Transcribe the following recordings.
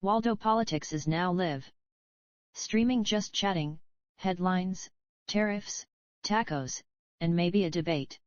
Waldo Politics is now live streaming, just chatting, headlines, tariffs, tacos, and maybe a debate.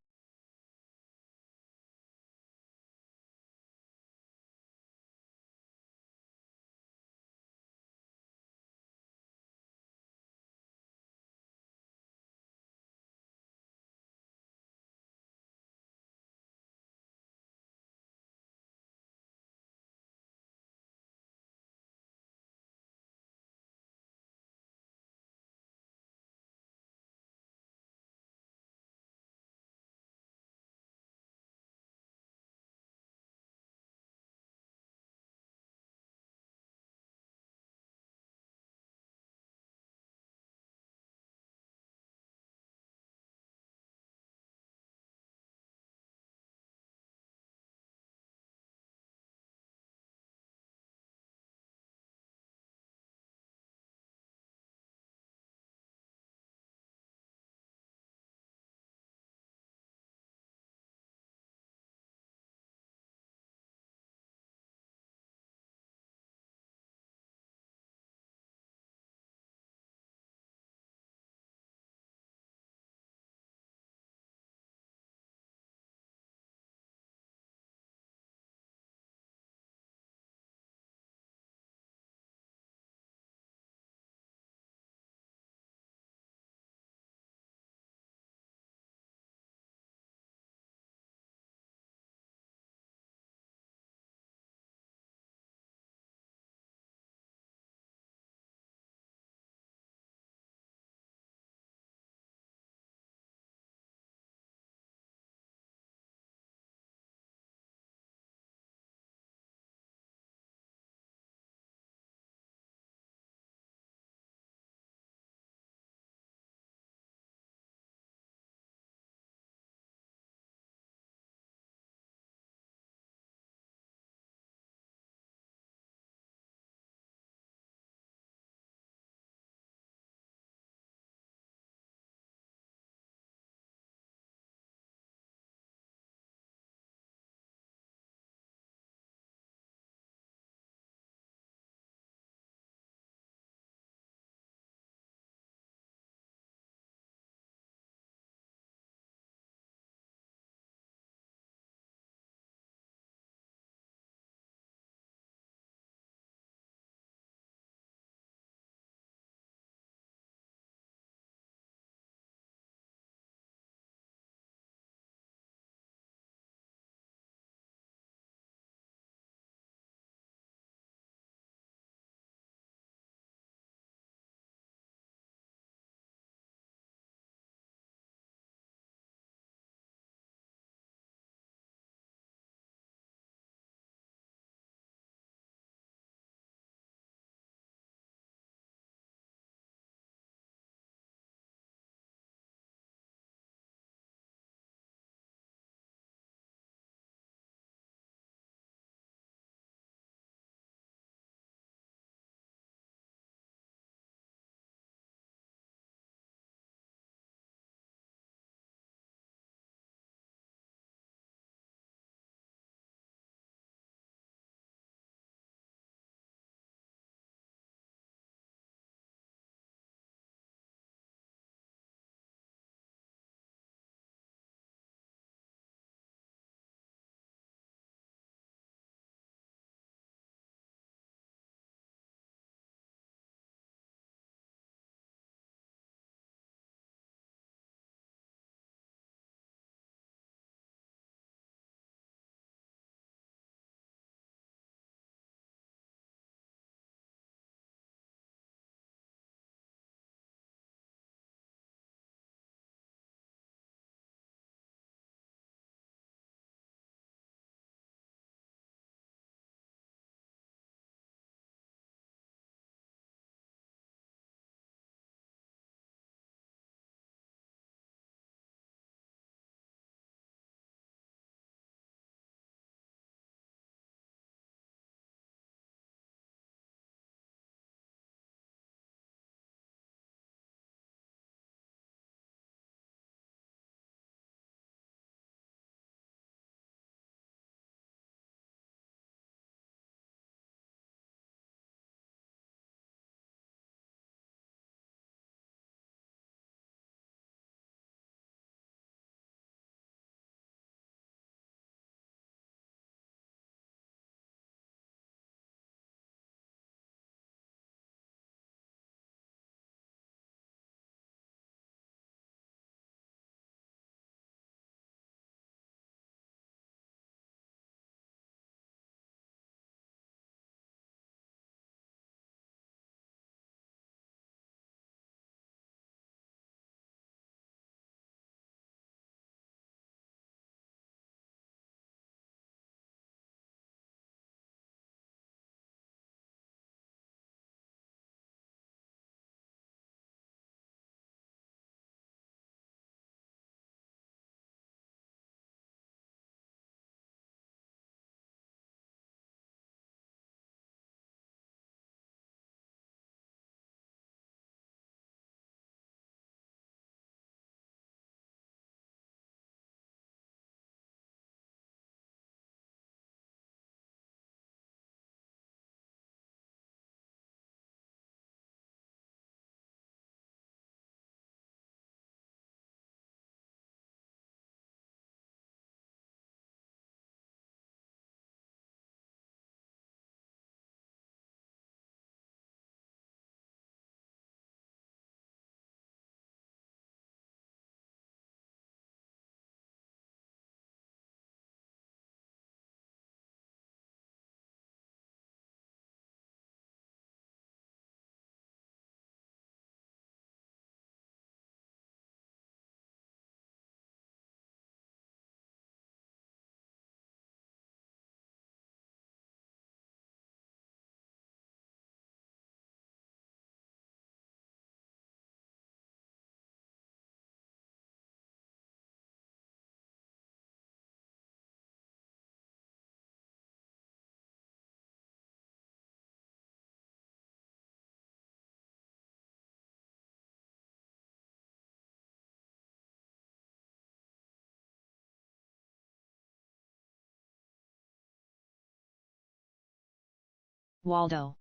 Waldo.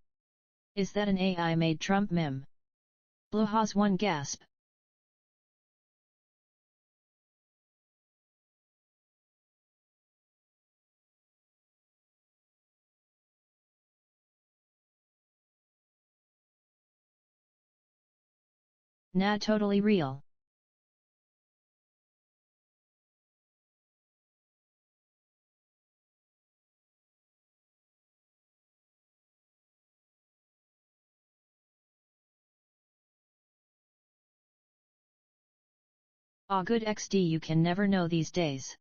Is that an AI-made Trump meme? Bluha's one gasp. Nah, totally real. Aw good XD, you can never know these days.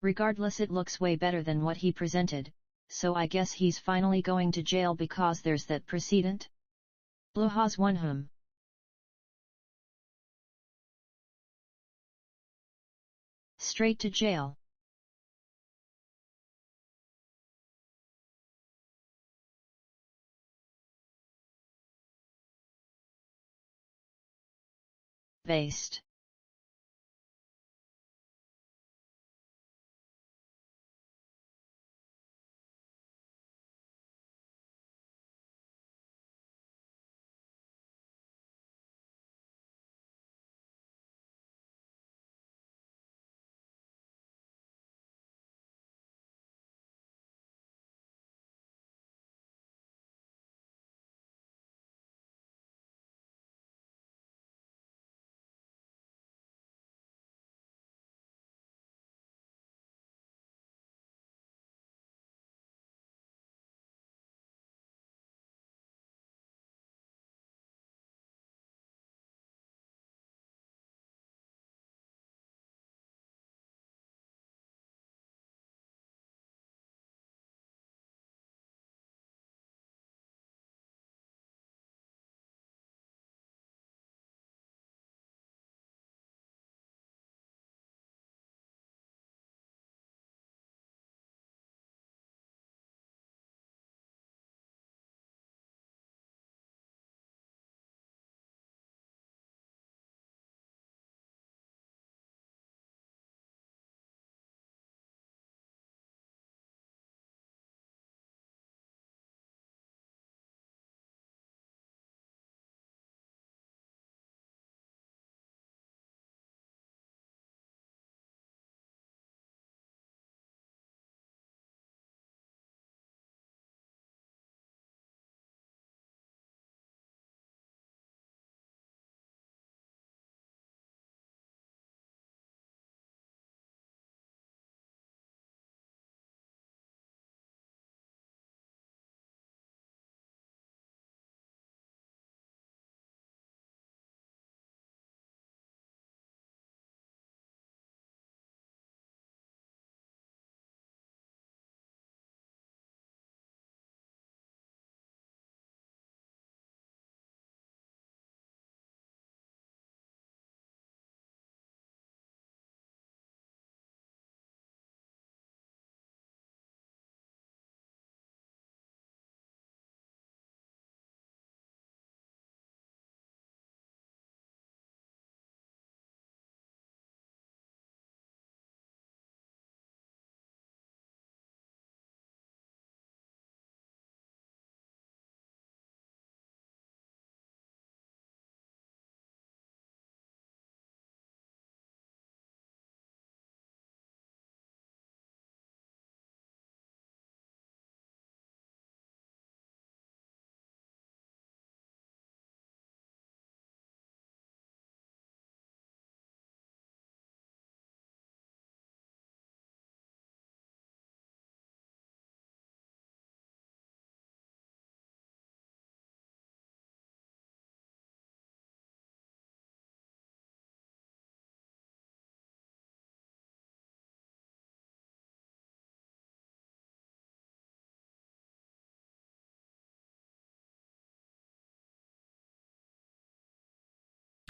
Regardless, it looks way better than what he presented, so I guess he's finally going to jail because there's that precedent? Bluha's one hum. Straight to jail. Based.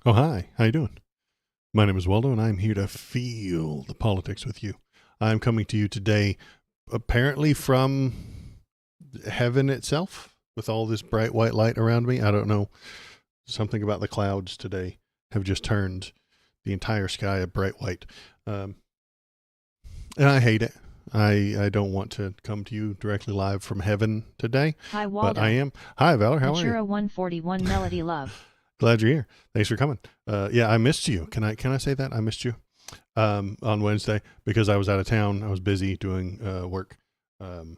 Oh, hi. How you doing? My name is Waldo, and I'm here to feel the politics with you. I'm coming to you today, apparently from heaven itself, with all this bright white light around me. I don't know. Something about the clouds today have just turned the entire sky a bright white. Um, and I hate it. I don't want to come to you directly live from heaven today, Hi but I Waldo. am. Hi, Valor. How are you? Natura 141 Melody Love. Glad you're here. Thanks for coming. Yeah, I missed you. Can I say that? I missed you on Wednesday because I was out of town. I was busy doing work. Um,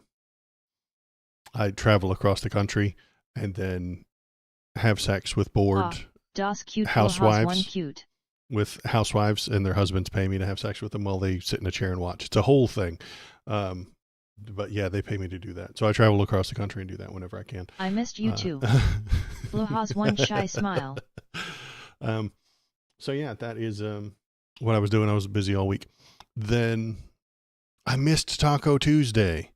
I travel across the country and then have sex with bored Das cute one housewives. cute. With housewives, and their husbands pay me to have sex with them while they sit in a chair and watch. It's a whole thing. But yeah, they pay me to do that. So I travel across the country and do that whenever I can. I missed you too. Blue has one shy smile. So yeah, that is what I was doing. I was busy all week. Then I missed Taco Tuesday.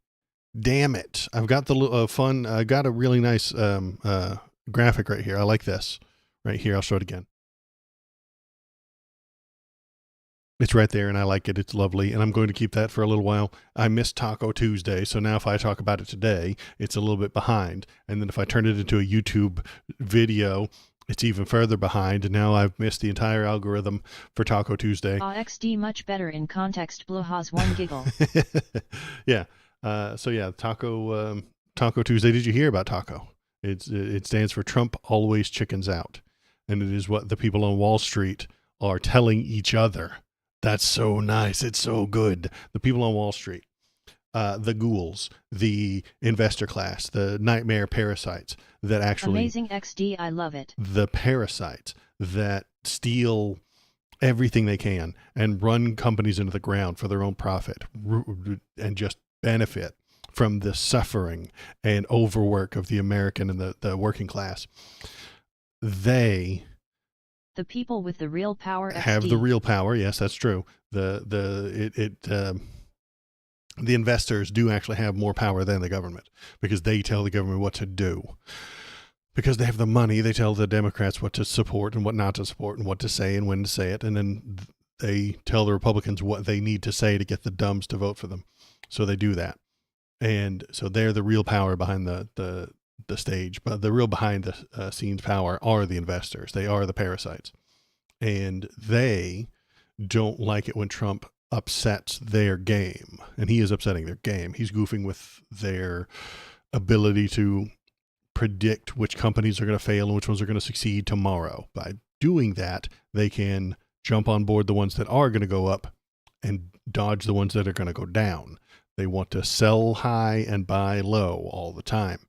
Damn it! I've got the fun. I got a really nice graphic right here. I like this right here. I'll show it again. It's right there, and I like it. It's lovely, and I'm going to keep that for a little while. I missed Taco Tuesday, so now if I talk about it today, it's a little bit behind. And then if I turn it into a YouTube video, it's even further behind. And now I've missed the entire algorithm for Taco Tuesday. XD much better in context. Blue has one giggle. Yeah. So yeah, Taco Tuesday. Did you hear about Taco? It stands for Trump always chickens out, and it is what the people on Wall Street are telling each other. That's so nice. It's so good. The people on Wall Street, the ghouls, the investor class, the nightmare parasites that actually... Amazing XD, I love it. The parasites that steal everything they can and run companies into the ground for their own profit and just benefit from the suffering and overwork of the American and the working class. The people with the real power have the real power. Yes, that's true. The investors do actually have more power than the government because they tell the government what to do. Because they have the money, they tell the Democrats what to support and what not to support and what to say and when to say it. And then they tell the Republicans what they need to say to get the dumbs to vote for them. So they do that. And so they're the real power behind the stage, but the real behind the scenes power are the investors. They are the parasites, and they don't like it when Trump upsets their game, and he is upsetting their game. He's goofing with their ability to predict which companies are going to fail and which ones are going to succeed tomorrow. By doing that, they can jump on board the ones that are going to go up and dodge the ones that are going to go down. They want to sell high and buy low all the time.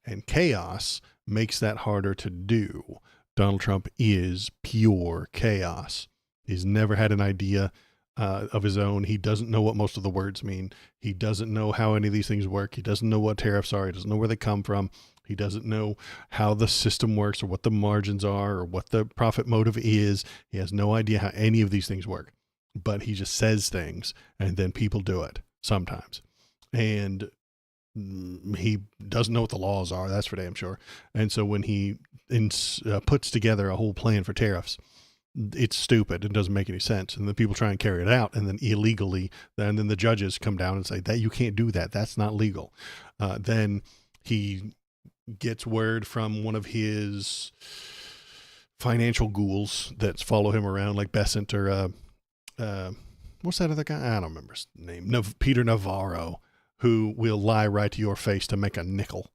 And chaos makes that harder to do. Donald Trump is pure chaos. He's never had an idea of his own. He doesn't know what most of the words mean. He doesn't know how any of these things work. He doesn't know what tariffs are. He doesn't know where they come from. He doesn't know how the system works or what the margins are or what the profit motive is. He has no idea how any of these things work. But he just says things, and then people do it sometimes. And he doesn't know what the laws are. That's for damn sure. And so when he puts together a whole plan for tariffs, it's stupid. It doesn't make any sense. And then people try and carry it out, and then illegally, and then the judges come down and say that you can't do that. That's not legal. Then he gets word from one of his financial ghouls that follow him around, like Besant or what's that other guy? I don't remember his name. Peter Navarro, who will lie right to your face to make a nickel.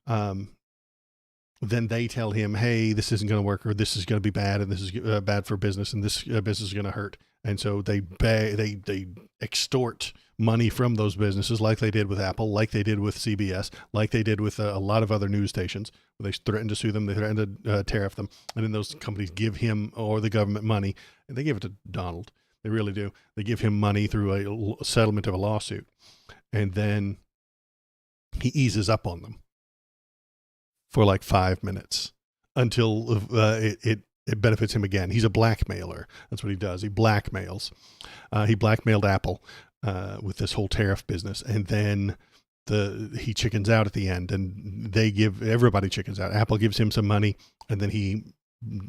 Then they tell him, hey, this isn't going to work, or this is going to be bad, and this is bad for business, and this business is going to hurt. And so they extort money from those businesses, like they did with Apple, like they did with CBS, like they did with a lot of other news stations. They threatened to sue them, they threatened to tariff them, and then those companies give him or the government money, and they give it to Donald. They really do. They give him money through a settlement of a lawsuit. And then he eases up on them for like 5 minutes until it benefits him again. He's a blackmailer. That's what he does. He blackmails. He blackmailed Apple with this whole tariff business, and then he chickens out at the end, and everybody chickens out. Apple gives him some money, and then he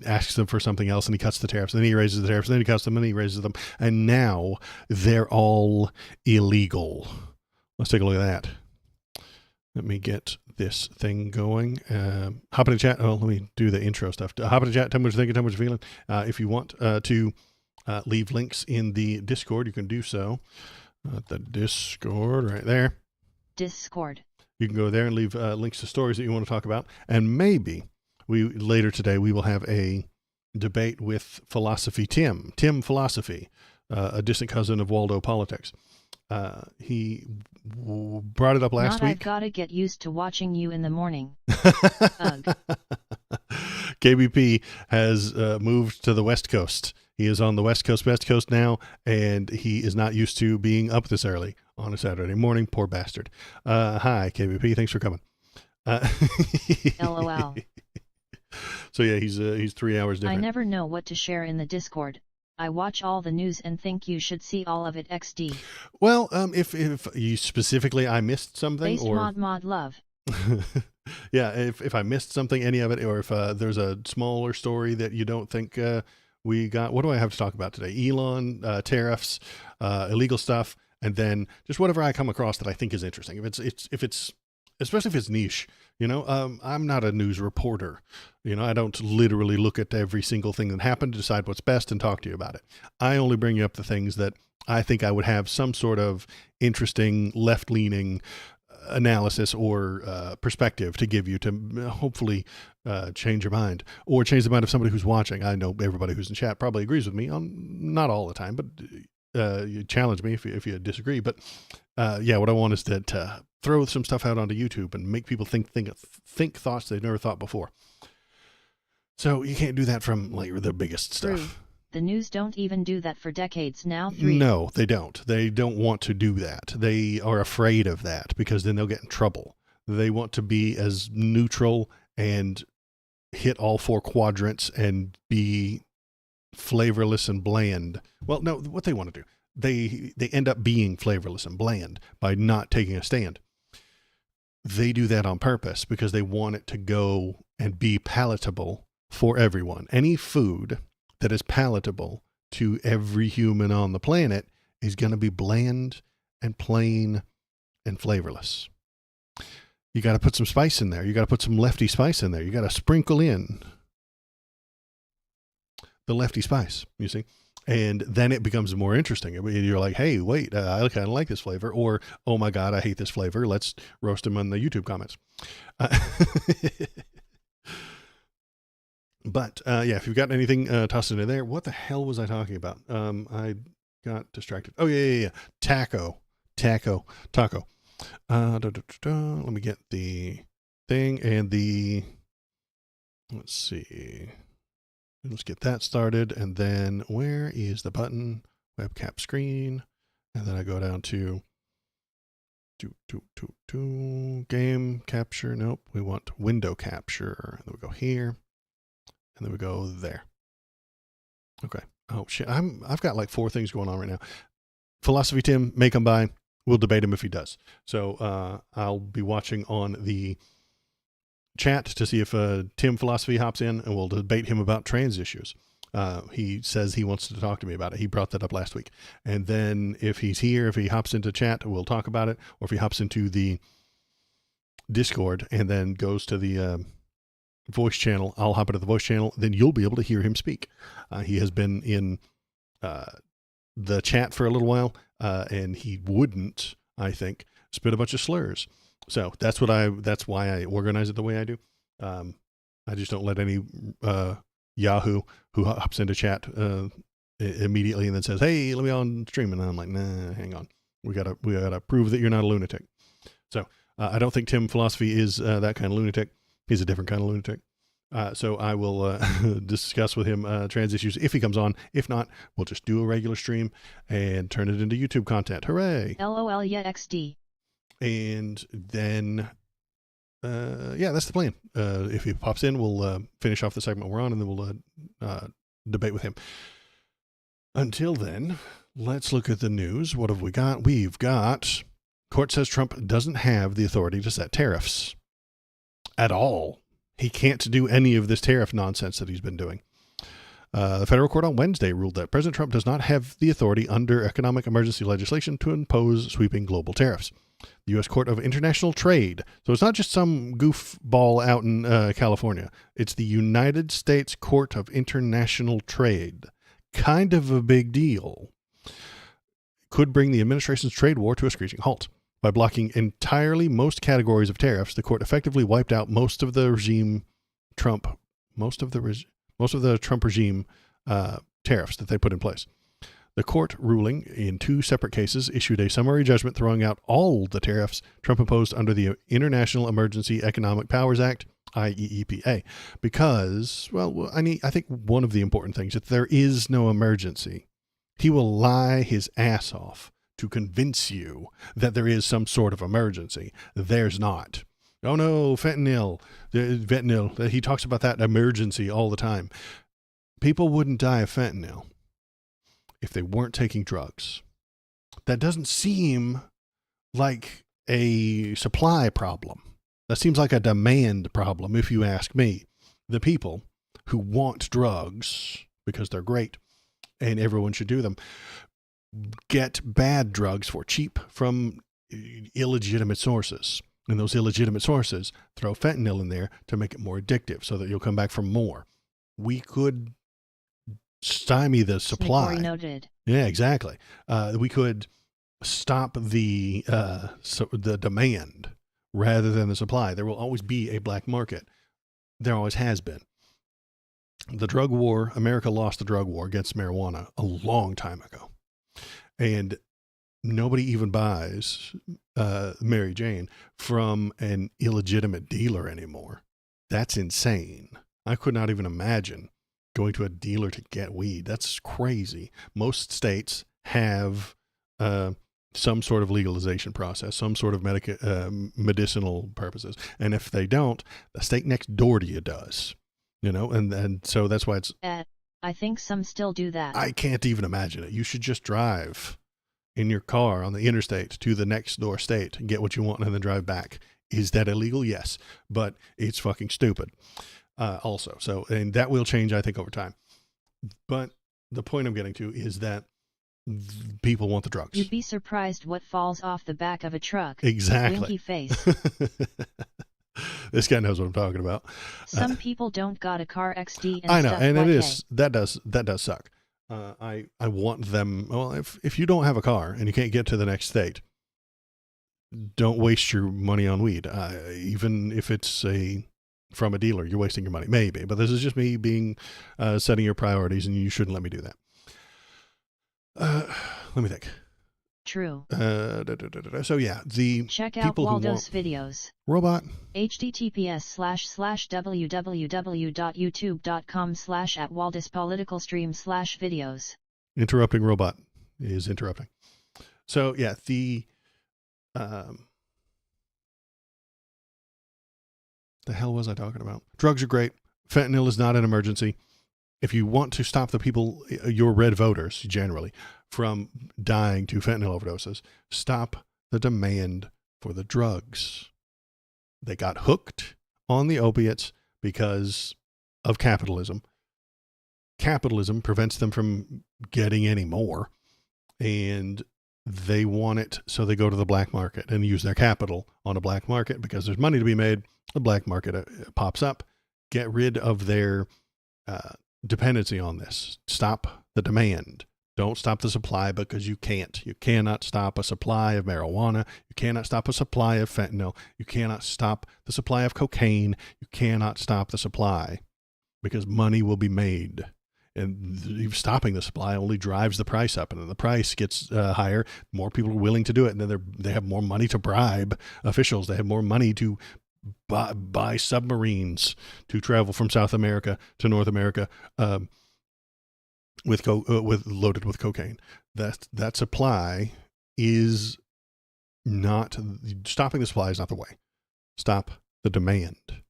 asks them for something else, and he cuts the tariffs, and then he raises the tariffs, and then he cuts them, and he raises them, and now they're all illegal. Let's take a look at that. Let me get this thing going. Hop in the chat. Oh, let me do the intro stuff. Hop in the chat. Tell me what you're thinking. Tell me what you're feeling. If you want to leave links in the Discord, you can do so. The Discord right there. Discord. You can go there and leave links to stories that you want to talk about. And maybe later today we will have a debate with Philosophy Tim. Tim Philosophy, a distant cousin of Waldo Politics. He brought it up last week. I've got to get used to watching you in the morning. KBP has moved to the West Coast. He is on the West Coast now, and he is not used to being up this early on a Saturday morning. Poor bastard. Hi, KBP. Thanks for coming. LOL. So yeah, he's 3 hours different. I never know what to share in the Discord. I watch all the news and think you should see all of it XD. Well, if you specifically, I missed something, Based or mod love. Yeah, if I missed something, any of it, or if there's a smaller story that you don't think we got. What do I have to talk about today? Elon, tariffs, illegal stuff, and then just whatever I come across that I think is interesting. If it's especially if it's niche, I'm not a news reporter. I don't literally look at every single thing that happened to decide what's best and talk to you about it. I only bring you up the things that I think I would have some sort of interesting left-leaning analysis or perspective to give you to hopefully change your mind or change the mind of somebody who's watching. I know everybody who's in chat probably agrees with me on not all the time, but you challenge me if you disagree. But yeah, what I want is to throw some stuff out onto YouTube and make people think thoughts they've never thought before. So you can't do that from like the biggest stuff. True. The news don't even do that for decades now. 3. No, they don't. They don't want to do that. They are afraid of that because then they'll get in trouble. They want to be as neutral and hit all 4 quadrants and be flavorless and bland. Well, no, what they want to do, they end up being flavorless and bland by not taking a stand. They do that on purpose because they want it to go and be palatable for everyone. Any food that is palatable to every human on the planet is going to be bland and plain and flavorless. You got to put some spice in there. You got to put some lefty spice in there. You got to sprinkle in the lefty spice, you see? And then it becomes more interesting. You're like, hey, wait, I kind of like this flavor. Or, oh my God, I hate this flavor. Let's roast them on the YouTube comments. But yeah, if you've got anything, toss it in there. What the hell was I talking about? I got distracted. Oh, yeah. Taco. Let me get the thing and let's see. Let's get that started. And then where is the button? Webcap screen. And then I go down to game capture. Nope. We want window capture. And then we go here. And then we go there. Okay. Oh shit. I've got like 4 things going on right now. Philosophy Tim may come by. We'll debate him if he does. So I'll be watching on the chat to see if Tim Philosophy hops in, and we'll debate him about trans issues. He says he wants to talk to me about it. He brought that up last week. And then if he's here, if he hops into chat, we'll talk about it. Or if he hops into the Discord and then goes to the voice channel, I'll hop into the voice channel. Then you'll be able to hear him speak. He has been in the chat for a little while, and he wouldn't, I think, spit a bunch of slurs. So that's why I organize it the way I do. I just don't let any Yahoo who hops into chat immediately and then says, "Hey, let me on stream," and I'm like, "Nah, hang on. We gotta prove that you're not a lunatic." So I don't think Tim Philosophy is that kind of lunatic. He's a different kind of lunatic. So I will discuss with him trans issues if he comes on. If not, we'll just do a regular stream and turn it into YouTube content. Hooray! LOL, yeah, XD. And then, yeah, that's the plan. If he pops in, we'll finish off the segment we're on, and then we'll debate with him. Until then, let's look at the news. What have we got? We've got, court says Trump doesn't have the authority to set tariffs at all. He can't do any of this tariff nonsense that he's been doing. The federal court on Wednesday ruled that President Trump does not have the authority under economic emergency legislation to impose sweeping global tariffs. The U.S. Court of International Trade. So it's not just some goofball out in California. It's the United States Court of International Trade. Kind of a big deal. Could bring the administration's trade war to a screeching halt. By blocking entirely most categories of tariffs, the court effectively wiped out most of the Trump regime tariffs that they put in place. The court ruling in 2 separate cases issued a summary judgment throwing out all the tariffs Trump imposed under the International Emergency Economic Powers Act, IEEPA, because, well, I think one of the important things is that there is no emergency. He will lie his ass off to convince you that there is some sort of emergency. There's not. Oh no, fentanyl. He talks about that emergency all the time. People wouldn't die of fentanyl if they weren't taking drugs. That doesn't seem like a supply problem. That seems like a demand problem, if you ask me. The people who want drugs, because they're great and everyone should do them, get bad drugs for cheap from illegitimate sources. And those illegitimate sources throw fentanyl in there to make it more addictive so that you'll come back for more. We could stymie the supply. Noted. Yeah, exactly. We could stop the demand rather than the supply. There will always be a black market. There always has been. The drug war, America lost the drug war against marijuana a long time ago. And nobody even buys Mary Jane from an illegitimate dealer anymore. That's insane. I could not even imagine going to a dealer to get weed. That's crazy. Most states have some sort of legalization process, some sort of medicinal purposes. And if they don't, the state next door to you does. And so that's why it's... I think some still do that. I can't even imagine it. You should just drive in your car on the interstate to the next door state and get what you want and then drive back. Is that illegal? Yes. But it's fucking stupid. Also. So, and that will change, I think, over time. But the point I'm getting to is that people want the drugs. You'd be surprised what falls off the back of a truck. Exactly. Winky face. This guy knows what I'm talking about. Some people don't got a car XD and I know, stuff and like it is, that does suck. I want them, well, if you don't have a car and you can't get to the next state, don't waste your money on weed. Even if it's from a dealer, you're wasting your money. Maybe, but this is just me being setting your priorities, and you shouldn't let me do that. Let me think. True. So yeah, the check out people Waldo's who want videos. Robot. https://www.youtube.com/@waldospoliticalstream/videos. Interrupting robot is interrupting. So yeah, the hell was I talking about? Drugs are great. Fentanyl is not an emergency. If you want to stop the people, your red voters generally, from dying to fentanyl overdoses, stop the demand for the drugs. They got hooked on the opiates because of capitalism. Capitalism prevents them from getting any more, and they want it, so they go to the black market and use their capital on a black market because there's money to be made. The black market pops up. Get rid of their dependency on this. Stop the demand. Don't stop the supply, because you can't. You cannot stop a supply of marijuana. You cannot stop a supply of fentanyl. You cannot stop the supply of cocaine. You cannot stop the supply, because money will be made. And stopping the supply only drives the price up, and then the price gets higher. More people are willing to do it, and then they have more money to bribe officials. They have more money to buy submarines to travel from South America to North America loaded with cocaine. That supply is not, stopping the supply is not the way. Stop the demand.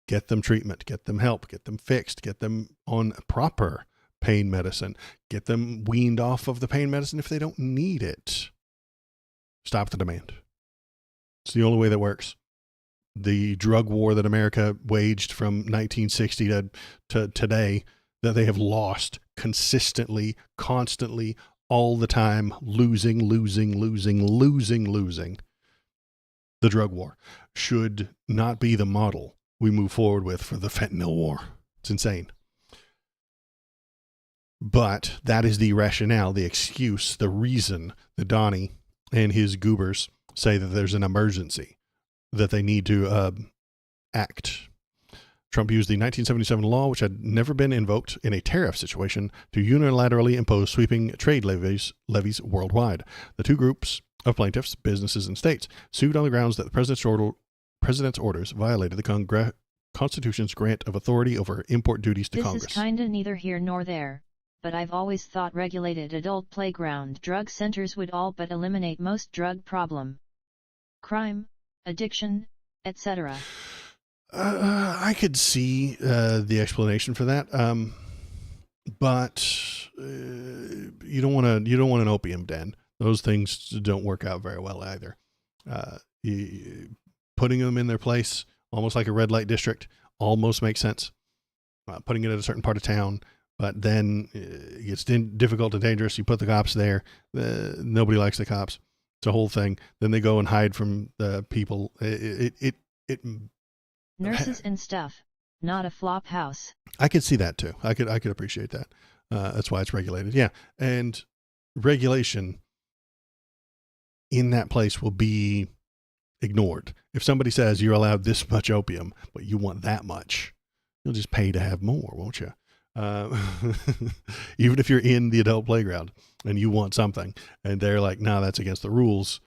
Get them treatment, get them help, get them fixed, get them on proper pain medicine, get them weaned off of the pain medicine if they don't need it. Stop the demand. It's the only way that works. the drug war that America waged from 1960 to today, that they have lost consistently, constantly, all the time, losing. The drug war should not be the model we move forward with for the fentanyl war. It's insane. But that is the rationale, the excuse, the reason that Donnie and his goobers say that there's an emergency, that they need to act. Trump used the 1977 law, which had never been invoked in a tariff situation, to unilaterally impose sweeping trade levies worldwide. The two groups of plaintiffs, businesses and states, sued on the grounds that the president's orders violated the Constitution's grant of authority over import duties to Congress. This is kinda neither here nor there, but I've always thought regulated adult playground drug centers would all but eliminate most drug problem. Crime, addiction, etc. I could see the explanation for that, but you don't want an opium den. Those things don't work out very well either. Putting them in their place, almost like a red light district, almost makes sense. Putting it in a certain part of town, but then it gets difficult and dangerous. You put the cops there. Nobody likes the cops. It's a whole thing. Then they go and hide from the people. Nurses and stuff, not a flop house. I could see that too. I could appreciate that. That's why it's regulated. Yeah. And regulation in that place will be ignored. If somebody says you're allowed this much opium, but you want that much, you'll just pay to have more, won't you? Even if you're in the adult playground and you want something and they're like, no, that's against the rules.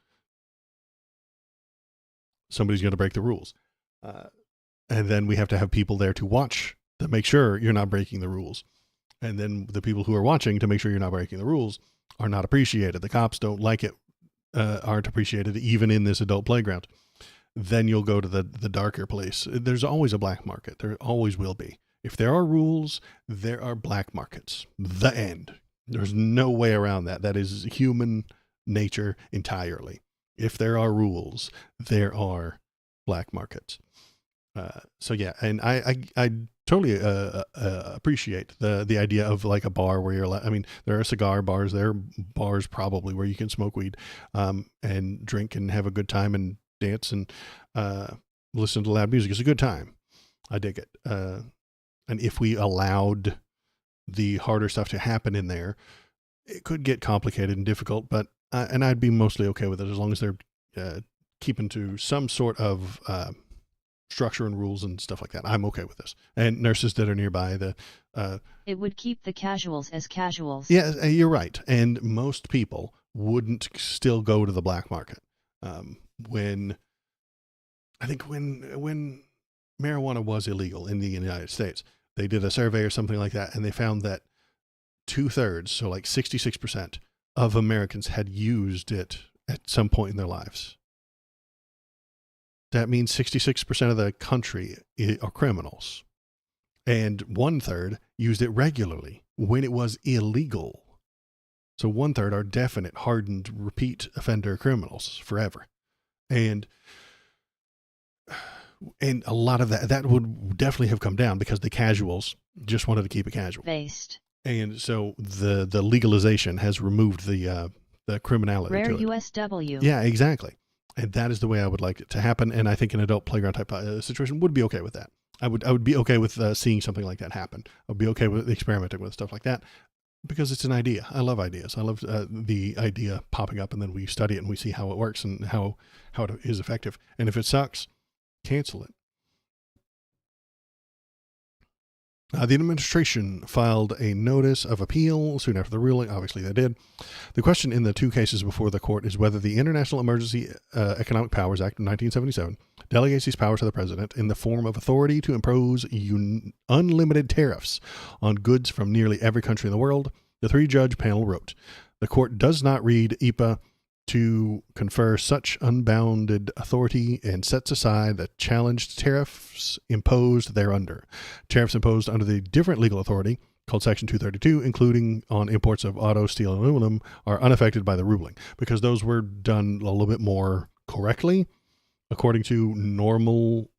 Somebody's going to break the rules. And then we have to have people there to watch to make sure you're not breaking the rules. And then the people who are watching to make sure you're not breaking the rules are not appreciated. The cops don't like it, aren't appreciated even in this adult playground. Then you'll go to the darker place. There's always a black market. There always will be. If there are rules, there are black markets. The end. There's no way around that. That is human nature entirely. If there are rules, there are black markets. So yeah, and I totally appreciate the idea of like a bar where you're I mean, there are cigar bars, there are bars probably where you can smoke weed and drink and have a good time and dance and listen to loud music. It's a good time. I dig it. And if we allowed the harder stuff to happen in there, it could get complicated and difficult, but and I'd be mostly okay with it as long as they're keeping to some sort of structure and rules and stuff like that. I'm okay with this. And nurses that are nearby, it would keep the casuals as casuals. Yeah, you're right. And most people wouldn't still go to the black market. When marijuana was illegal in the United States, they did a survey or something like that, and they found that 2/3, so like 66% of Americans had used it at some point in their lives. That means 66% of the country are criminals. And 1/3 used it regularly when it was illegal. So 1/3 are definite, hardened, repeat offender criminals forever. And a lot of that would definitely have come down because the casuals just wanted to keep it casual. Based. And so the legalization has removed the criminality. Rare to it. USW. Yeah, exactly. And that is the way I would like it to happen. And I think an adult playground type situation would be okay with that. I would be okay with seeing something like that happen. I would be okay with experimenting with stuff like that because it's an idea. I love ideas. I love the idea popping up, and then we study it and we see how it works and how it is effective. And if it sucks, cancel it. The administration filed a notice of appeal soon after the ruling. Obviously, they did. The question in the two cases before the court is whether the International Emergency Economic Powers Act of 1977 delegates these powers to the president in the form of authority to impose unlimited tariffs on goods from nearly every country in the world. The three-judge panel wrote, "The court does not read EPA to confer such unbounded authority and sets aside the challenged tariffs imposed thereunder. Tariffs imposed under the different legal authority, called Section 232, including on imports of auto, steel, and aluminum, are unaffected by the ruling," because those were done a little bit more correctly. according to normal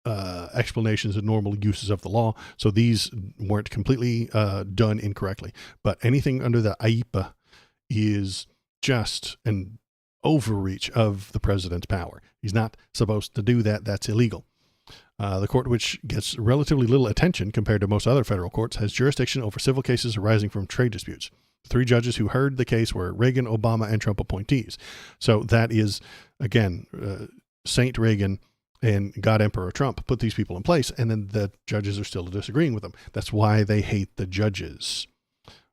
explanations and normal uses of the law. So these weren't completely done incorrectly. But anything under the AIPA is just an overreach of the president's power. He's not supposed to do that. That's illegal. The court, which gets relatively little attention compared to most other federal courts, has jurisdiction over civil cases arising from trade disputes. The 3 judges who heard the case were Reagan, Obama, and Trump appointees. So that is, again, Saint Reagan and God Emperor Trump put these people in place, and then the judges are still disagreeing with them. That's why they hate the judges.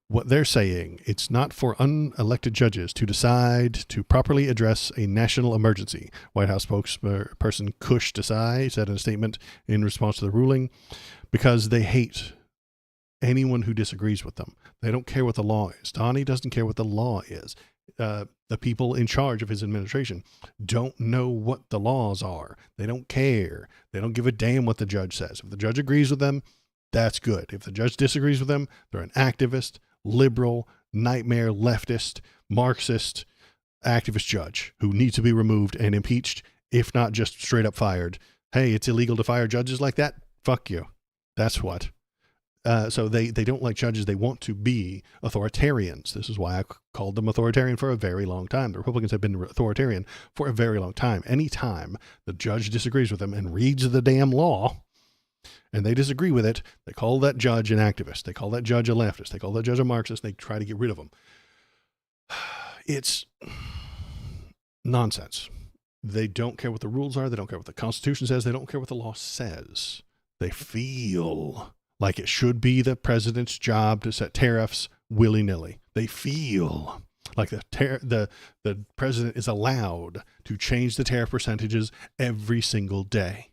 What they're saying, it's not for unelected judges to decide to properly address a national emergency. White House spokesperson Kush Desai said in a statement in response to the ruling, because they hate anyone who disagrees with them. They don't care what the law is. Donnie doesn't care what the law is. The people in charge of his administration don't know what the laws are. They don't care. They don't give a damn what the judge says. If the judge agrees with them, that's good. If the judge disagrees with them, they're an activist, liberal, nightmare, leftist, Marxist, activist judge who needs to be removed and impeached, if not just straight up fired. Hey, it's illegal to fire judges like that? Fuck you. That's what. So they don't like judges. They want to be authoritarians. This is why I called them authoritarian for a very long time. The Republicans have been authoritarian for a very long time. Anytime the judge disagrees with them and reads the damn law and they disagree with it, they call that judge an activist. They call that judge a leftist. They call that judge a Marxist. They try to get rid of them. It's nonsense. They don't care what the rules are. They don't care what the Constitution says. They don't care what the law says. They feel like it should be the president's job to set tariffs willy-nilly. They feel like the president is allowed to change the tariff percentages every single day.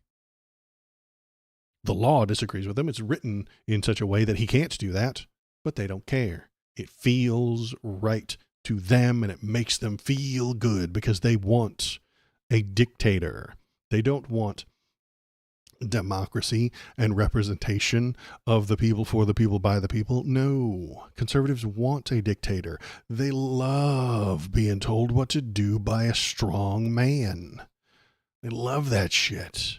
The law disagrees with them. It's written in such a way that he can't do that, but they don't care. It feels right to them, and it makes them feel good because they want a dictator. They don't want democracy and representation of the people, for the people, by the people. No, conservatives want a dictator. They love being told what to do by a strong man. They love that shit.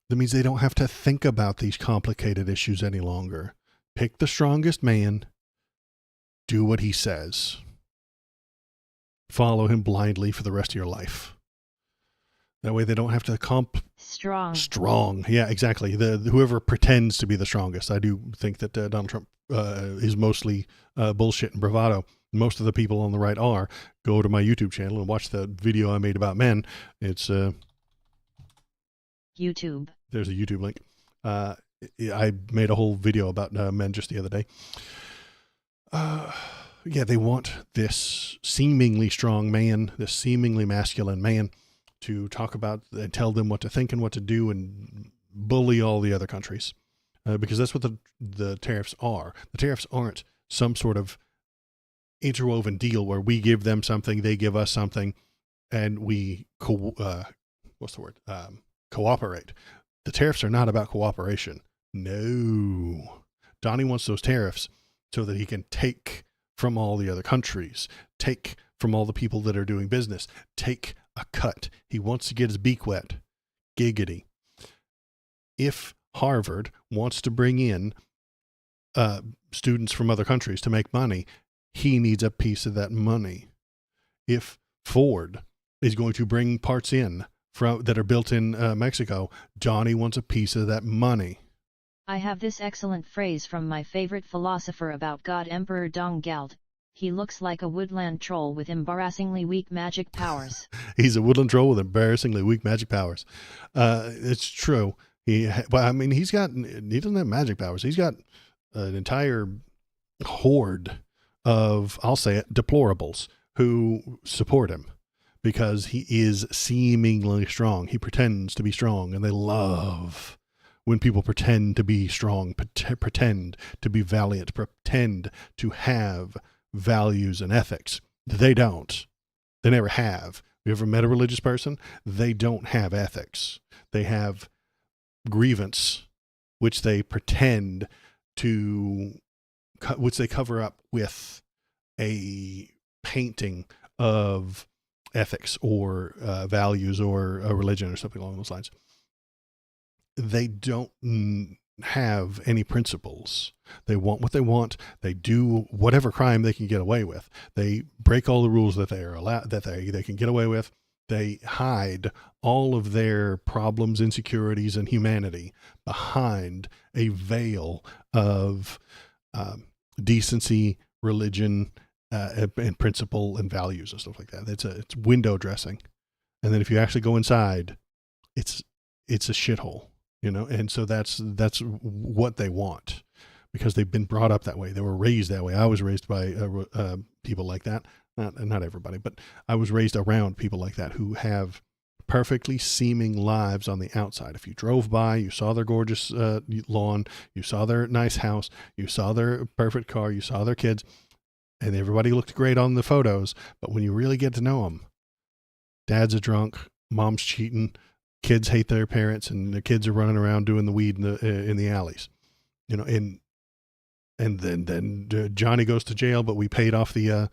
That means they don't have to think about these complicated issues any longer. Pick the strongest man, do what he says, follow him blindly for the rest of your life. That way they don't have to strong. Yeah, exactly. Whoever pretends to be the strongest. I do think that Donald Trump is mostly bullshit and bravado. Most of the people on the right are. Go to my YouTube channel and watch the video I made about men. It's YouTube. There's a YouTube link. I made a whole video about men just the other day. Yeah, they want this seemingly strong man, this seemingly masculine man, to talk about and tell them what to think and what to do and bully all the other countries. Because that's what the tariffs are. The tariffs aren't some sort of interwoven deal where we give them something, they give us something, and we cooperate. The tariffs are not about cooperation. No. Donnie wants those tariffs so that he can take from all the other countries, take from all the people that are doing business, take a cut. He wants to get his beak wet. Giggity. If Harvard wants to bring in students from other countries to make money, he needs a piece of that money. If Ford is going to bring parts in that are built in Mexico, Donnie wants a piece of that money. I have this excellent phrase from my favorite philosopher about God, Emperor Dong Galt. He looks like a woodland troll with embarrassingly weak magic powers. He's a woodland troll with embarrassingly weak magic powers. It's true. He doesn't have magic powers. He's got an entire horde of, I'll say it, deplorables who support him because he is seemingly strong. He pretends to be strong, and they love when people pretend to be strong, pretend to be valiant, pretend to have values and ethics. They don't. They never have. You ever met a religious person? They don't have ethics. They have grievance, which they pretend to, which they cover up with a painting of ethics or values or a religion or something along those lines. They don't have any principles. They want what they want. They do whatever crime they can get away with. They break all the rules that they are allowed, that they can get away with. They hide all of their problems, insecurities, and humanity behind a veil of decency, religion, and principle and values and stuff like that. It's window dressing. And then if you actually go inside, it's a shithole. And so that's what they want, because they've been brought up that way. They were raised that way. I was raised by people like that. Not everybody, but I was raised around people like that who have perfectly seeming lives on the outside. If you drove by, you saw their gorgeous lawn, you saw their nice house, you saw their perfect car, you saw their kids, and everybody looked great on the photos. But when you really get to know them, dad's a drunk, mom's cheating, kids hate their parents, and the kids are running around doing the weed in the alleys, and then Johnny goes to jail, but we paid off the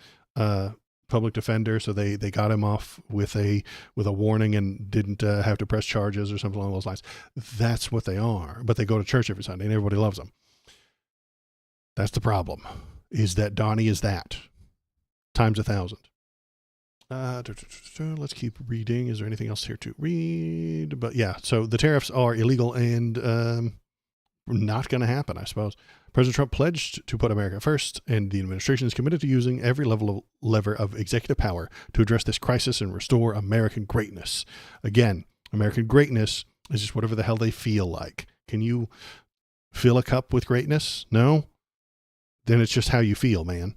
public defender, so they got him off with a warning and didn't have to press charges or something along those lines. That's what they are. But they go to church every Sunday, and everybody loves them. That's the problem, is that Donnie is that times 1,000. Let's keep reading. Is there anything else here to read? But yeah, so the tariffs are illegal and not going to happen, I suppose. President Trump pledged to put America first, and the administration is committed to using every lever of executive power to address this crisis and restore American greatness. Again, American greatness is just whatever the hell they feel like. Can you fill a cup with greatness? No? Then it's just how you feel, man.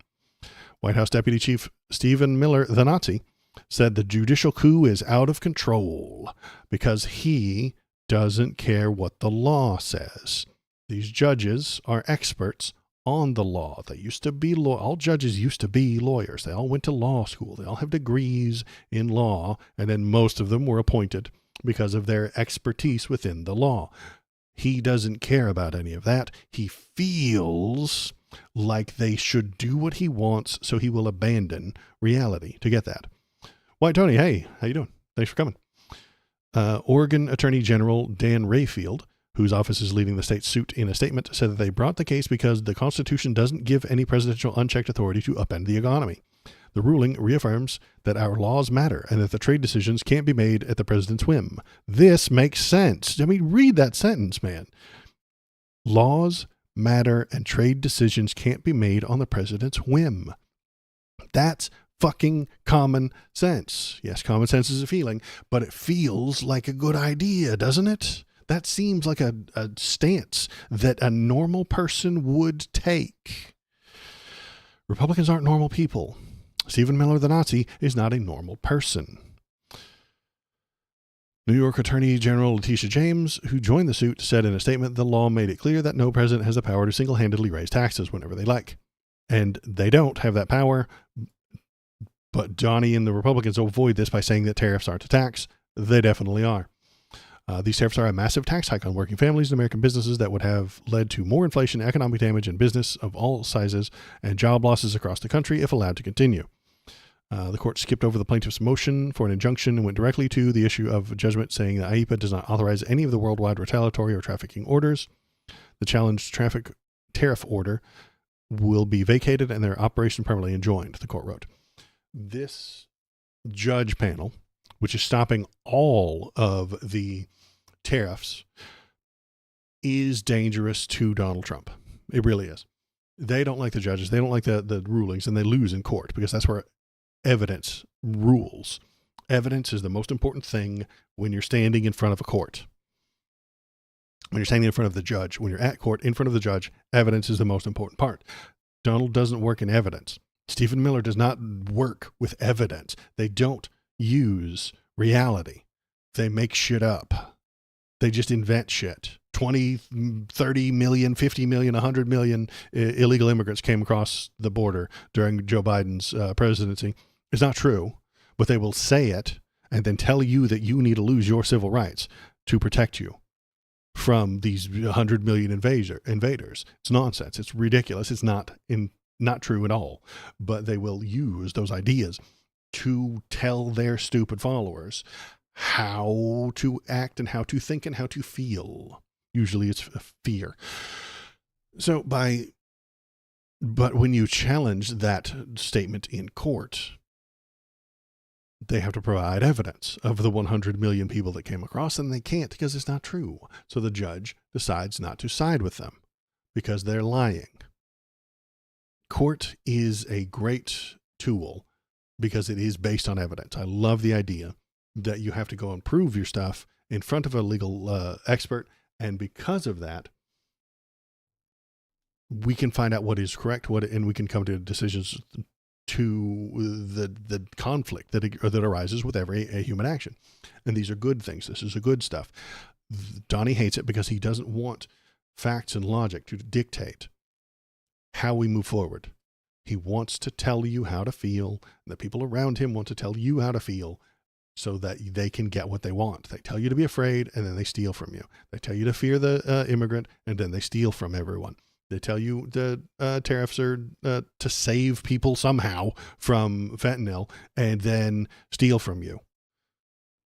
White House Deputy Chief Stephen Miller, the Nazi, said the judicial coup is out of control because he doesn't care what the law says. These judges are experts on the law. They used to be all judges used to be lawyers. They all went to law school. They all have degrees in law, and then most of them were appointed because of their expertise within the law. He doesn't care about any of that. He feels like they should do what he wants, so he will abandon reality to get that. White Tony, hey, how you doing? Thanks for coming. Oregon Attorney General Dan Rayfield, whose office is leading the state's suit, in a statement said that they brought the case because the Constitution doesn't give any presidential unchecked authority to upend the economy. The ruling reaffirms that our laws matter and that the trade decisions can't be made at the president's whim. This makes sense. I mean, read that sentence, man. Laws matter and trade decisions can't be made on the president's whim. That's fucking common sense. Yes, common sense is a feeling, but it feels like a good idea, doesn't it? That seems like a stance that a normal person would take. Republicans aren't normal people. Stephen Miller, the Nazi, is not a normal person. New York Attorney General Letitia James, who joined the suit, said in a statement the law made it clear that no president has the power to single-handedly raise taxes whenever they like. And they don't have that power, but Donnie and the Republicans avoid this by saying that tariffs aren't a tax. They definitely are. These tariffs are a massive tax hike on working families and American businesses that would have led to more inflation, economic damage, and business of all sizes, and job losses across the country if allowed to continue. The court skipped over the plaintiff's motion for an injunction and went directly to the issue of judgment, saying that IEPA does not authorize any of the worldwide retaliatory or trafficking orders. The challenged tariff order will be vacated and their operation permanently enjoined, the court wrote. This judge panel, which is stopping all of the tariffs, is dangerous to Donald Trump. It really is. They don't like the judges. They don't like the rulings, and they lose in court because that's where evidence rules. Evidence is the most important thing when you're standing in front of a court. When you're standing in front of the judge, when you're at court in front of the judge, evidence is the most important part. Donald doesn't work in evidence. Stephen Miller does not work with evidence. They don't use reality. They make shit up. They just invent shit. 20, 30 million, 50 million, 100 million illegal immigrants came across the border during Joe Biden's presidency. It's not true, but they will say it and then tell you that you need to lose your civil rights to protect you from these 100 million invaders. It's nonsense. It's ridiculous. It's not true at all, but they will use those ideas. to tell their stupid followers how to act and how to think and how to feel. Usually it's fear. So but when you challenge that statement in court, they have to provide evidence of the 100 million people that came across, and they can't because it's not true. So the judge decides not to side with them because they're lying. Court is a great tool because it is based on evidence. I love the idea that you have to go and prove your stuff in front of a legal expert, and because of that, we can find out what is correct, and we can come to decisions to the conflict that arises with every human action. And these are good things. This is a good stuff. Donnie hates it because he doesn't want facts and logic to dictate how we move forward. He wants to tell you how to feel. The people around him want to tell you how to feel so that they can get what they want. They tell you to be afraid, and then they steal from you. They tell you to fear the immigrant, and then they steal from everyone. They tell you the tariffs are to save people somehow from fentanyl and then steal from you.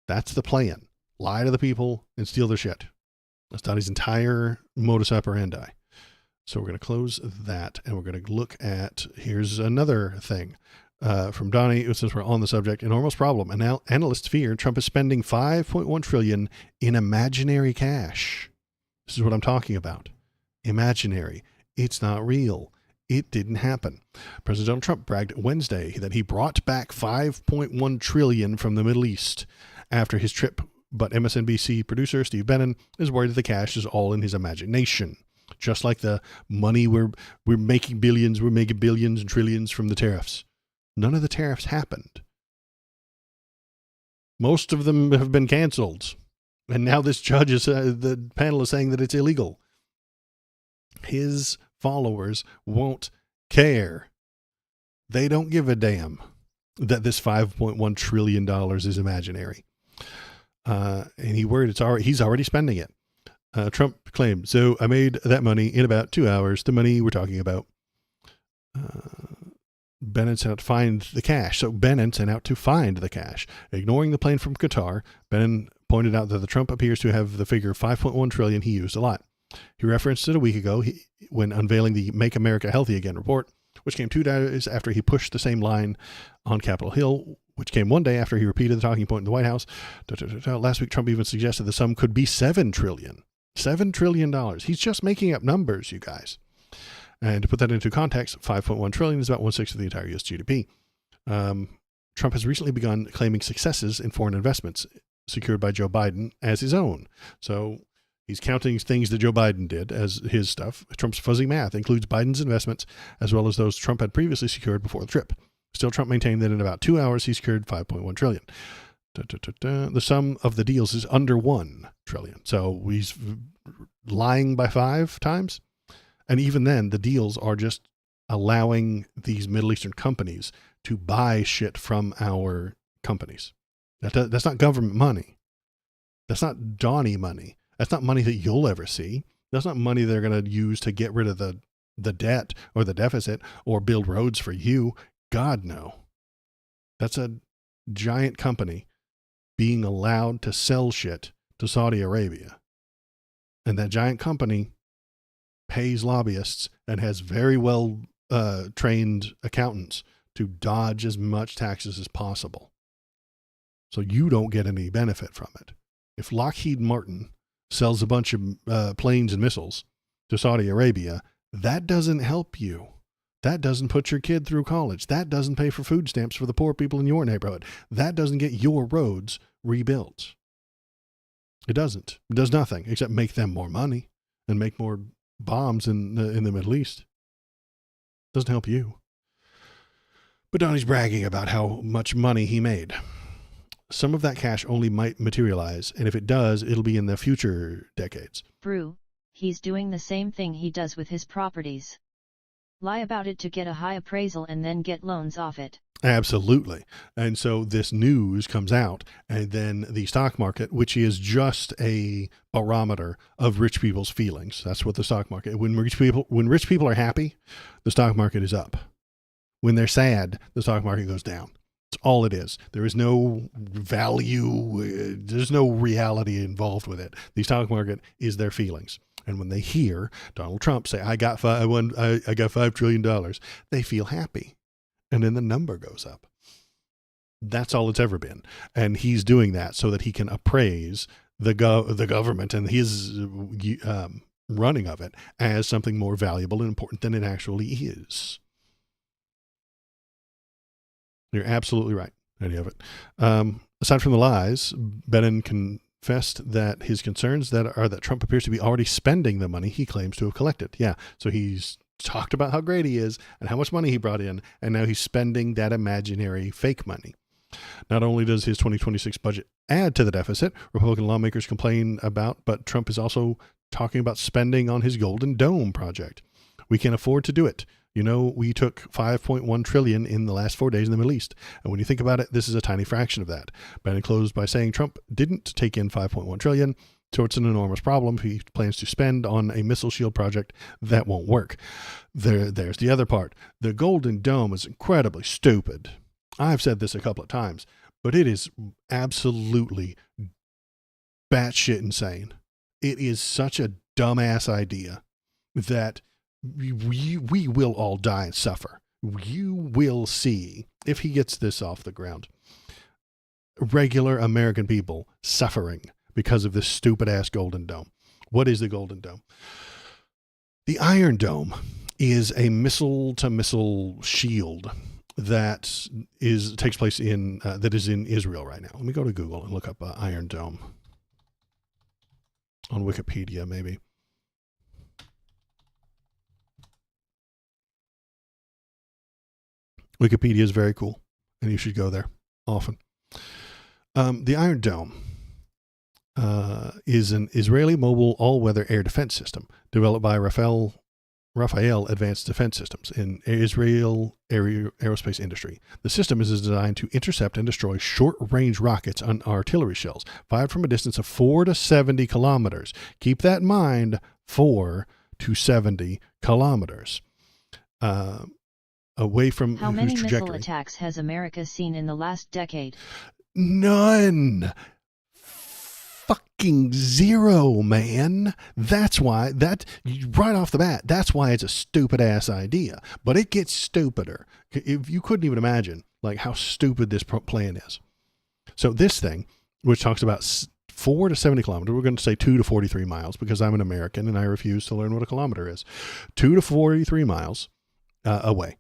That's the plan. Lie to the people and steal their shit. That's Donnie's entire modus operandi. So we're going to close that, and we're going to look at, here's another thing from Donnie, since we're on the subject, enormous problem. Analysts fear Trump is spending $5.1 trillion in imaginary cash. This is what I'm talking about. Imaginary. It's not real. It didn't happen. President Donald Trump bragged Wednesday that he brought back $5.1 trillion from the Middle East after his trip, but MSNBC producer Steve Bannon is worried that the cash is all in his imagination. Just like the money we're making billions and trillions from the tariffs. None of the tariffs happened. Most of them have been canceled. And now this judge the panel is saying that it's illegal. His followers won't care. They don't give a damn that this $5.1 trillion is imaginary. And he worried he's already spending it. Trump claimed, so I made that money in about 2 hours, the money we're talking about. Bannon sent out to find the cash. So Bannon sent out to find the cash. Ignoring the plane from Qatar, Bannon pointed out that the Trump appears to have the figure 5.1 trillion he used a lot. He referenced it a week ago when unveiling the Make America Healthy Again report, which came 2 days after he pushed the same line on Capitol Hill, which came 1 day after he repeated the talking point in the White House. Last week, Trump even suggested the sum could be $7 trillion. $7 trillion. He's just making up numbers, you guys. And to put that into context, 5.1 trillion is about 1/6 of the entire U.S. GDP. Trump has recently begun claiming successes in foreign investments secured by Joe Biden as his own. So he's counting things that Joe Biden did as his stuff. Trump's fuzzy math includes Biden's investments as well as those Trump had previously secured before the trip. Still, Trump maintained that in about 2 hours he secured 5.1 trillion. The sum of the deals is under 1 trillion. So he's lying by 5 times. And even then, the deals are just allowing these Middle Eastern companies to buy shit from our companies. That's not government money. That's not Donnie money. That's not money that you'll ever see. That's not money they're going to use to get rid of the debt or the deficit or build roads for you. God, no. That's a giant company being allowed to sell shit to Saudi Arabia. And that giant company pays lobbyists and has very well trained accountants to dodge as much taxes as possible. So you don't get any benefit from it. If Lockheed Martin sells a bunch of planes and missiles to Saudi Arabia, that doesn't help you. That doesn't put your kid through college. That doesn't pay for food stamps for the poor people in your neighborhood. That doesn't get your roads rebuilt. It doesn't. It does nothing except make them more money and make more bombs in the Middle East. Doesn't help you. But Donnie's bragging about how much money he made. Some of that cash only might materialize, and if it does, it'll be in the future decades. Brew, he's doing the same thing he does with his properties. Lie about it to get a high appraisal and then get loans off it. Absolutely. And so this news comes out, and then the stock market, which is just a barometer of rich people's feelings. That's what the stock market, when rich people are happy, the stock market is up. When they're sad, the stock market goes down. It's all it is. There is no value. There's no reality involved with it. The stock market is their feelings. And when they hear Donald Trump say, I got $5 trillion, they feel happy. And then the number goes up. That's all it's ever been. And he's doing that so that he can appraise the government and his running of it as something more valuable and important than it actually is. You're absolutely right. Any of it. Aside from the lies, Bannon confessed that his concerns are that Trump appears to be already spending the money he claims to have collected. Yeah, so he's talked about how great he is and how much money he brought in, and now he's spending that imaginary fake money. Not only does his 2026 budget add to the deficit, Republican lawmakers complain about, but Trump is also talking about spending on his Golden Dome project. We can afford to do it. You know, we took $5.1 trillion in the last 4 days in the Middle East. And when you think about it, this is a tiny fraction of that. Bannon closed by saying Trump didn't take in $5.1 trillion, so it's an enormous problem he plans to spend on a missile shield project that won't work. There's the other part. The Golden Dome is incredibly stupid. I've said this a couple of times, but it is absolutely batshit insane. It is such a dumbass idea that we will all die and suffer. You will see, if he gets this off the ground, regular American people suffering because of this stupid ass Golden Dome. What is the Golden Dome? The Iron Dome is a missile to missile shield that takes place in Israel right now. Let me go to Google and look up Iron Dome on Wikipedia, maybe. Wikipedia is very cool, and you should go there often. The Iron Dome is an Israeli mobile all-weather air defense system developed by Rafael Advanced Defense Systems in Israel aerospace industry. The system is designed to intercept and destroy short-range rockets and artillery shells fired from a distance of 4 to 70 kilometers. Keep that in mind, 4 to 70 kilometers. Away from How many whose missile trajectory. attacks has America seen in the last decade? None. Fucking zero, man. That's why, right off the bat, that's why it's a stupid ass idea. But it gets stupider. If you couldn't even imagine like how stupid this plan is. So this thing, which talks about 4 to 70 kilometers, we're going to say 2 to 43 miles because I'm an American and I refuse to learn what a kilometer is. 2 to 43 miles away.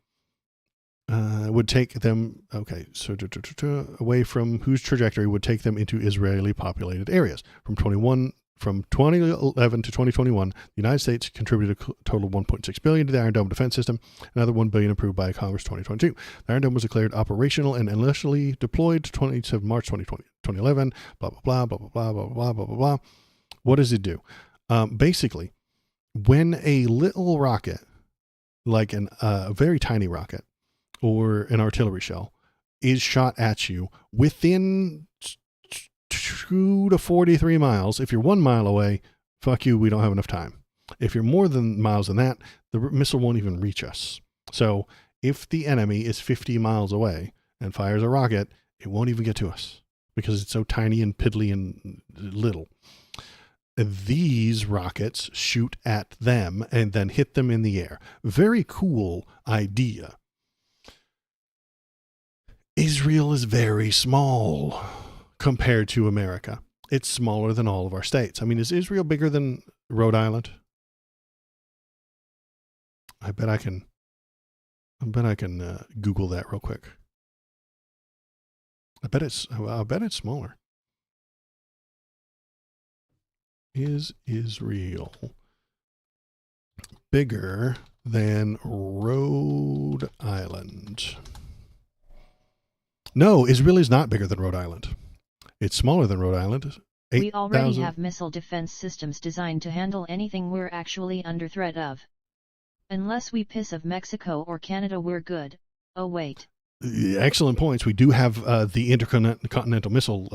Would take them, away from whose trajectory would take them into Israeli populated areas. From 2011 to 2021, the United States contributed a total of $1.6 billion to the Iron Dome defense system, another $1 billion approved by Congress 2022. The Iron Dome was declared operational and initially deployed 27 March 2011, blah, blah, blah, blah, blah, blah, blah, blah, blah, blah, blah. What does it do? Basically, when a little rocket, like a very tiny rocket, or an artillery shell, is shot at you within 2 to 43 miles. If you're 1 mile away, fuck you, we don't have enough time. If you're more than miles than that, the missile won't even reach us. So if the enemy is 50 miles away and fires a rocket, it won't even get to us because it's so tiny and piddly and little. These rockets shoot at them and then hit them in the air. Very cool idea. Israel is very small compared to America. It's smaller than all of our states. I mean, is Israel bigger than Rhode Island? I bet I can Google that real quick. I bet it's smaller. Is Israel bigger than Rhode Island? No, Israel is not bigger than Rhode Island. It's smaller than Rhode Island. We already have missile defense systems designed to handle anything we're actually under threat of. Unless we piss of Mexico or Canada, we're good. Oh wait, Excellent points. We do have the intercontinental missile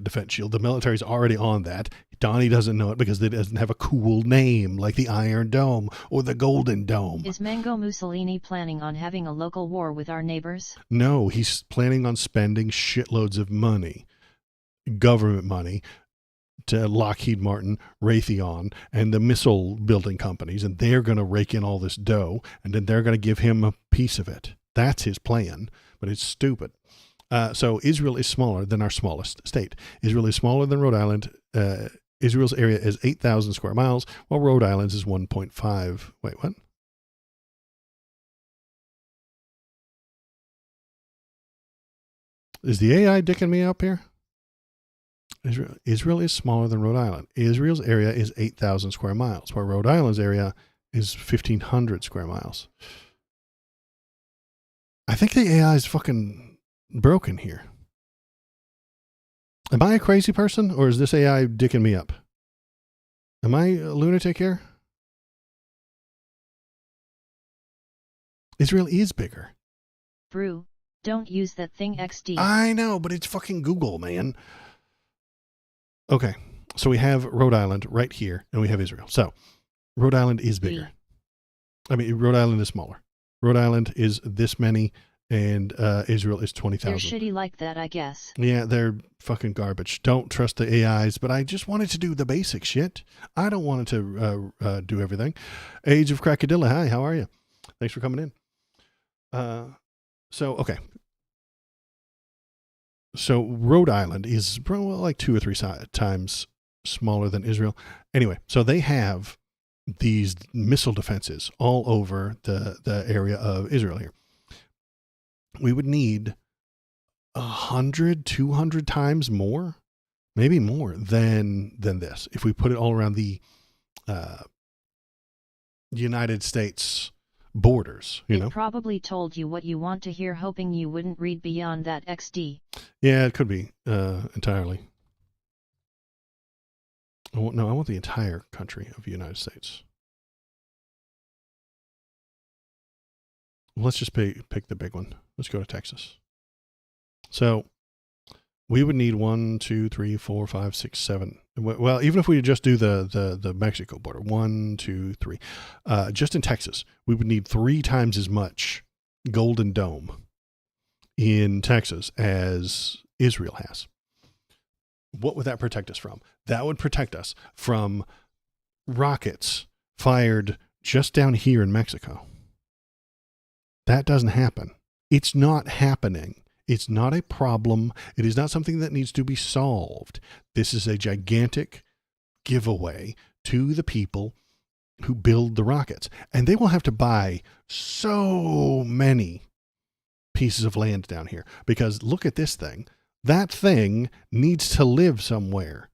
defense shield. The military's already on that. Donnie doesn't know it because it doesn't have a cool name like the Iron Dome or the Golden Dome. Is Mango Mussolini planning on having a local war with our neighbors? No, he's planning on spending shitloads of money, government money, to Lockheed Martin, Raytheon, and the missile building companies, and they're going to rake in all this dough, and then they're going to give him a piece of it. That's his plan, but it's stupid. So Israel is smaller than our smallest state. Israel is smaller than Rhode Island. Israel's area is 8,000 square miles, while Rhode Island's is 1.5. Wait, what? Is the AI dicking me up here? Israel is smaller than Rhode Island. Israel's area is 8,000 square miles, while Rhode Island's area is 1,500 square miles. I think the AI is fucking broken here. Am I a crazy person, or is this AI dicking me up? Am I a lunatic here? Israel is bigger. Brew, don't use that thing XD. I know, but it's fucking Google, man. Okay, so we have Rhode Island right here, and we have Israel. So Rhode Island is bigger. Rhode Island is smaller. Rhode Island is this many, and Israel is 20,000. They're shitty like that, I guess. Yeah, they're fucking garbage. Don't trust the AIs, but I just wanted to do the basic shit. I don't want it to do everything. Age of Cracadilla, hi, how are you? Thanks for coming in. Okay. So Rhode Island is like 2 or 3 times smaller than Israel. Anyway, so they have these missile defenses all over the area of Israel here. We would need 100, 200 times more, maybe more than this if we put it all around the United States borders. It probably told you what you want to hear, hoping you wouldn't read beyond that XD. Yeah, it could be entirely. No, I want the entire country of the United States. Let's just pick the big one. Let's go to Texas. So we would need 1, 2, 3, 4, 5, 6, 7. Well, even if we just do the Mexico border, 1, 2, 3, just in Texas, we would need 3 times as much Golden Dome in Texas as Israel has. What would that protect us from? That would protect us from rockets fired just down here in Mexico. That doesn't happen. It's not happening. It's not a problem. It is not something that needs to be solved. This is a gigantic giveaway to the people who build the rockets. And they will have to buy so many pieces of land down here, because look at this thing. That thing needs to live somewhere.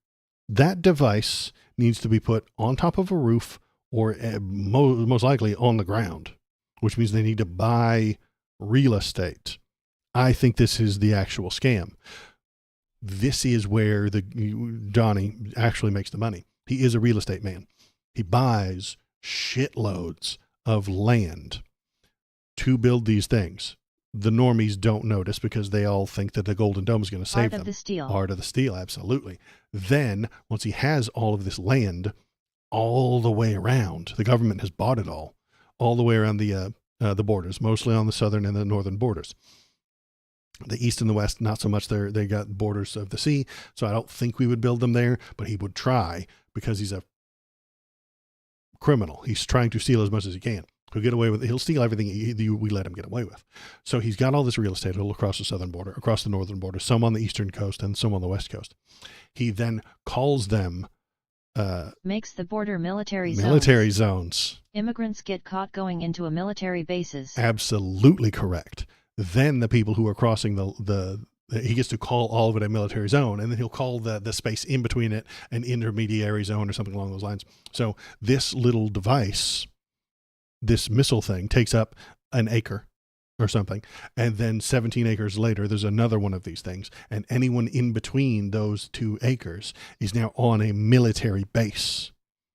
That device needs to be put on top of a roof or most likely on the ground, which means they need to buy real estate. I think this is the actual scam. This is where Johnny actually makes the money. He is a real estate man. He buys shitloads of land to build these things. The normies don't notice because they all think that the Golden Dome is going to save them. Art of the steal. Art of the steal, absolutely. Then, once he has all of this land all the way around, the government has bought it all the way around the borders, mostly on the southern and the northern borders. The east and the west, not so much. They got borders of the sea, so I don't think we would build them there, but he would try because he's a criminal. He's trying to steal as much as he can. He'll get away with it. He'll steal everything we let him get away with. So he's got all this real estate all across the southern border, across the northern border, some on the eastern coast and some on the west coast. He then calls them makes the border military zones. Immigrants get caught going into a military bases. Absolutely correct. Then the people who are crossing he gets to call all of it a military zone, and then he'll call the space in between it an intermediary zone or something along those lines. So this little device, this missile thing, takes up an acre or something, and then 17 acres later there's another one of these things, and anyone in between those 2 acres is now on a military base.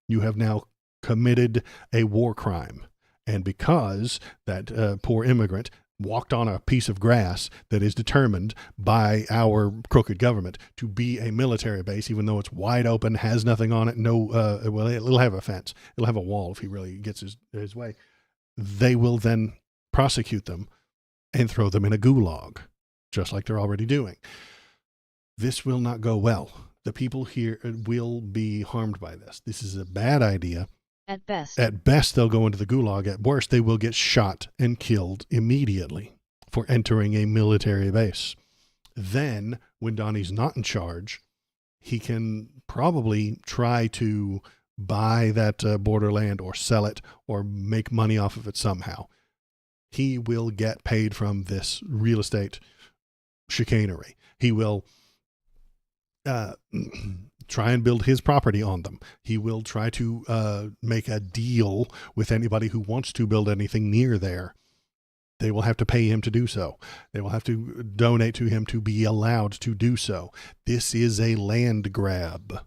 You have now committed a war crime, and because that poor immigrant walked on a piece of grass that is determined by our crooked government to be a military base, even though it's wide open, has nothing on it, well, it'll have a fence. It'll have a wall if he really gets his way. They will then prosecute them and throw them in a gulag, just like they're already doing. This will not go well. The people here will be harmed by this. This is a bad idea. At best. At best, they'll go into the gulag. At worst, they will get shot and killed immediately for entering a military base. Then, when Donnie's not in charge, he can probably try to buy that borderland or sell it or make money off of it somehow. He will get paid from this real estate chicanery. He will try and build his property on them. He will try to make a deal with anybody who wants to build anything near there. They will have to pay him to do so. They will have to donate to him to be allowed to do so. This is a land grab.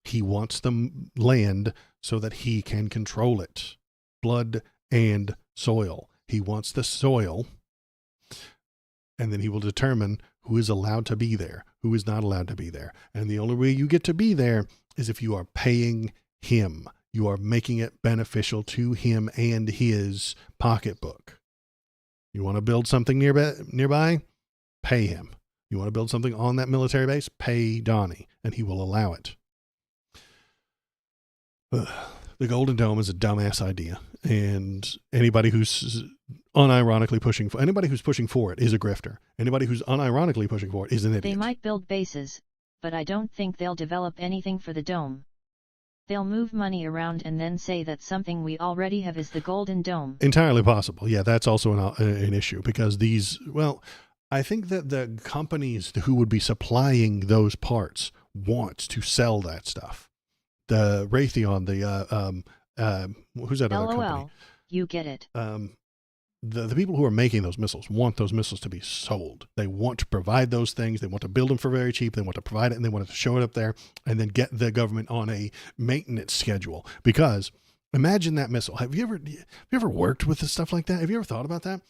He wants the land so that he can control it. Blood and soil. He wants the soil, and then he will determine who is allowed to be there, who is not allowed to be there. And the only way you get to be there is if you are paying him. You are making it beneficial to him and his pocketbook. You want to build something nearby? Pay him. You want to build something on that military base? Pay Donnie, and he will allow it. The Golden Dome is a dumbass idea, and anybody who's unironically pushing for it is a grifter. Anybody who's unironically pushing for it is an idiot. They might build bases, but I don't think they'll develop anything for the dome. They'll move money around and then say that something we already have is the Golden Dome. Entirely possible. Yeah, that's also an issue, because I think that the companies who would be supplying those parts want to sell that stuff. The Raytheon, who's that other company? LOL, you get it. The people who are making those missiles want those missiles to be sold. They want to provide those things. They want to build them for very cheap. They want to provide it, and they want to show it up there and then get the government on a maintenance schedule. Because imagine that missile. Have you ever worked with stuff like that? Have you ever thought about that?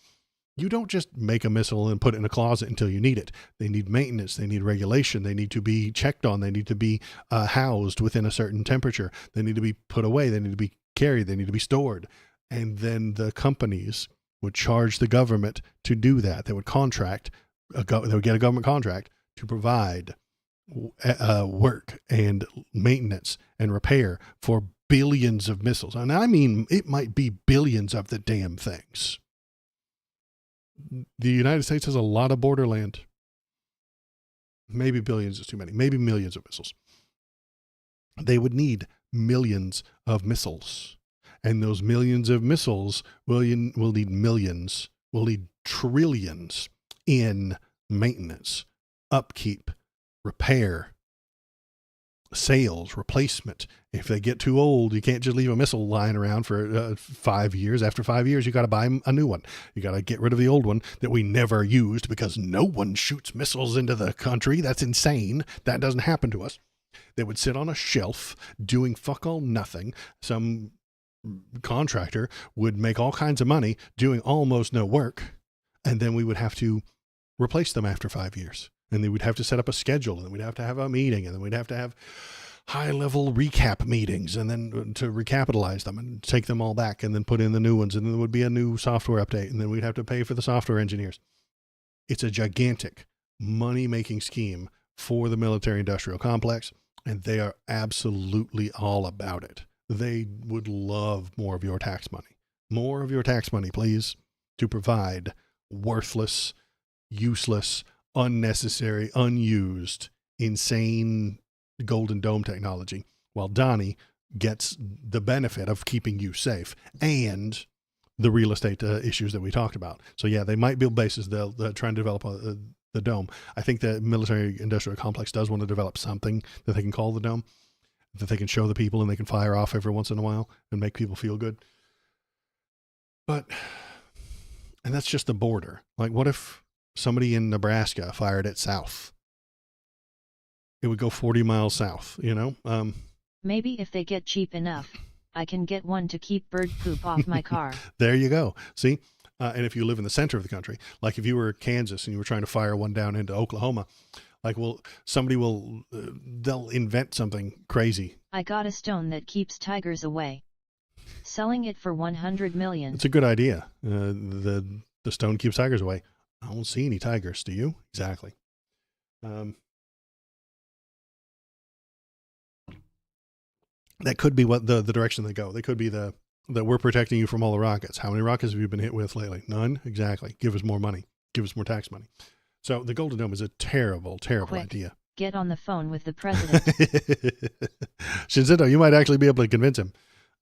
You don't just make a missile and put it in a closet until you need it. They need maintenance. They need regulation. They need to be checked on. They need to be housed within a certain temperature. They need to be put away. They need to be carried. They need to be stored. And then the companies would charge the government to do that. They would they would get a government contract to provide work and maintenance and repair for billions of missiles. And I mean, it might be billions of the damn things. The United States has a lot of borderland. Maybe billions is too many. Maybe millions of missiles. They would need millions of missiles. And those millions of missiles will need millions, will need trillions in maintenance, upkeep, repair, sales, replacement. If they get too old, you can't just leave a missile lying around for 5 years. After 5 years, you got to buy a new one. You got to get rid of the old one that we never used, because no one shoots missiles into the country. That's insane. That doesn't happen to us. They would sit on a shelf doing fuck all nothing. Some contractor would make all kinds of money doing almost no work, and then we would have to replace them after 5 years. And then we'd have to set up a schedule, and we'd have to have a meeting, and then we'd have to have high-level recap meetings, and then to recapitalize them and take them all back and then put in the new ones, and then there would be a new software update, and then we'd have to pay for the software engineers. It's a gigantic money-making scheme for the military-industrial complex, and they are absolutely all about it. They would love more of your tax money. More of your tax money, please, to provide worthless, useless, unnecessary, unused, insane Golden Dome technology, while Donnie gets the benefit of keeping you safe and the real estate issues that we talked about. So yeah, they might build bases. They'll try and develop the dome. I think the military industrial complex does want to develop something that they can call the dome, that they can show the people and they can fire off every once in a while and make people feel good. And that's just the border. Like, what if somebody in Nebraska fired it south? It would go 40 miles south, Maybe if they get cheap enough. I can get one to keep bird poop off my car. There you go. See? And if you live in the center of the country, like if you were Kansas and you were trying to fire one down into Oklahoma, like, well, somebody will, they'll invent something crazy. I got a stone that keeps tigers away. Selling it for 100 million. It's a good idea. The stone keeps tigers away. I don't see any tigers. Do you? Exactly. That could be what the direction they go. They could be that we're protecting you from all the rockets. How many rockets have you been hit with lately? None? Exactly. Give us more money. Give us more tax money. So the Golden Dome is a terrible, terrible Quick, idea. Get on the phone with the president. Shinzito, you might actually be able to convince him.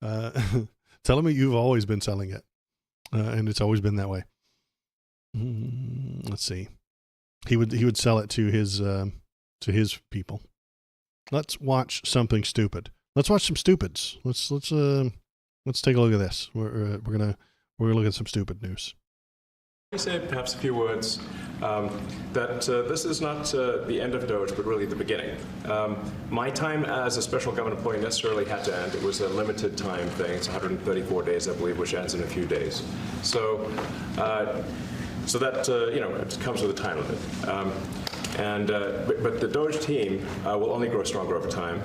Tell him you've always been selling it. And it's always been that way. Let's see. He would sell it to his people. Let's watch something stupid. Let's watch some stupids. Let's take a look at this. We're gonna look at some stupid news. Let me say perhaps a few words that this is not the end of Doge, but really the beginning. My time as a special government employee necessarily had to end. It was a limited time thing. It's 134 days, I believe, which ends in a few days. So that it comes with a time limit. But the Doge team will only grow stronger over time.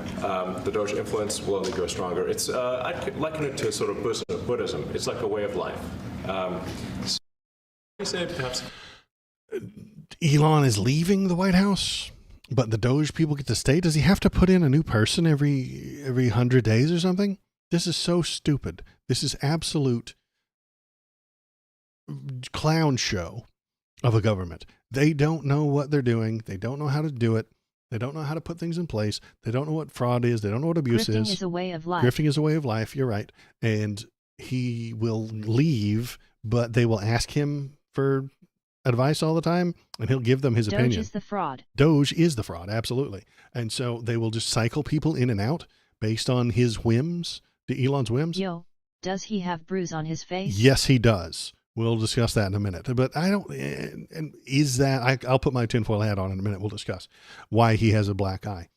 The Doge influence will only grow stronger. It's I'd liken it to sort of Buddhism. It's like a way of life. Say perhaps Elon is leaving the White House, but the Doge people get to stay. Does he have to put in a new person every 100 days or something? This is so stupid. This is absolute clown show of a government. They don't know what they're doing. They don't know how to do it. They don't know how to put things in place. They don't know what fraud is. They don't know what abuse is. Grifting is a way of life. Grifting is a way of life. You're right. And he will leave, but they will ask him for advice all the time, and he'll give them his opinion. Doge is the fraud. Doge is the fraud, absolutely. And so they will just cycle people in and out based on his whims, Elon's whims. Yo, does he have bruise on his face? Yes, he does. We'll discuss that in a minute. But I don't, and is that, I'll put my tinfoil hat on in a minute. We'll discuss why he has a black eye.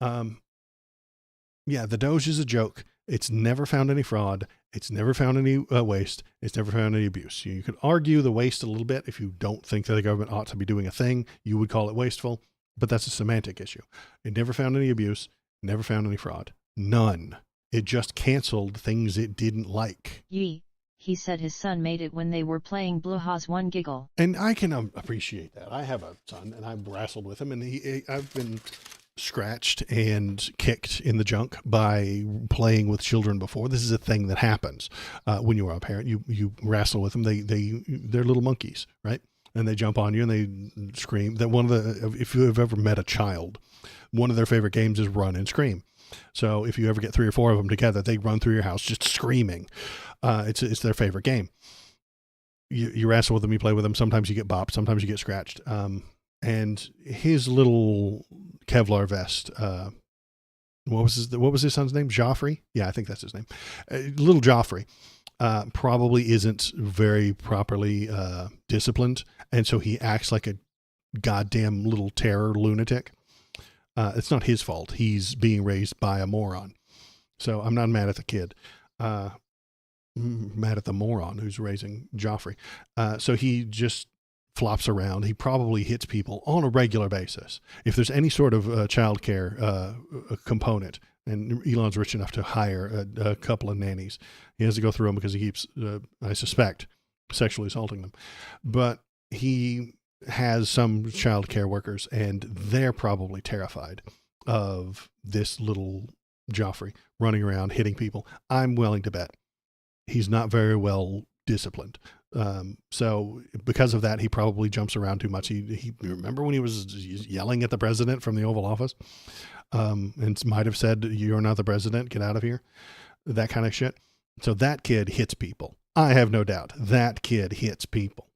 Yeah, the Doge is a joke. It's never found any fraud. It's never found any waste. It's never found any abuse. You could argue the waste a little bit. If you don't think that the government ought to be doing a thing, you would call it wasteful, but that's a semantic issue. It never found any abuse, never found any fraud. None. It just canceled things it didn't like. Yee. He said his son made it when they were playing Blue Haws 1 giggle. And I can appreciate that. I have a son, and I've wrestled with him, and I've been scratched and kicked in the junk by playing with children before. This is a thing that happens when you are a parent. You wrestle with them. They're little monkeys, right? And they jump on you and they scream. That if you have ever met a child, one of their favorite games is run and scream. So if you ever get 3 or 4 of them together, they run through your house just screaming. It's their favorite game. You wrestle with them, you play with them. Sometimes you get bopped, sometimes you get scratched. And his little Kevlar vest, what was his son's name? Joffrey? Yeah, I think that's his name. Little Joffrey probably isn't very properly disciplined, and so he acts like a goddamn little terror lunatic. It's not his fault. He's being raised by a moron. So I'm not mad at the kid. Mad at the moron who's raising Joffrey. So he just flops around. He probably hits people on a regular basis. If there's any sort of child care component, and Elon's rich enough to hire a couple of nannies, he has to go through them because he keeps, I suspect, sexually assaulting them. But he has some child care workers, and they're probably terrified of this little Joffrey running around hitting people. I'm willing to bet he's not very well disciplined. So because of that, he probably jumps around too much. He remember when he was yelling at the president from the Oval Office, and might have said, "You're not the president, get out of here." That kind of shit. So that kid hits people. I have no doubt that kid hits people.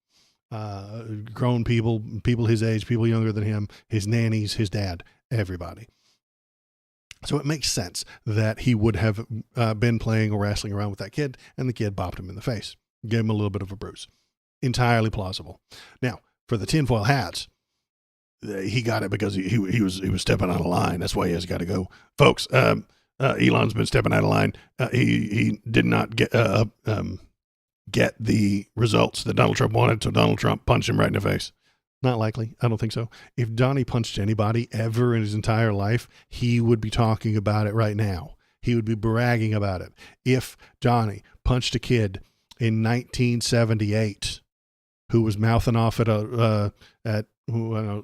Grown people, people his age, people younger than him, his nannies, his dad, everybody. So it makes sense that he would have been playing or wrestling around with that kid, and the kid bopped him in the face, gave him a little bit of a bruise. Entirely plausible. Now, for the tinfoil hats, he got it because he was stepping on a line. That's why he has got to go. Folks, Elon's been stepping out of line. He did not get the results that Donald Trump wanted, so Donald Trump punched him right in the face. Not likely. I don't think so. If Donnie punched anybody ever in his entire life, he would be talking about it right now. He would be bragging about it. If Donnie punched a kid in 1978 who was mouthing off at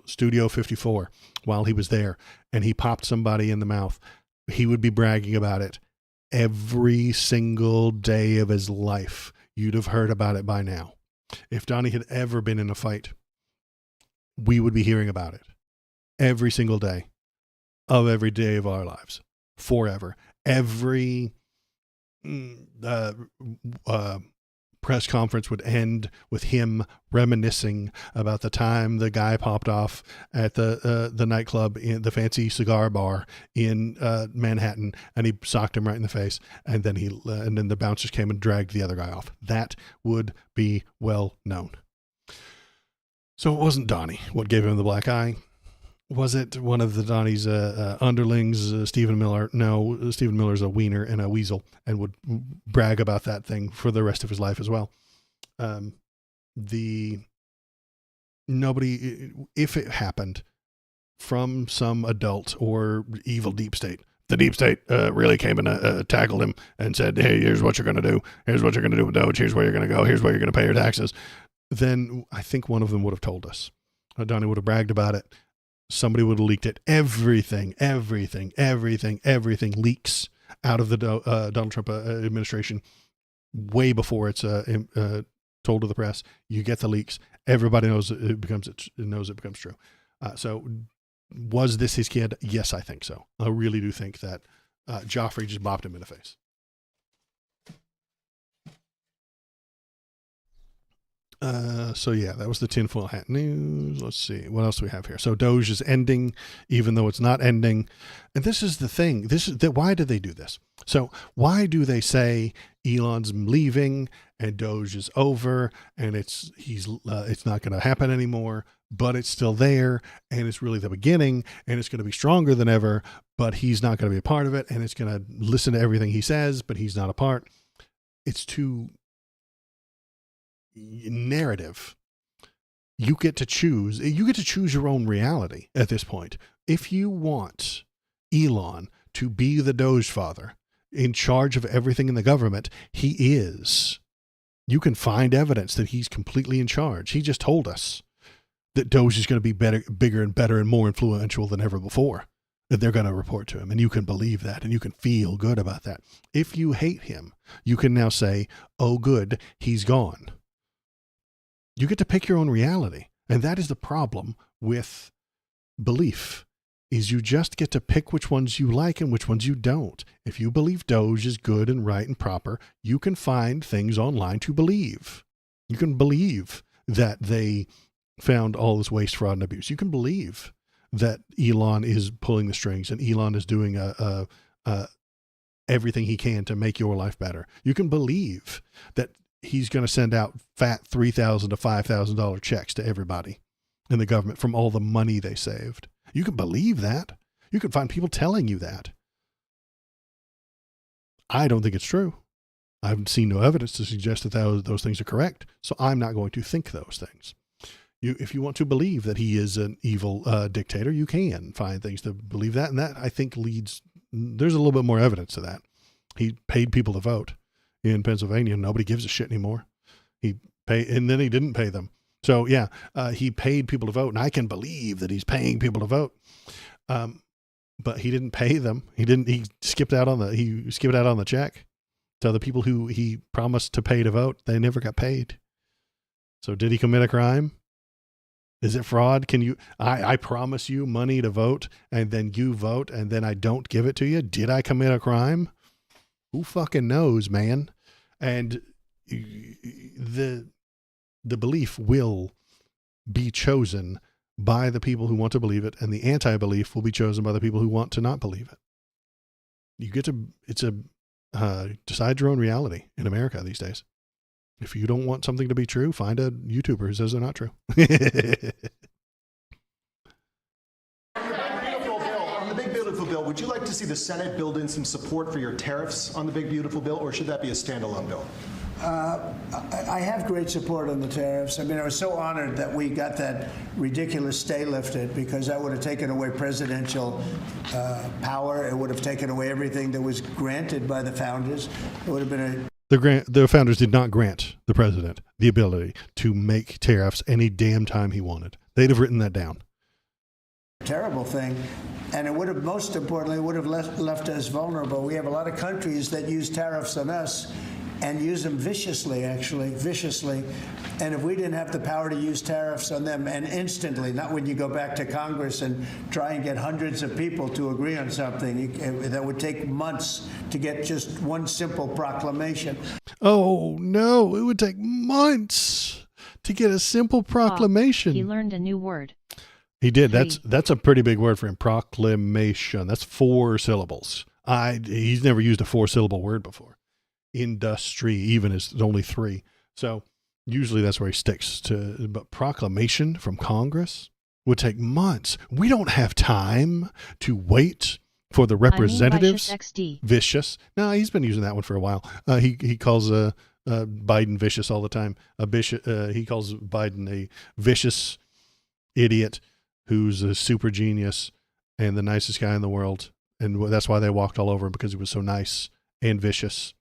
Studio 54 while he was there, and he popped somebody in the mouth, he would be bragging about it every single day of his life. You'd have heard about it by now. If Donnie had ever been in a fight, we would be hearing about it every single day of every day of our lives, forever. Every press conference would end with him reminiscing about the time the guy popped off at the nightclub, in the fancy cigar bar in Manhattan, and he socked him right in the face, and then the bouncers came and dragged the other guy off. That would be well known. So it wasn't Donnie what gave him the black eye. Was it one of the Donnie's underlings, Stephen Miller? No, Stephen Miller's a wiener and a weasel and would brag about that thing for the rest of his life as well. If it happened from some adult or evil deep state, the deep state really came and tackled him and said, hey, here's what you're going to do. Here's what you're going to do with Doge. Here's where you're going to go. Here's where you're going to pay your taxes. Then I think one of them would have told us. Donnie would have bragged about it. Somebody would have leaked it. Everything leaks out of the Donald Trump administration way before it's told to the press. You get the leaks. Everybody knows it becomes true. So was this his kid? Yes, I think so. I really do think that Joffrey just bopped him in the face. So yeah, that was the tinfoil hat news. Let's see what else do we have here. So Doge is ending, even though it's not ending. And this is the thing. Why did they do this? So why do they say Elon's leaving and Doge is over and it's not going to happen anymore, but it's still there and it's really the beginning and it's going to be stronger than ever, but he's not going to be a part of it and it's going to listen to everything he says, but he's not a part. It's too narrative. You get to choose your own reality at this point. If you want Elon to be the Doge father in charge of everything in the government, he is. You can find evidence that he's completely in charge. He just told us that Doge is going to be bigger and better and more influential than ever before, that they're going to report to him. And you can believe that and you can feel good about that. If you hate him, you can now say, oh good, he's gone. You get to pick your own reality. And that is the problem with belief, is you just get to pick which ones you like and which ones you don't. If you believe Doge is good and right and proper, you can find things online to believe. You can believe that they found all this waste, fraud, and abuse. You can believe that Elon is pulling the strings and Elon is doing everything he can to make your life better. You can believe that he's going to send out fat $3,000 to $5,000 checks to everybody in the government from all the money they saved. You can believe that. You can find people telling you that. I don't think it's true. I haven't seen no evidence to suggest that those things are correct. So I'm not going to think those things. If you want to believe that he is an evil dictator, you can find things to believe that. And that, I think, there's a little bit more evidence to that. He paid people to vote in Pennsylvania. Nobody gives a shit anymore. And then he didn't pay them. So yeah, he paid people to vote, and I can believe that he's paying people to vote. But he didn't pay them. He skipped out on the check. So the people who he promised to pay to vote, they never got paid. So did he commit a crime? Is it fraud? I promise you money to vote, and then you vote, and then I don't give it to you? Did I commit a crime? Who fucking knows, man? And the belief will be chosen by the people who want to believe it, and the anti-belief will be chosen by the people who want to not believe it. Decide your own reality in America these days. If you don't want something to be true, find a YouTuber who says they're not true. On the big beautiful bill, would you like to see the Senate build in some support for your tariffs on the big, beautiful bill, or should that be a standalone bill? I have great support on the tariffs. I mean, I was so honored that we got that ridiculous stay lifted, because that would have taken away presidential power. It would have taken away everything that was granted by the founders. It would have been The founders did not grant the president the ability to make tariffs any damn time he wanted. They'd have written that down. terrible thing. And it would have, most importantly, would have left us vulnerable. We have a lot of countries that use tariffs on us and use them viciously, actually, viciously. And if we didn't have the power to use tariffs on them, and instantly, not when you go back to Congress and try and get hundreds of people to agree on something, that would take months to get just one simple proclamation. Oh, no, it would take months to get a simple proclamation. He learned a new word. He did. That's a pretty big word for him. Proclamation. That's 4 syllables. He's never used a 4-syllable word before. Industry even is only 3. So usually that's where he sticks to. But proclamation from Congress would take months. We don't have time to wait for the representatives. Vicious. No, he's been using that one for a while. He calls Biden vicious all the time. He calls Biden a vicious idiot who's a super genius and the nicest guy in the world. And that's why they walked all over him, because he was so nice and vicious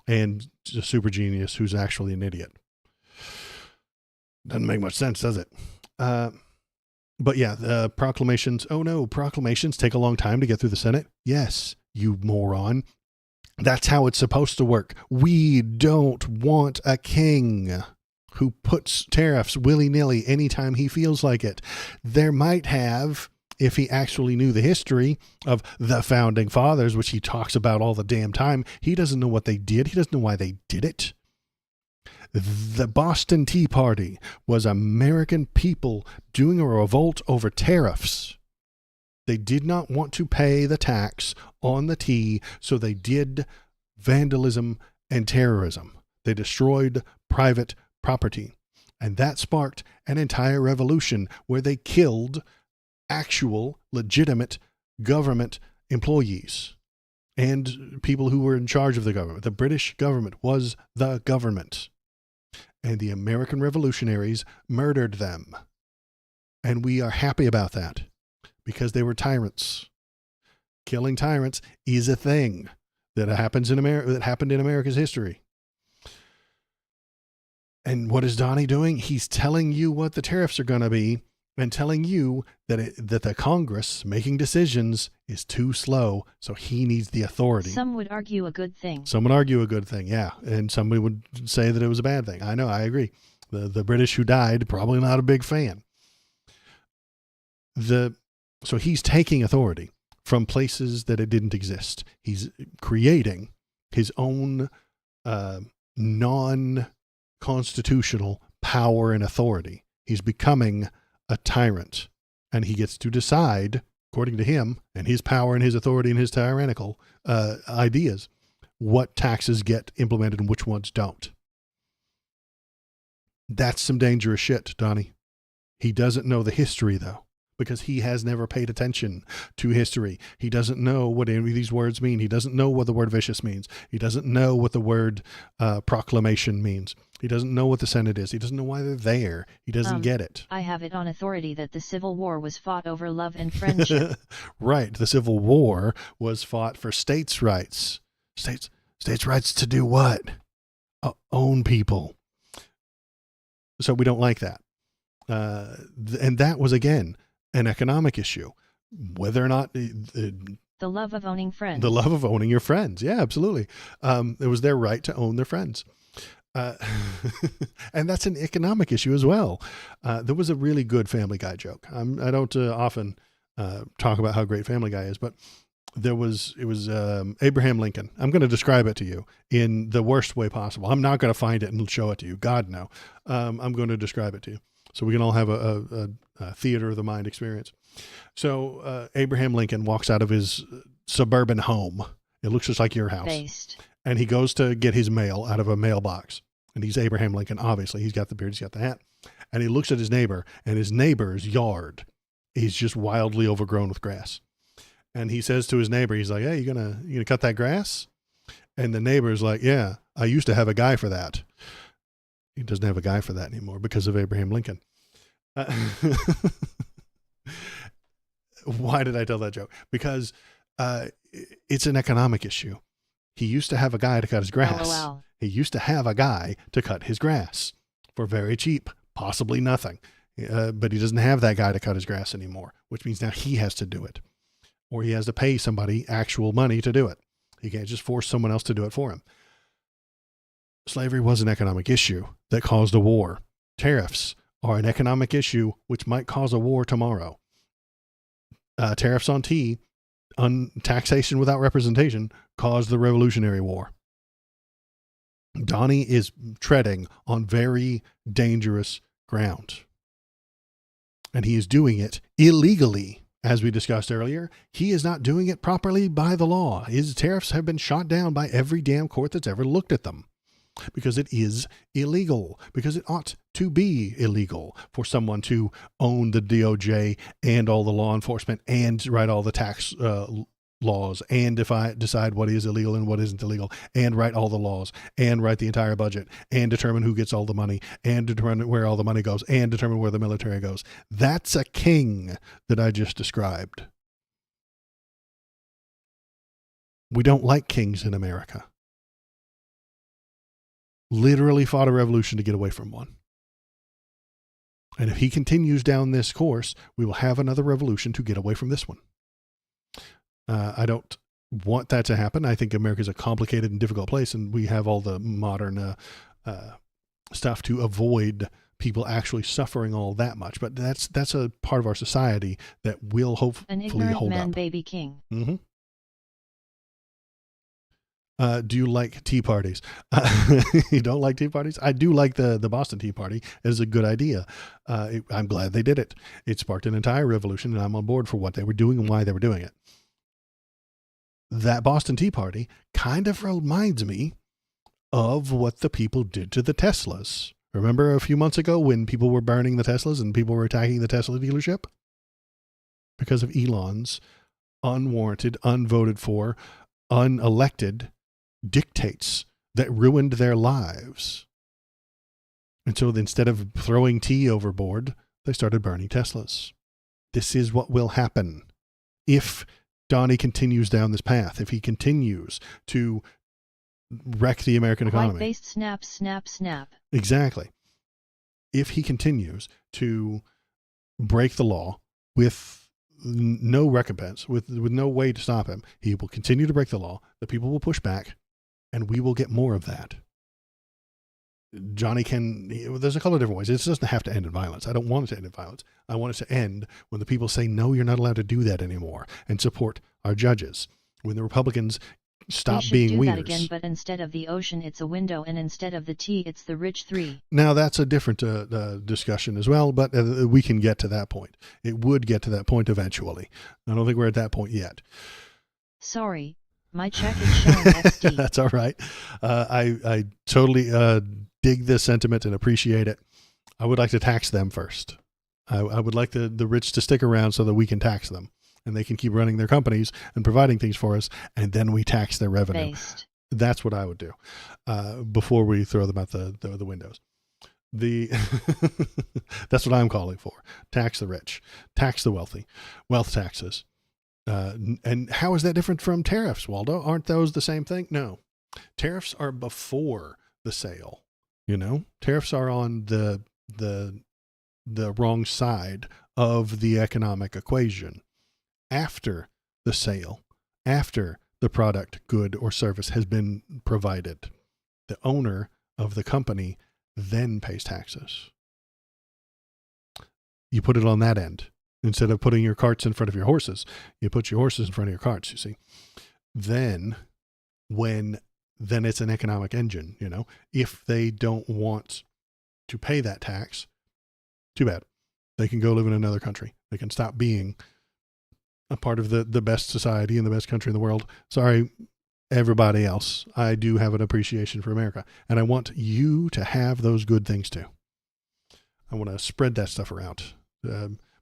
and a super genius who's actually an idiot. Doesn't make much sense, does it? But yeah, proclamations. Oh no, proclamations take a long time to get through the Senate. Yes, you moron. That's how it's supposed to work. We don't want a king who puts tariffs willy-nilly anytime he feels like it. There might have, if he actually knew the history of the founding fathers, which he talks about all the damn time. He doesn't know what they did. He doesn't know why they did it. The Boston Tea Party was American people doing a revolt over tariffs. They did not want to pay the tax on the tea, so they did vandalism and terrorism. They destroyed private property. And that sparked an entire revolution where they killed actual legitimate government employees and people who were in charge of the government. The British government was the government. And the American revolutionaries murdered them. And we are happy about that because they were tyrants. Killing tyrants is a thing that happens in America, that happened in America's history. And what is Donnie doing? He's telling you what the tariffs are going to be and telling you that that the Congress making decisions is too slow, so he needs the authority. Some would argue a good thing. Some would argue a good thing, yeah. And somebody would say that it was a bad thing. I know, I agree. The British who died, probably not a big fan. So he's taking authority from places that it didn't exist. He's creating his own non-constitutional power and authority. He's becoming a tyrant, and he gets to decide, according to him and his power and his authority and his tyrannical ideas, what taxes get implemented and which ones don't. That's some dangerous shit, Donnie. He doesn't know the history, though, because he has never paid attention to history. He doesn't know what any of these words mean. He doesn't know what the word vicious means. He doesn't know what the word proclamation means. He doesn't know what the Senate is. He doesn't know why they're there. He doesn't get it. I have it on authority that the Civil War was fought over love and friendship. Right. The Civil War was fought for states' rights. States' rights to do what? Own people. So we don't like that. And that was, again, an economic issue. Whether or not... the love of owning friends. The love of owning your friends. Yeah, absolutely. It was their right to own their friends. And that's an economic issue as well. There was a really good Family Guy joke. I don't often talk about how great Family Guy is, but it was Abraham Lincoln. I'm going to describe it to you in the worst way possible. I'm not going to find it and show it to you. God, no. I'm going to describe it to you so we can all have a theater of the mind experience. So Abraham Lincoln walks out of his suburban home. It looks just like your house. Based. And he goes to get his mail out of a mailbox. And he's Abraham Lincoln, obviously. He's got the beard, he's got the hat. And he looks at his neighbor, and his neighbor's yard is just wildly overgrown with grass. And he says to his neighbor, he's like, hey, you gonna cut that grass? And the neighbor's like, yeah, I used to have a guy for that. He doesn't have a guy for that anymore because of Abraham Lincoln. Why did I tell that joke? Because it's an economic issue. He used to have a guy to cut his grass. LOL. He used to have a guy to cut his grass for very cheap, possibly nothing. But he doesn't have that guy to cut his grass anymore, which means now he has to do it. Or he has to pay somebody actual money to do it. He can't just force someone else to do it for him. Slavery was an economic issue that caused a war. Tariffs are an economic issue which might cause a war tomorrow. Tariffs on tea, taxation without representation, caused the Revolutionary War. Donnie is treading on very dangerous ground. And he is doing it illegally. As we discussed earlier, he is not doing it properly by the law. His tariffs have been shot down by every damn court that's ever looked at them. Because it is illegal. Because it ought to be illegal for someone to own the DOJ and all the law enforcement and write all the tax laws and decide what is illegal and what isn't illegal and write all the laws and write the entire budget and determine who gets all the money and determine where all the money goes and determine where the military goes. That's a king that I just described. We don't like kings in America. Literally fought a revolution to get away from one. And if he continues down this course, we will have another revolution to get away from this one. I don't want that to happen. I think America's a complicated and difficult place, and we have all the modern stuff to avoid people actually suffering all that much. But that's a part of our society that will hopefully An ignorant hold man, up. baby king. Mm-hmm. Do you like tea parties? You don't like tea parties? I do like the Boston Tea Party. It is a good idea. I'm glad they did it. It sparked an entire revolution, and I'm on board for what they were doing and why they were doing it. That Boston Tea Party kind of reminds me of what the people did to the Teslas. Remember a few months ago when people were burning the Teslas and people were attacking the Tesla dealership? Because of Elon's unwarranted, unvoted for, unelected dictates that ruined their lives. And so instead of throwing tea overboard, they started burning Teslas. This is what will happen if Donnie continues down this path, if he continues to wreck the American economy. White-based snap, snap, snap. Exactly. If he continues to break the law with no recompense, with no way to stop him, he will continue to break the law. The people will push back, and we will get more of that. Johnny there's a couple of different ways. It doesn't have to end in violence. I don't want it to end in violence. I want it to end when the people say, no, you're not allowed to do that anymore, and support our judges. When the Republicans stop being do wieners. That again, but instead of the ocean, it's a window, and instead of the tea, it's the rich three. Now, that's a different discussion as well, but we can get to that point. It would get to that point eventually. I don't think we're at that point yet. Sorry, my check is showing XD. That's all right. I totally dig this sentiment and appreciate it. I would like to tax them first. I would like the rich to stick around so that we can tax them and they can keep running their companies and providing things for us, and then we tax their revenue. Based. That's what I would do before we throw them out the windows. That's what I'm calling for. Tax the rich, tax the wealthy, wealth taxes. And how is that different from tariffs, Waldo? Aren't those the same thing? No. Tariffs are before the sale. Tariffs are on the wrong side of the economic equation. After the sale, after the product, good, or service has been provided, the owner of the company then pays taxes. You put it on that end. Instead of putting your carts in front of your horses, you put your horses in front of your carts, you see. Then it's an economic engine, If they don't want to pay that tax, too bad. They can go live in another country. They can stop being a part of the best society and the best country in the world. Sorry, everybody else. I do have an appreciation for America, and I want you to have those good things too. I want to spread that stuff around.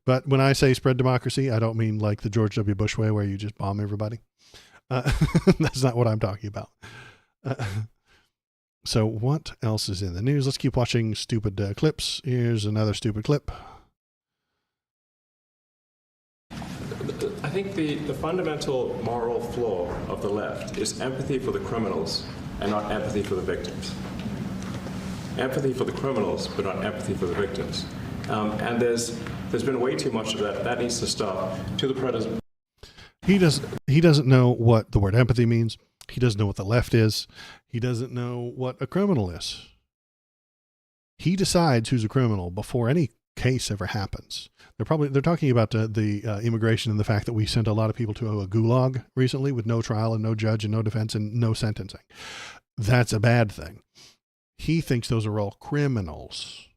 But when I say spread democracy, I don't mean like the George W. Bush way where you just bomb everybody. That's not what I'm talking about. So what else is in the news? Let's keep watching stupid clips. Here's another stupid clip. I think the fundamental moral flaw of the left is empathy for the criminals and not empathy for the victims. Empathy for the criminals, but not empathy for the victims. And there's been way too much of that. That needs to stop. To the president. He doesn't know what the word empathy means. He doesn't know what the left is. He doesn't know what a criminal is. He decides who's a criminal before any case ever happens. They're talking about the immigration and the fact that we sent a lot of people to a gulag recently with no trial and no judge and no defense and no sentencing. That's a bad thing. He thinks those are all criminals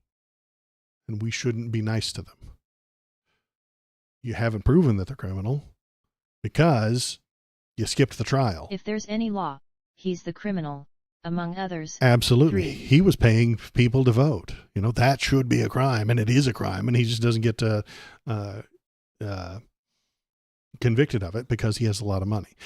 and we shouldn't be nice to them. You haven't proven that they're criminal because you skipped the trial. If there's any law, he's the criminal, among others. Absolutely. 3. He was paying people to vote. You know, that should be a crime, and it is a crime, and he just doesn't get convicted of it because he has a lot of money.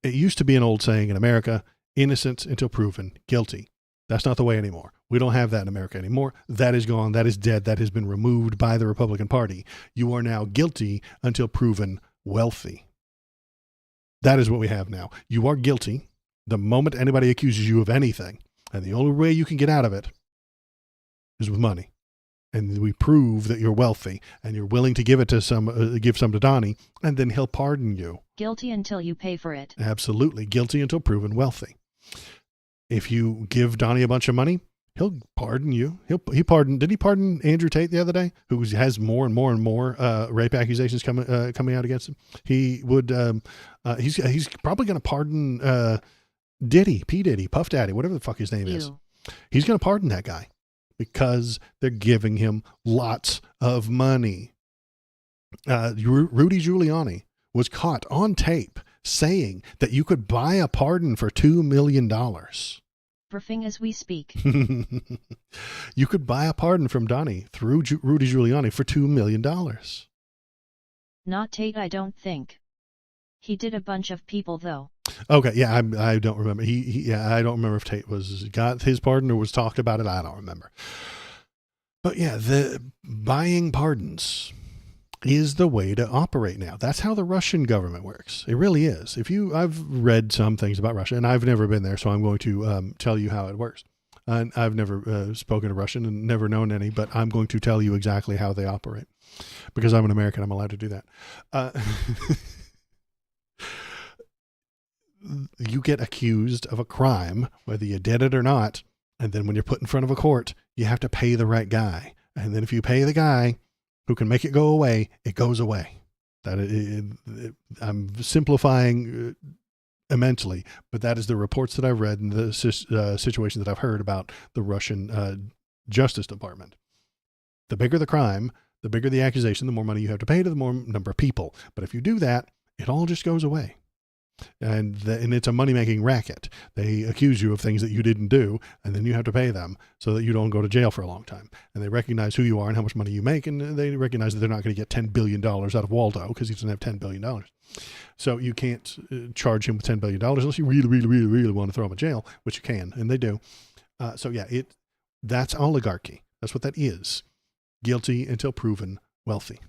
It used to be an old saying in America, innocent until proven guilty. That's not the way anymore. We don't have that in America anymore. That is gone. That is dead. That has been removed by the Republican Party. You are now guilty until proven wealthy. That is what we have now. You are guilty the moment anybody accuses you of anything. And the only way you can get out of it is with money. And we prove that you're wealthy and you're willing to give it to give some to Donnie, and then he'll pardon you. Guilty until you pay for it. Absolutely. Guilty until proven wealthy. If you give Donnie a bunch of money, he'll pardon you. Did he pardon Andrew Tate the other day, who has more and more and more rape accusations coming out against him? He would. He's probably going to pardon Diddy, P. Diddy, Puff Daddy, whatever the fuck his name is. He's going to pardon that guy because they're giving him lots of money. Rudy Giuliani was caught on tape saying that you could buy a pardon for $2 million. Briefing as we speak. You could buy a pardon from Donnie through Rudy Giuliani for $2 million. Not Tate, I don't think. He did a bunch of people, though. Okay, yeah, I don't remember. I don't remember if Tate got his pardon or was talked about it. I don't remember. But yeah, the buying pardons is the way to operate now. That's how the Russian government works. It really is. I've read some things about Russia, and I've never been there, so I'm going to tell you how it works. And I've never spoken to Russian and never known any, but I'm going to tell you exactly how they operate. Because I'm an American, I'm allowed to do that. You get accused of a crime, whether you did it or not, and then when you're put in front of a court, you have to pay the right guy. And then if you pay the guy who can make it go away, it goes away. I'm simplifying immensely, but that is the reports that I've read and the situations that I've heard about the Russian Justice Department. The bigger the crime, the bigger the accusation, the more money you have to pay to the more number of people. But if you do that, it all just goes away. And it's a money-making racket. They accuse you of things that you didn't do, and then you have to pay them so that you don't go to jail for a long time. And they recognize who you are and how much money you make, and they recognize that they're not going to get $10 billion out of Waldo because he doesn't have $10 billion. So you can't charge him with $10 billion unless you really, really, really, really want to throw him in jail, which you can, and they do. So yeah, that's oligarchy. That's what that is. Guilty until proven wealthy.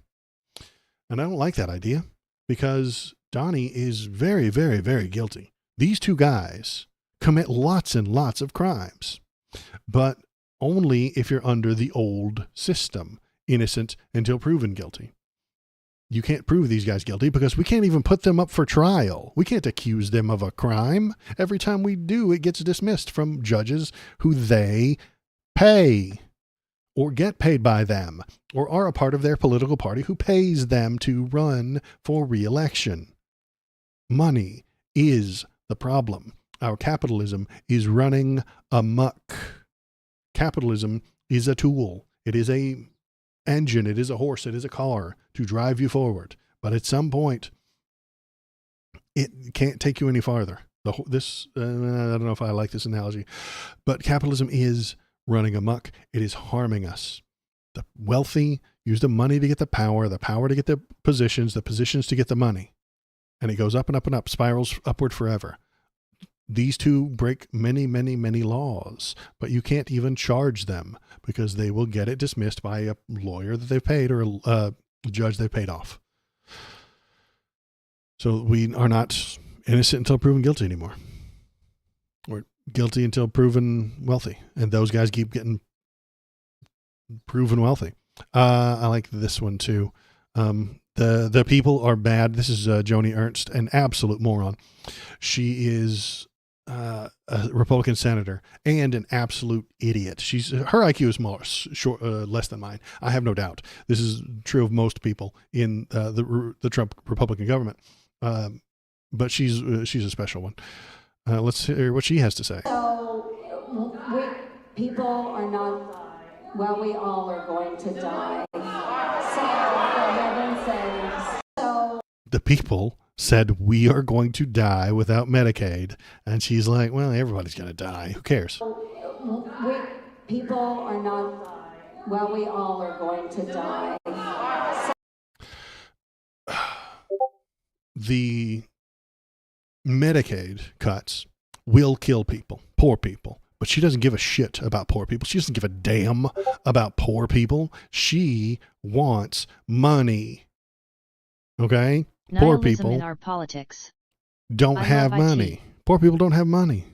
And I don't like that idea because Donnie is very, very, very guilty. These two guys commit lots and lots of crimes, but only if you're under the old system, innocent until proven guilty. You can't prove these guys guilty because we can't even put them up for trial. We can't accuse them of a crime. Every time we do, it gets dismissed from judges who they pay or get paid by them or are a part of their political party who pays them to run for re-election. Money is the problem. Our capitalism is running amok. Capitalism is a tool. It is a engine. It is a horse. It is a car to drive you forward. But at some point, it can't take you any farther. I don't know if I like this analogy, but capitalism is running amok. It is harming us. The wealthy use the money to get the power to get the positions to get the money. And it goes up and up and up, spirals upward forever. These two break many, many, many laws, but you can't even charge them because they will get it dismissed by a lawyer that they've paid or a judge they paid off. So we are not innocent until proven guilty anymore. We're guilty until proven wealthy. And those guys keep getting proven wealthy. I like this one too. The people are bad. This is Joni Ernst, an absolute moron. She is a Republican senator and an absolute idiot. Her IQ is less than mine. I have no doubt. This is true of most people in the Trump Republican government. But she's a special one. Let's hear what she has to say. So people are not. Well, we all are going to die. So, for heaven's sakes. So the people said we are going to die without Medicaid, and she's like, well, everybody's going to die. Who cares? People are not. Well, we all are going to die. The Medicaid cuts will kill people, poor people. But she doesn't give a shit about poor people. She doesn't give a damn about poor people. She wants money. Okay? Poor people in our politics. don't have money. Poor people don't have money.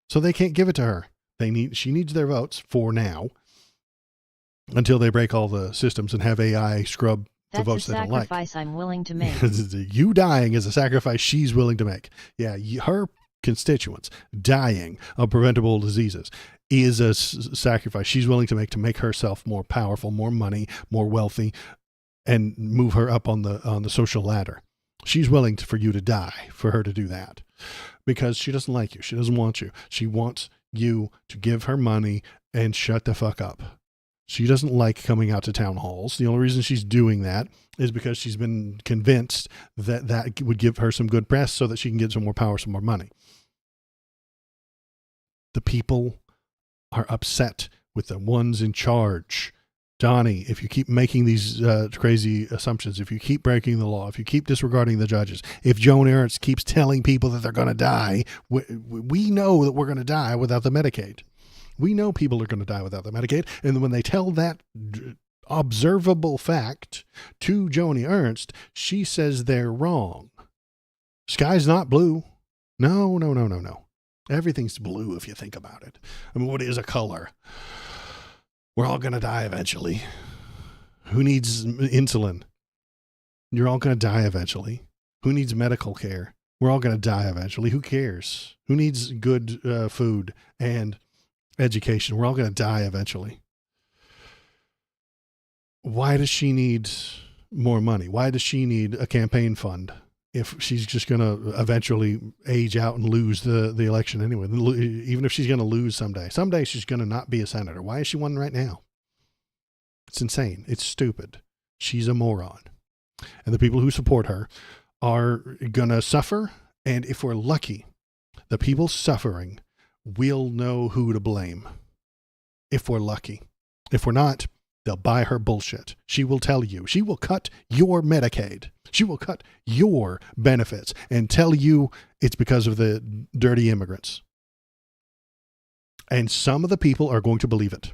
So they can't give it to her. She needs their votes for now until they break all the systems and have AI scrub the votes they don't like. That's a sacrifice I'm willing to make. You dying is a sacrifice she's willing to make. Yeah, her constituents dying of preventable diseases is a sacrifice she's willing to make herself more powerful, more money, more wealthy, and move her up on the social ladder. She's willing for you to die for her to do that because she doesn't like you. She doesn't want you. She wants you to give her money and shut the fuck up. She doesn't like coming out to town halls. The only reason she's doing that is because she's been convinced that would give her some good press so that she can get some more power, some more money. The people are upset with the ones in charge. Donnie, if you keep making these crazy assumptions, if you keep breaking the law, if you keep disregarding the judges, if Joni Ernst keeps telling people that they're going to die, we know that we're going to die without the Medicaid. We know people are going to die without the Medicaid. And when they tell that observable fact to Joni Ernst, she says they're wrong. Sky's not blue. No. Everything's blue if you think about it. I mean, what is a color? We're all going to die eventually. Who needs insulin? You're all going to die eventually. Who needs medical care? We're all going to die eventually. Who cares? Who needs good food and education? We're all going to die eventually. Why does she need more money? Why does she need a campaign fund if she's just going to eventually age out and lose the election anyway? Even if she's going to lose someday she's going to not be a senator. Why is she one right now? It's insane. It's stupid. She's a moron. And the people who support her are going to suffer. And if we're lucky, the people suffering will know who to blame. If we're lucky. If we're not, they'll buy her bullshit. She will tell you. She will cut your Medicaid. She will cut your benefits and tell you it's because of the dirty immigrants. And some of the people are going to believe it.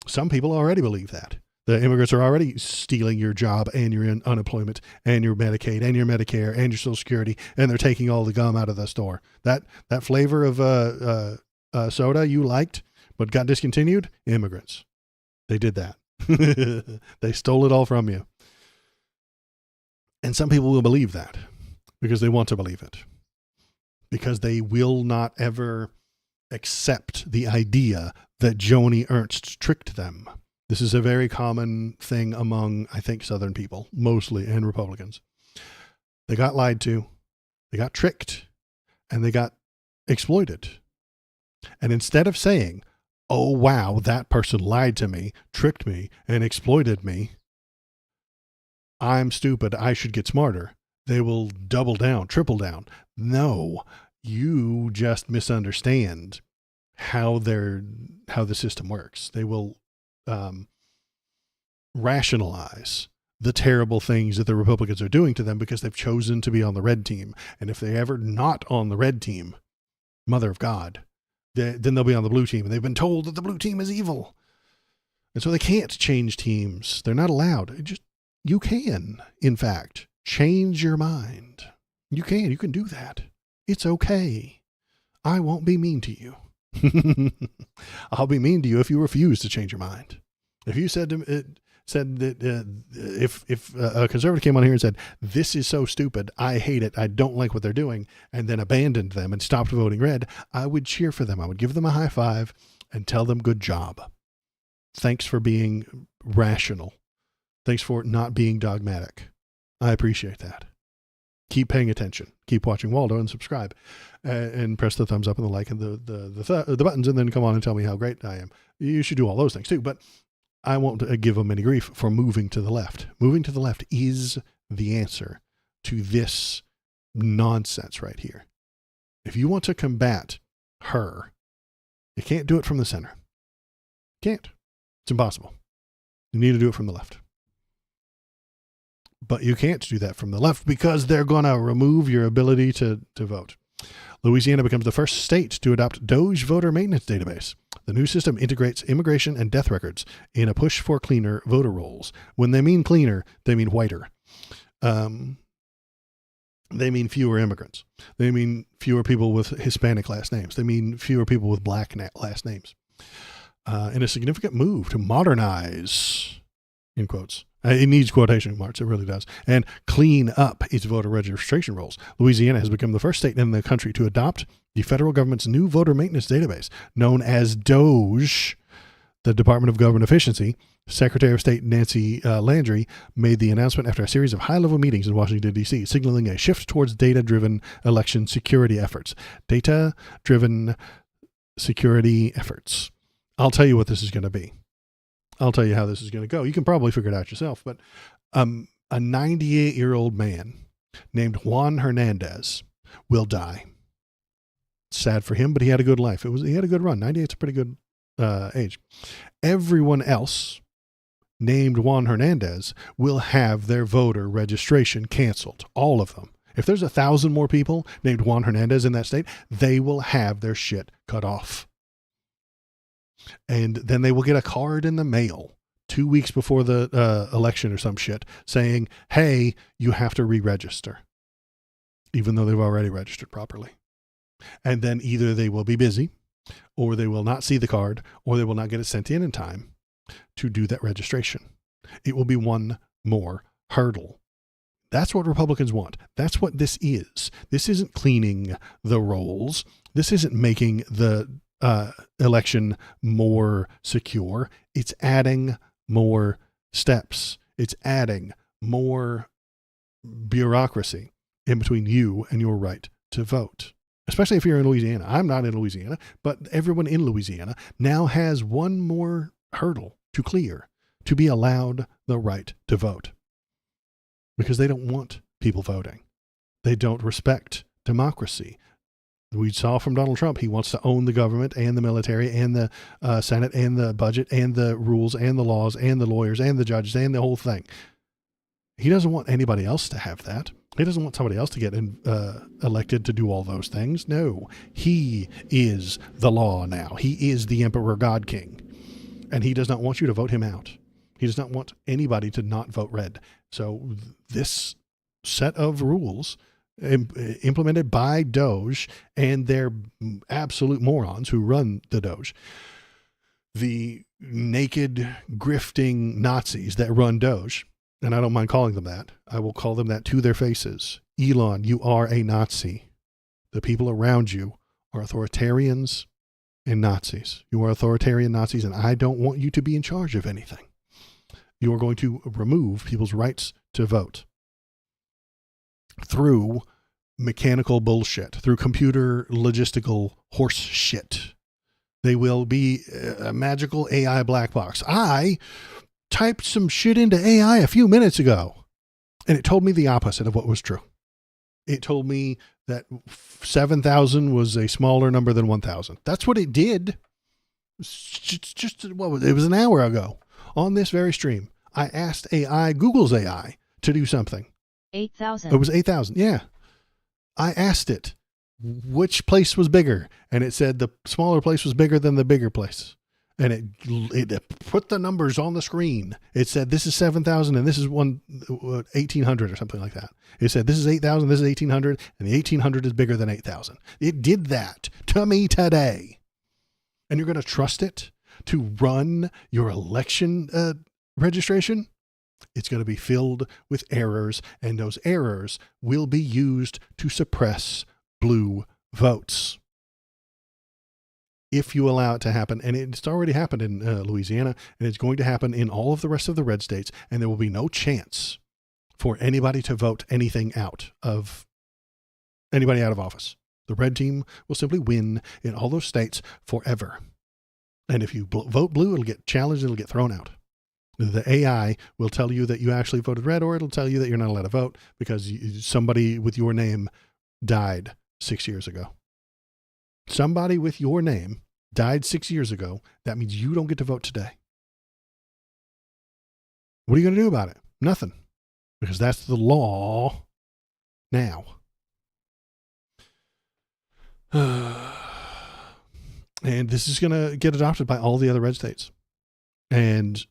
Some people already believe that. The immigrants are already stealing your job and your unemployment and your Medicaid and your Medicare and your Social Security, and they're taking all the gum out of the store. That flavor of soda you liked but got discontinued, immigrants. They did that. They stole it all from you. And some people will believe that because they want to believe it. Because they will not ever accept the idea that Joni Ernst tricked them. This is a very common thing among, I think, Southern people, mostly, and Republicans. They got lied to, they got tricked, and they got exploited. And instead of saying, oh, wow, that person lied to me, tricked me, and exploited me, I'm stupid, I should get smarter, they will double down, triple down. No, you just misunderstand how the system works. They will rationalize the terrible things that the Republicans are doing to them because they've chosen to be on the red team. And if they're ever not on the red team, mother of God, then they'll be on the blue team. And they've been told that the blue team is evil. And so they can't change teams. They're not allowed. You can, in fact, change your mind. You can do that. It's okay. I won't be mean to you. I'll be mean to you if you refuse to change your mind. If you said that if a conservative came on here and said, this is so stupid, I hate it, I don't like what they're doing, and then abandoned them and stopped voting red, I would cheer for them. I would give them a high five and tell them good job. Thanks for being rational. Thanks for not being dogmatic. I appreciate that. Keep paying attention. Keep watching Waldo and subscribe and press the thumbs up and the like and the buttons, and then come on and tell me how great I am. You should do all those things too, but I won't give them any grief for moving to the left. Moving to the left is the answer to this nonsense right here. If you want to combat her, you can't do it from the center. Can't. It's impossible. You need to do it from the left. But you can't do that from the left because they're going to remove your ability to vote. Louisiana becomes the first state to adopt Doge voter maintenance database. The new system integrates immigration and death records in a push for cleaner voter rolls. When they mean cleaner, they mean whiter. They mean fewer immigrants. They mean fewer people with Hispanic last names. They mean fewer people with black last names. In a significant move to modernize, in quotes, it needs quotation marks, it really does, and clean up its voter registration rolls. Louisiana has become the first state in the country to adopt the federal government's new voter maintenance database, known as DOGE. The Department of Government Efficiency, Secretary of State Nancy Landry made the announcement after a series of high-level meetings in Washington, D.C., signaling a shift towards data-driven election security efforts. Data-driven security efforts. I'll tell you what this is going to be. I'll tell you how this is going to go. You can probably figure it out yourself, but a 98-year-old man named Juan Hernandez will die. Sad for him, but he had a good life. He had a good run. 98 is a pretty good age. Everyone else named Juan Hernandez will have their voter registration canceled. All of them. If there's 1,000 more people named Juan Hernandez in that state, they will have their shit cut off. And then they will get a card in the mail 2 weeks before the election or some shit saying, hey, you have to re-register, even though they've already registered properly. And then either they will be busy, or they will not see the card, or they will not get it sent in time to do that registration. It will be one more hurdle. That's what Republicans want. That's what this is. This isn't cleaning the rolls. This isn't making the election more secure. It's adding more steps. It's adding more bureaucracy in between you and your right to vote. Especially if you're in Louisiana. I'm not in Louisiana, but everyone in Louisiana now has one more hurdle to clear to be allowed the right to vote. Because they don't want people voting. They don't respect democracy. We saw from Donald Trump, he wants to own the government and the military and the Senate and the budget and the rules and the laws and the lawyers and the judges and the whole thing. He doesn't want anybody else to have that. He doesn't want somebody else to get elected to do all those things. No, he is the law now. He is the Emperor God King. And he does not want you to vote him out. He does not want anybody to not vote red. So this set of rules implemented by Doge and their absolute morons who run the Doge, the naked grifting Nazis that run Doge, and I don't mind calling them that. I will call them that to their faces. Elon, you are a Nazi. The people around you are authoritarians and Nazis. You are authoritarian Nazis, and I don't want you to be in charge of anything. You are going to remove people's rights to vote through mechanical bullshit, through computer logistical horse shit. They will be a magical AI black box. I typed some shit into AI a few minutes ago, and it told me the opposite of what was true. It told me that 7,000 was a smaller number than 1,000. That's what it did. It was an hour ago on this very stream. I asked AI, Google's AI, to do something. 8,000. It was 8,000. Yeah. I asked it which place was bigger, and it said the smaller place was bigger than the bigger place. And it put the numbers on the screen. It said, this is 7,000 and this is 1,800 or something like that. It said, this is 8,000, this is 1,800, and the 1,800 is bigger than 8,000. It did that to me today. And you're going to trust it to run your election registration? It's going to be filled with errors, and those errors will be used to suppress blue votes. If you allow it to happen, and it's already happened in Louisiana, and it's going to happen in all of the rest of the red states, and there will be no chance for anybody to vote anything out of anybody out of office. The red team will simply win in all those states forever. And if you vote blue, it'll get challenged, it'll get thrown out. The AI will tell you that you actually voted red, or it'll tell you that you're not allowed to vote because somebody with your name died 6 years ago. Somebody with your name died 6 years ago. That means you don't get to vote today. What are you going to do about it? Nothing. Because that's the law now. And this is going to get adopted by all the other red states. And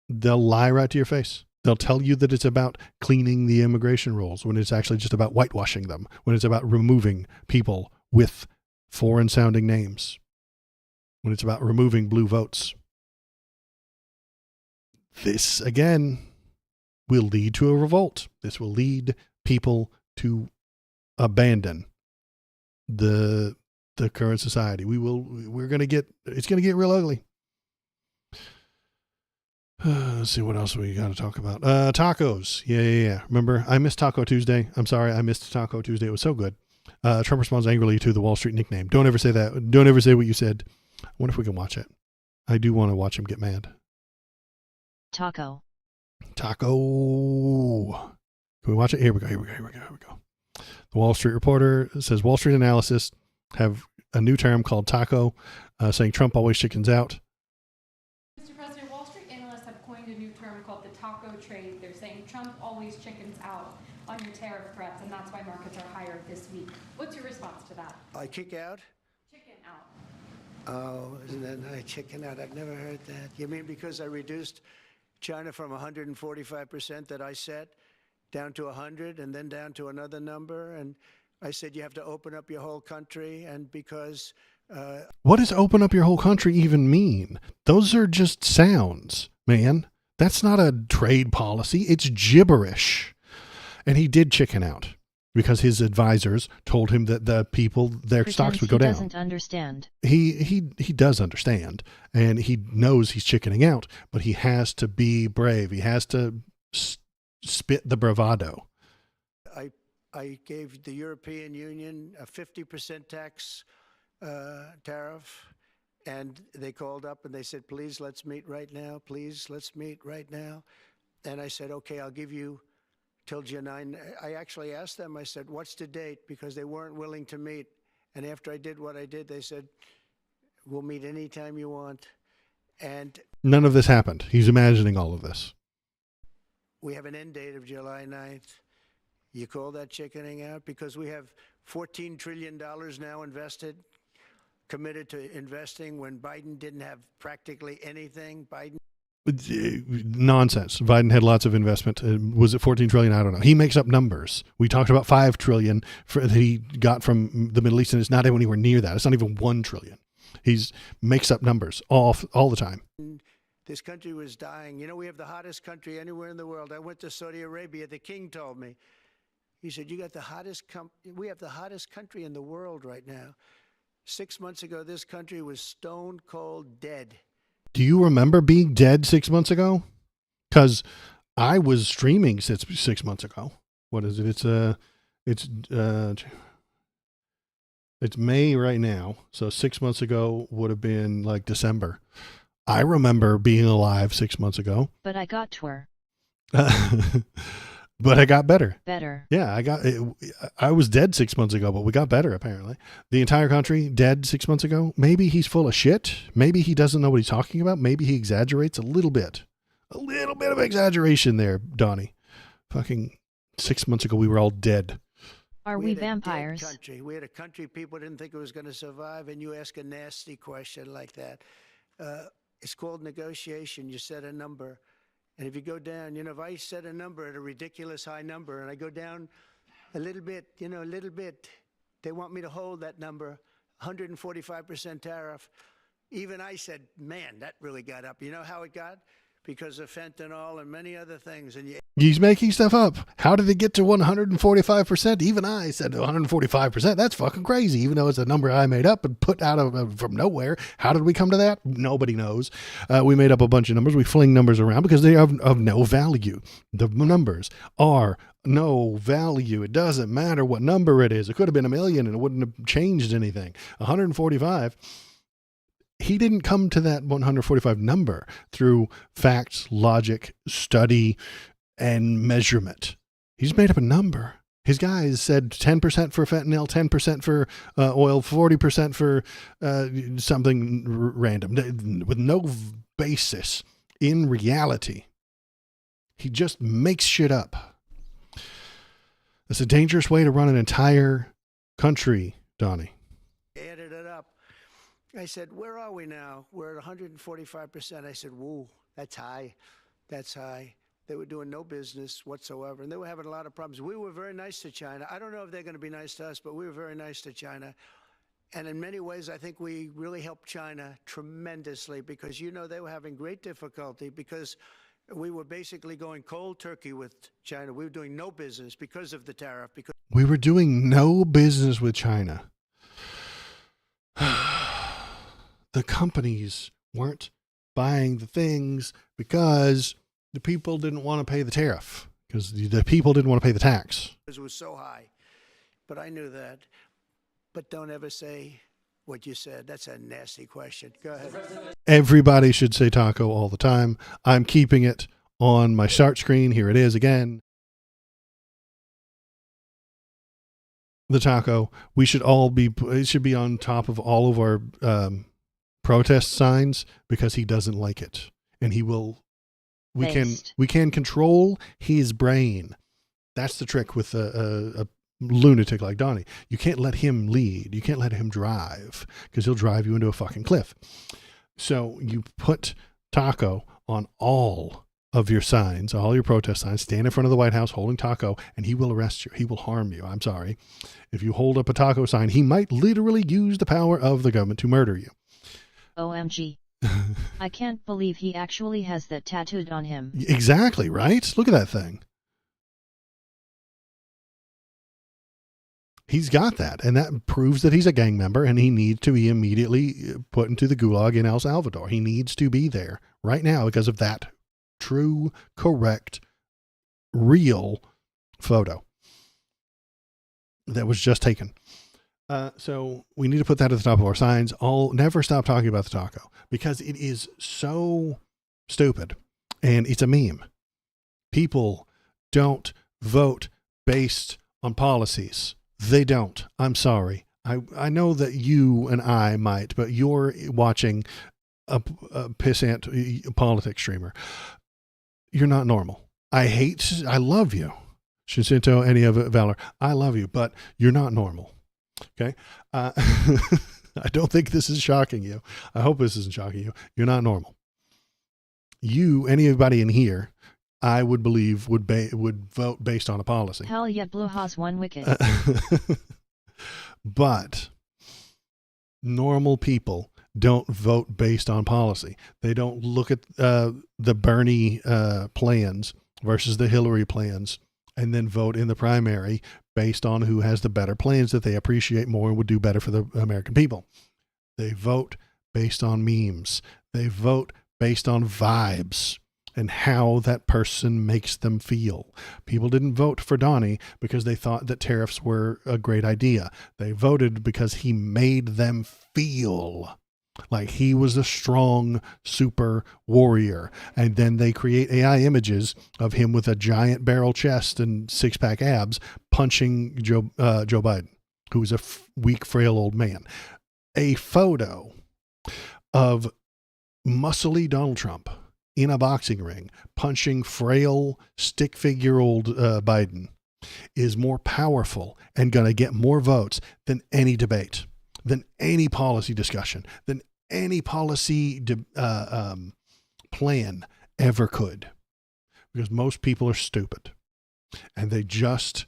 they'll lie right to your face. They'll tell you that it's about cleaning the immigration rolls when it's actually just about whitewashing them, when it's about removing people with foreign sounding names, when it's about removing blue votes. This, again, will lead to a revolt. This will lead people to abandon the current society. It's going to get real ugly. Let's see what else we got to talk about. Tacos. Yeah. Remember, I missed Taco Tuesday. I'm sorry, I missed Taco Tuesday. It was so good. Trump responds angrily to the Wall Street nickname. Don't ever say that. Don't ever say what you said. I wonder if we can watch it. I do want to watch him get mad. Taco. Can we watch it? Here we go. The Wall Street Reporter says Wall Street analysts have a new term called taco, saying Trump always chickens out. Mr. President, Wall Street analysts have coined a new term called the taco trade. They're saying Trump always chickens out on your tariff threats, and that's why markets are higher this week. What's your response to that? I kick out? Chicken out. Oh, isn't that nice? Chicken out. I've never heard that. You mean because I reduced China from 145% that I set down to 100 and then down to another number? And I said you have to open up your whole country, and because... What does open up your whole country even mean? Those are just sounds, man. That's not a trade policy. It's gibberish. And he did chicken out because his advisors told him that the people, their stocks would go down. He doesn't understand. He does understand, and he knows he's chickening out, but he has to be brave. He has to spit the bravado. I gave the European Union a 50% tax tariff, and they called up and they said, please, let's meet right now. Please, let's meet right now. And I said, okay, I'll give you till July 9. I actually asked them, I said, what's the date? Because they weren't willing to meet. And after I did what I did, they said, we'll meet anytime you want. And none of this happened. He's imagining all of this. We have an end date of July 9th. You call that chickening out? Because we have $14 trillion now invested, committed to investing when Biden didn't have practically anything. Nonsense. Biden had lots of investment. Was it 14 trillion? I don't know. He makes up numbers. We talked about 5 trillion that he got from the Middle East, and it's not anywhere near that. It's not even 1 trillion. He's makes up numbers all the time. This country was dying. You know, we have the hottest country anywhere in the world. I went to Saudi Arabia. The king told me. He said, "You got the hottest. We have the hottest country in the world right now." 6 months ago, this country was stone cold dead. Do you remember being dead 6 months ago? Because I was streaming 6 months ago. What is it? It's May right now. So 6 months ago would have been like December. I remember being alive 6 months ago. But I got twer. But I got better. Better. Yeah, I was dead 6 months ago, but we got better, apparently. The entire country dead 6 months ago. Maybe he's full of shit. Maybe he doesn't know what he's talking about. Maybe he exaggerates a little bit. A little bit of exaggeration there, Donnie. Fucking 6 months ago, we were all dead. Are we vampires? Country. We had a country people didn't think it was going to survive, and you ask a nasty question like that. It's called negotiation. You set a number. And if you go down, if I set a number at a ridiculous high number and I go down a little bit, they want me to hold that number, 145% tariff. Even I said, man, that really got up. You know how it got? Because of fentanyl and many other things. And he's making stuff up. How did it get to 145%? Even I said 145%. That's fucking crazy, even though it's a number I made up and put out from nowhere. How did we come to that? Nobody knows. We made up a bunch of numbers. We fling numbers around because they are of no value. The numbers are no value. It doesn't matter what number it is. It could have been 1 million and it wouldn't have changed anything. 145. He didn't come to that 145 number through facts, logic, study, and measurement. He's made up a number. His guys said 10% for fentanyl, 10% for oil, 40% for something random, with no basis in reality. He just makes shit up. It's a dangerous way to run an entire country, Donnie. Added it up. I said, where are we now? We're at 145%. I said, whoa, that's high. That's high. They were doing no business whatsoever, and they were having a lot of problems. We were very nice to China. I don't know if they're going to be nice to us, but we were very nice to China. And in many ways, I think we really helped China tremendously because, they were having great difficulty because we were basically going cold turkey with China. We were doing no business because of the tariff. We were doing no business with China. The companies weren't buying the things because the people didn't want to pay the tariff, because the people didn't want to pay the tax. It was so high, but I knew that. But don't ever say what you said. That's a nasty question. Go ahead. Everybody should say taco all the time. I'm keeping it on my start screen. Here it is again. The taco. It should be on top of all of our protest signs because he doesn't like it, and he will. We can control his brain. That's the trick with a lunatic like Donnie. You can't let him lead. You can't let him drive because he'll drive you into a fucking cliff. So you put taco on all of your signs, all your protest signs. Stand in front of the White House holding taco, and he will arrest you. He will harm you. I'm sorry. If you hold up a taco sign, he might literally use the power of the government to murder you. OMG. I can't believe he actually has that tattooed on him. Exactly, right? Look at that thing. He's got that, and that proves that he's a gang member, and he needs to be immediately put into the gulag in El Salvador. He needs to be there right now because of that true, correct, real photo that was just taken. So we need to put that at the top of our signs. Never stop talking about the taco because it is so stupid and it's a meme. People don't vote based on policies. They don't. I'm sorry. I know that you and I might, but you're watching a pissant politics streamer. You're not normal. I love you. Shinsinto, any of it, Valor. I love you, but you're not normal. Okay. I don't think this is shocking you. I hope this isn't shocking you. You're not normal. Anybody in here, I would believe would vote based on a policy. Hell yeah, Blue has one wicket. But normal people don't vote based on policy. They don't look at the Bernie plans versus the Hillary plans and then vote in the primary based on who has the better plans that they appreciate more and would do better for the American people. They vote based on memes. They vote based on vibes and how that person makes them feel. People didn't vote for Donnie because they thought that tariffs were a great idea. They voted because he made them feel like he was a strong super warrior. And then they create AI images of him with a giant barrel chest and six-pack abs punching Joe Biden, who's a weak, frail old man. A photo of muscly Donald Trump in a boxing ring punching frail stick figure old Biden is more powerful and going to get more votes than any debate, than any policy discussion, than any policy plan ever could. Because most people are stupid and they just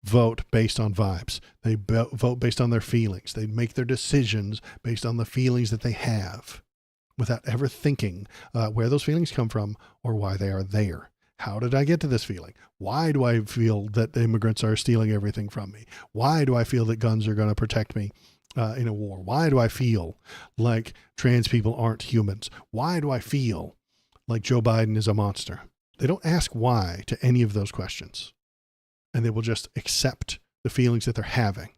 vote based on vibes. They vote based on their feelings. They make their decisions based on the feelings that they have without ever thinking where those feelings come from or why they are there. How did I get to this feeling? Why do I feel that immigrants are stealing everything from me? Why do I feel that guns are going to protect me in a war? Why do I feel like trans people aren't humans? Why do I feel like Joe Biden is a monster? They don't ask why to any of those questions. And they will just accept the feelings that they're having.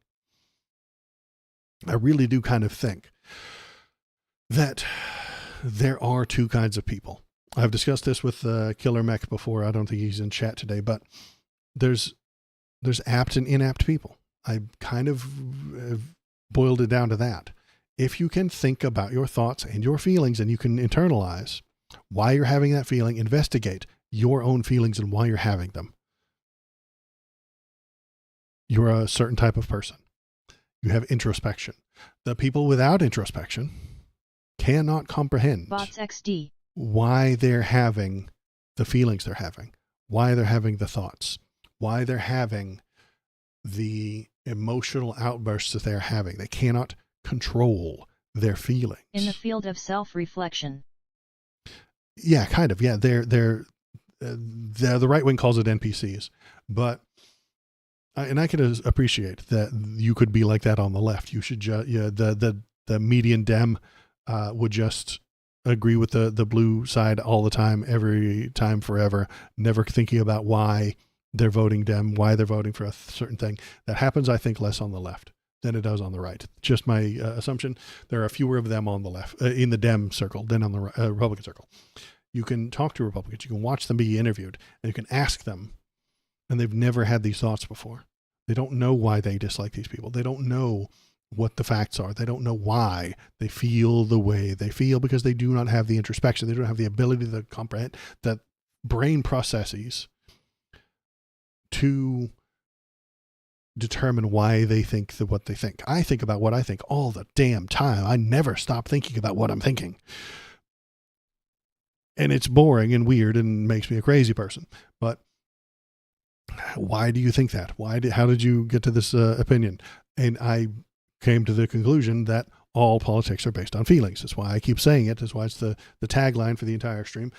I really do kind of think that there are two kinds of people. I've discussed this with Killer Mech before. I don't think he's in chat today, but there's apt and inapt people. I kind of boiled it down to that. If you can think about your thoughts and your feelings and you can internalize why you're having that feeling, investigate your own feelings and why you're having them, you're a certain type of person. You have introspection. The people without introspection cannot comprehend Bots XD. why they're having the feelings they're having, why they're having the thoughts, why they're having the emotional outbursts that they're having. They cannot control their feelings. In the field of self-reflection. Yeah, kind of. Yeah, they're the right wing calls it NPCs, but and I can appreciate that you could be like that on the left. You should the median Dem would just agree with the blue side all the time, every time, forever, never thinking about why they're voting Dem, why they're voting for a certain thing. That happens, I think, less on the left than it does on the right. Just my assumption. There are fewer of them on the left, in the Dem circle, than on the Republican circle. You can talk to Republicans, you can watch them be interviewed, and you can ask them, and they've never had these thoughts before. They don't know why they dislike these people. They don't know what the facts are. They don't know why they feel the way they feel because they do not have the introspection. They don't have the ability to comprehend that brain processes to determine why they think what they think. I think about what I think all the damn time. I never stop thinking about what I'm thinking. And it's boring and weird and makes me a crazy person. But why do you think that? How did you get to this opinion? And I came to the conclusion that all politics are based on feelings. That's why I keep saying it. That's why it's the tagline for the entire stream.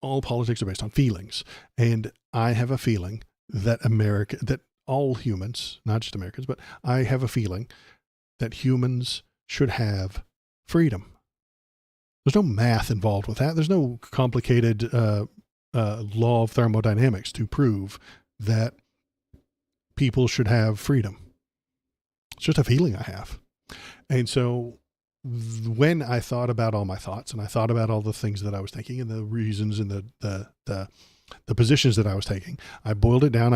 All politics are based on feelings. And I have a feeling that that all humans, not just Americans, but I have a feeling that humans should have freedom. There's no math involved with that. There's no complicated law of thermodynamics to prove that people should have freedom. It's just a feeling I have. And so when I thought about all my thoughts and I thought about all the things that I was thinking and the reasons and the positions that I was taking, I boiled it down.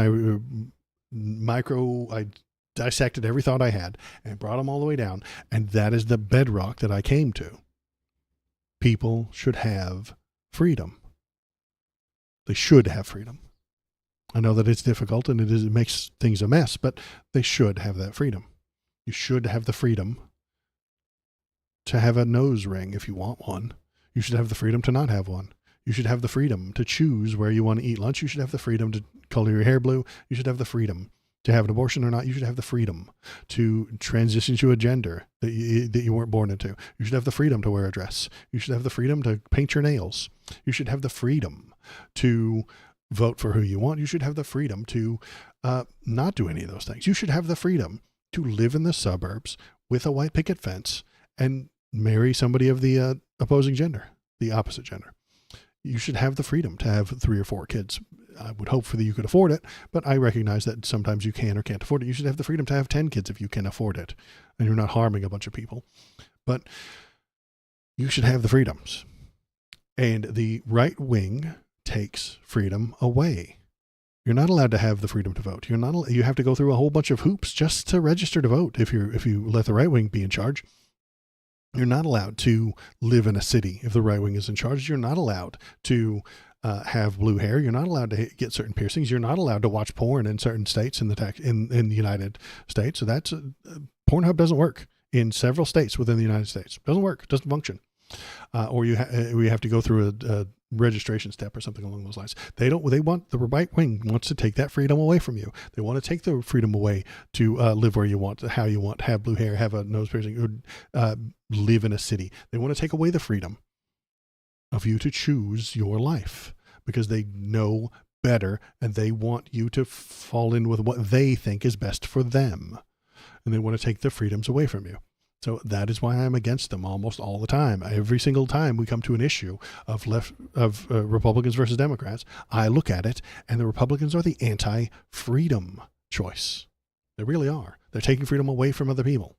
I dissected every thought I had and brought them all the way down. And that is the bedrock that I came to. People should have freedom. They should have freedom. I know that it's difficult and it makes things a mess, but they should have that freedom. You should have the freedom to have a nose ring if you want one. You should have the freedom to not have one. You should have the freedom to choose where you want to eat lunch. You should have the freedom to color your hair blue. You should have the freedom to have an abortion or not. You should have the freedom to transition to a gender that you weren't born into. You should have the freedom to wear a dress. You should have the freedom to paint your nails. You should have the freedom to vote for who you want. You should have the freedom to not do any of those things. You should have the freedom to live in the suburbs with a white picket fence and marry somebody of the opposing gender, the opposite gender. You should have the freedom to have 3 or 4 kids. I would hope that you could afford it, but I recognize that sometimes you can or can't afford it. You should have the freedom to have 10 kids if you can afford it and you're not harming a bunch of people. But you should have the freedoms. And the right wing takes freedom away. You're not allowed to have the freedom to vote. You have to go through a whole bunch of hoops just to register to vote if you let the right wing be in charge. You're not allowed to live in a city if the right wing is in charge. You're not allowed to have blue hair. You're not allowed to get certain piercings. You're not allowed to watch porn in certain states in the United States. So that's Pornhub doesn't work in several states within the United States. Doesn't work. Doesn't function. Or you have to go through a registration step or something along those lines. The right wing wants to take that freedom away from you. They want to take the freedom away to live where you want, how you want, have blue hair, have a nose piercing, or live in a city. They want to take away the freedom of you to choose your life because they know better and they want you to fall in with what they think is best for them. And they want to take the freedoms away from you. So that is why I'm against them almost all the time. Every single time we come to an issue of Republicans versus Democrats, I look at it and the Republicans are the anti-freedom choice. They really are. They're taking freedom away from other people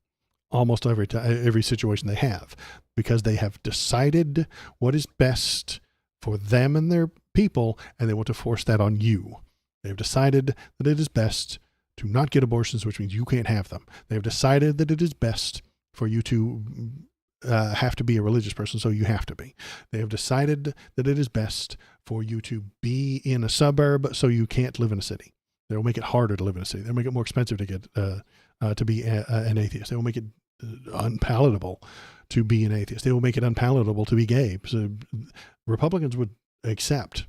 almost every situation they have because they have decided what is best for them and their people, and they want to force that on you. They've decided that it is best to not get abortions, which means you can't have them. They've decided that it is best for you to have to be a religious person, so you have to be. They have decided that it is best for you to be in a suburb, so you can't live in a city. They will make it harder to live in a city. They'll make it more expensive to get to be an atheist. They will make it unpalatable to be an atheist. They will make it unpalatable to be gay. So Republicans would accept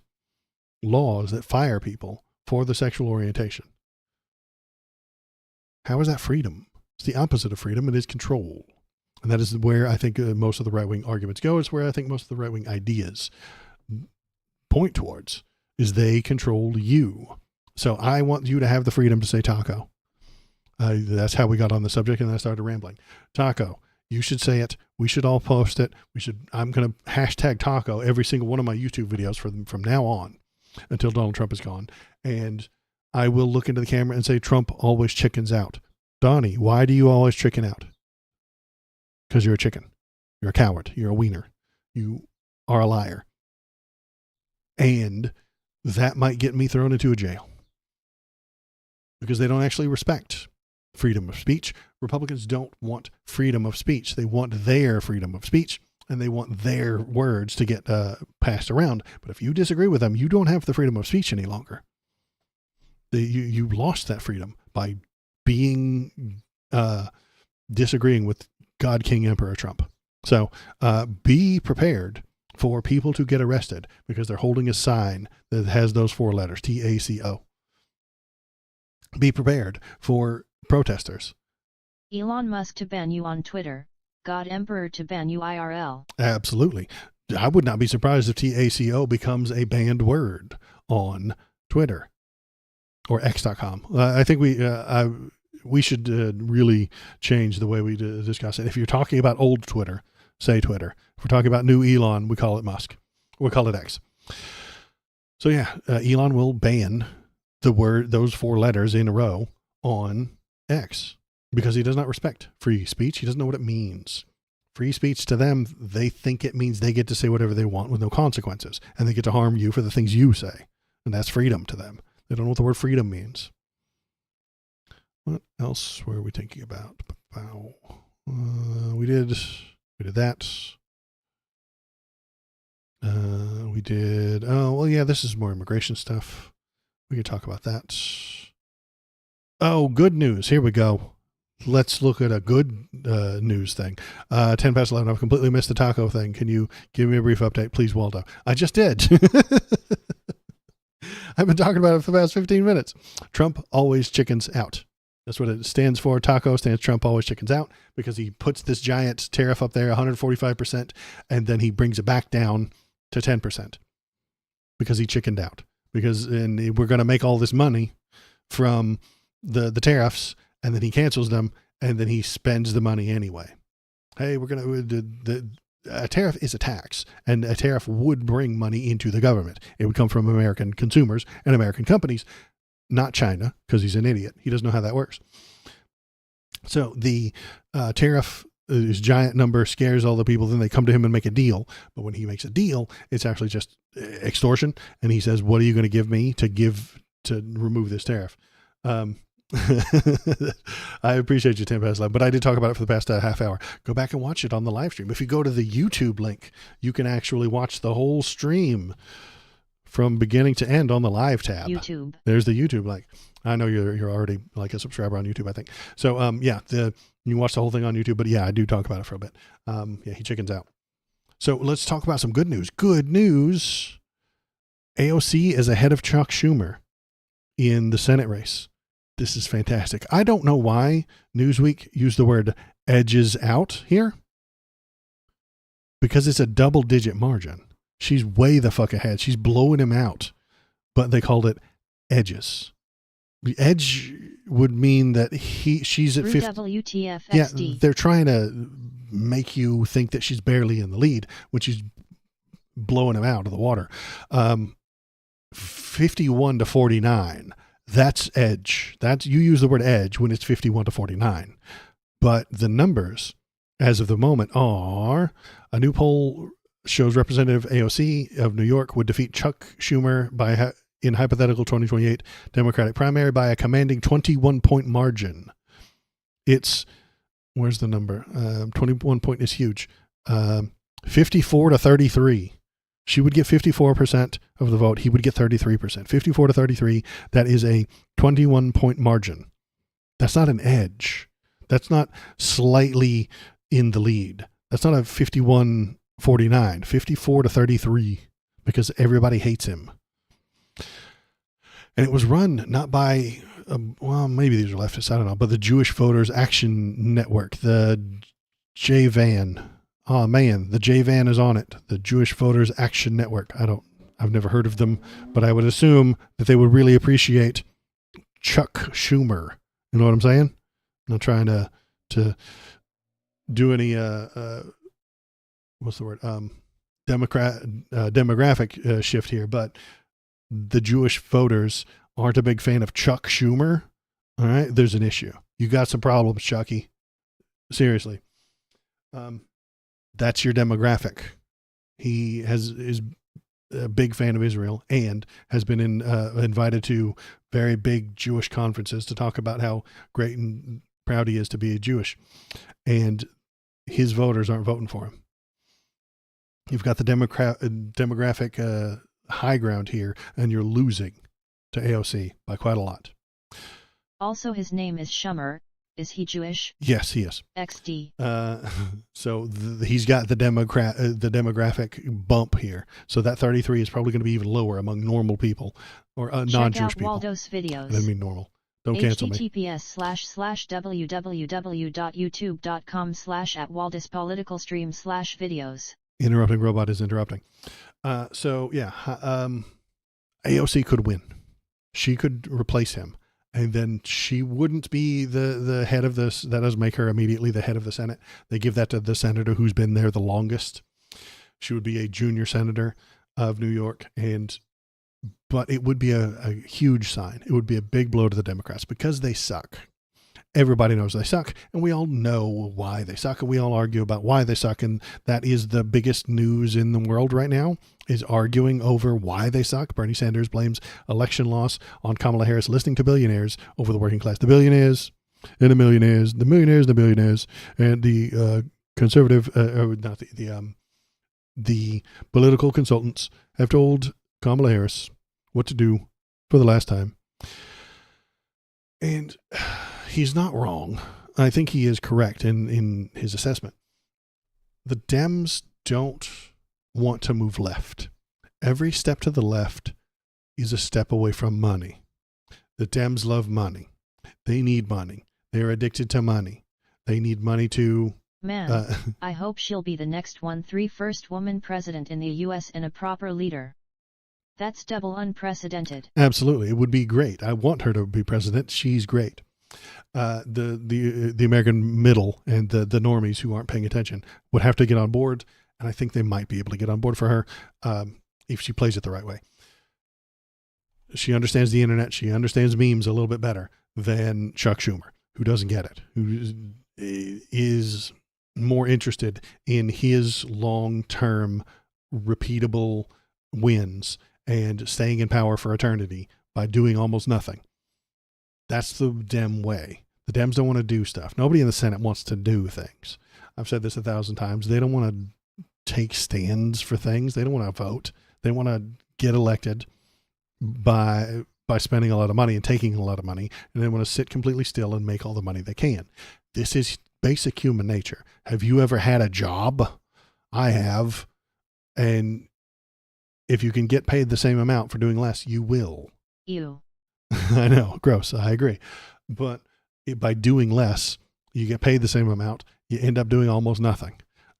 laws that fire people for the sexual orientation. How is that freedom? It's the opposite of freedom. It is control. And that is where I think most of the right-wing arguments go. It's where I think most of the right-wing ideas point towards, is they control you. So I want you to have the freedom to say taco. That's how we got on the subject, and I started rambling. Taco. You should say it. We should all post it. I'm going to hashtag taco every single one of my YouTube videos from now on until Donald Trump is gone. And I will look into the camera and say, Trump always chickens out. Donnie, why do you always chicken out? Because you're a chicken. You're a coward. You're a wiener. You are a liar. And that might get me thrown into a jail. Because they don't actually respect freedom of speech. Republicans don't want freedom of speech. They want their freedom of speech, and they want their words to get passed around. But if you disagree with them, you don't have the freedom of speech any longer. You lost that freedom by being disagreeing with God, King, Emperor Trump. So be prepared for people to get arrested because they're holding a sign that has those 4 letters, TACO. Be prepared for protesters. Elon Musk to ban you on Twitter. God Emperor to ban you IRL. Absolutely. I would not be surprised if TACO becomes a banned word on Twitter or X.com. I think we should really change the way we discuss it. If you're talking about old Twitter, say Twitter. If we're talking about new Elon, we call it Musk. We call it X. So yeah, Elon will ban those 4 letters in a row on X because he does not respect free speech. He doesn't know what it means. Free speech to them, they think it means they get to say whatever they want with no consequences, and they get to harm you for the things you say. And that's freedom to them. They don't know what the word freedom means. What else were we thinking about? We did that. We did, this is more immigration stuff. We can talk about that. Oh, good news. Here we go. Let's look at a good news thing. 10 past 11. I've completely missed the taco thing. Can you give me a brief update, please, Waldo? I just did. I've been talking about it for the past 15 minutes. Trump always chickens out. That's what it stands for. Taco stands Trump always chickens out because he puts this giant tariff up there, 145%, and then he brings it back down to 10% because he chickened out. And we're going to make all this money from the tariffs, and then he cancels them, and then he spends the money anyway. Hey, a tariff is a tax, and a tariff would bring money into the government. It would come from American consumers and American companies, not China, because he's an idiot. He doesn't know how that works. So the tariff, this giant number, scares all the people. Then they come to him and make a deal. But when he makes a deal, it's actually just extortion. And he says, what are you going to give me to remove this tariff? I appreciate you, 10 past 11, but I did talk about it for the past half hour. Go back and watch it on the live stream. If you go to the YouTube link, you can actually watch the whole stream from beginning to end on the live tab. YouTube. There's the YouTube link. I know you're already like a subscriber on YouTube, I think. So yeah, you can watch the whole thing on YouTube, but yeah, I do talk about it for a bit. Yeah, he chickens out. So let's talk about some good news. Good news. AOC is ahead of Chuck Schumer in the Senate race. This is fantastic. I don't know why Newsweek used the word edges out here, because it's a double-digit margin. She's way the fuck ahead. She's blowing him out, but they called it edges. The edge would mean that she's at 50. WTF Yeah, XD. they're trying to make you think that she's barely in the lead when she's blowing him out of the water. 51 to 49. That's edge. That's, you use the word edge when it's 51 to 49. But the numbers as of the moment are, a new poll shows Representative AOC of New York would defeat Chuck Schumer in hypothetical 2028 Democratic primary by a commanding 21-point margin. It's, where's the number? 21 point is huge. 54 to 33. She would get 54% of the vote. He would get 33%. 54 to 33. That is a 21-point margin. That's not an edge. That's not slightly in the lead. That's not a 51-49. 54 to 33, because everybody hates him. And it was run not by, well, maybe these are leftists, I don't know, but the Jewish Voters Action Network, the JVAN. Oh man, the JVAN is on it. The Jewish Voters Action Network. I've never heard of them, but I would assume that they would really appreciate Chuck Schumer. You know what I'm saying? I'm not trying to do any, what's the word? Demographic shift here, but the Jewish voters aren't a big fan of Chuck Schumer. All right. There's an issue. You got some problems, Chucky. Seriously. That's your demographic. He is a big fan of Israel and has been invited to very big Jewish conferences to talk about how great and proud he is to be Jewish. And his voters aren't voting for him. You've got the demographic high ground here, and you're losing to AOC by quite a lot. Also, his name is Schumer. Is he Jewish? Yes, he is. XD. So he's got the demographic bump here. So that 33 is probably going to be even lower among normal people or non-Jewish people. Check out Waldo's videos. I didn't mean normal. Don't cancel me. https://www.youtube.com/@waldospoliticalstream/videos. Interrupting robot is interrupting. So yeah, AOC could win. She could replace him. And then she wouldn't be the head of this. That does make her immediately the head of the Senate. They give that to the senator who's been there the longest. She would be a junior senator of New York. But it would be a huge sign. It would be a big blow to the Democrats because they suck. Everybody knows they suck, and we all know why they suck, and we all argue about why they suck, and that is the biggest news in the world right now, is arguing over why they suck. Bernie Sanders blames election loss on Kamala Harris listening to billionaires over the working class. The billionaires and the millionaires, the millionaires and the billionaires, and the conservative, not the political consultants have told Kamala Harris what to do for the last time. And he's not wrong. I think he is correct in his assessment. The Dems don't want to move left. Every step to the left is a step away from money. The Dems love money. They need money. They're addicted to money. They need money to... Man, I hope she'll be the next 1-3 first woman president in the U.S. and a proper leader. That's double unprecedented. Absolutely. It would be great. I want her to be president. She's great. The American middle and the normies who aren't paying attention would have to get on board, and I think they might be able to get on board for her if she plays it the right way. She understands the internet. She understands memes a little bit better than Chuck Schumer, who doesn't get it, who is more interested in his long-term repeatable wins and staying in power for eternity by doing almost nothing. That's the Dem way. The Dems don't want to do stuff. Nobody in the Senate wants to do things. I've said this 1,000 times. They don't want to take stands for things. They don't want to vote. They want to get elected by spending a lot of money and taking a lot of money, and they want to sit completely still and make all the money they can. This is basic human nature. Have you ever had a job? I have. And if you can get paid the same amount for doing less, you will. Ew. I know, gross. I agree. But by doing less, you get paid the same amount. You end up doing almost nothing.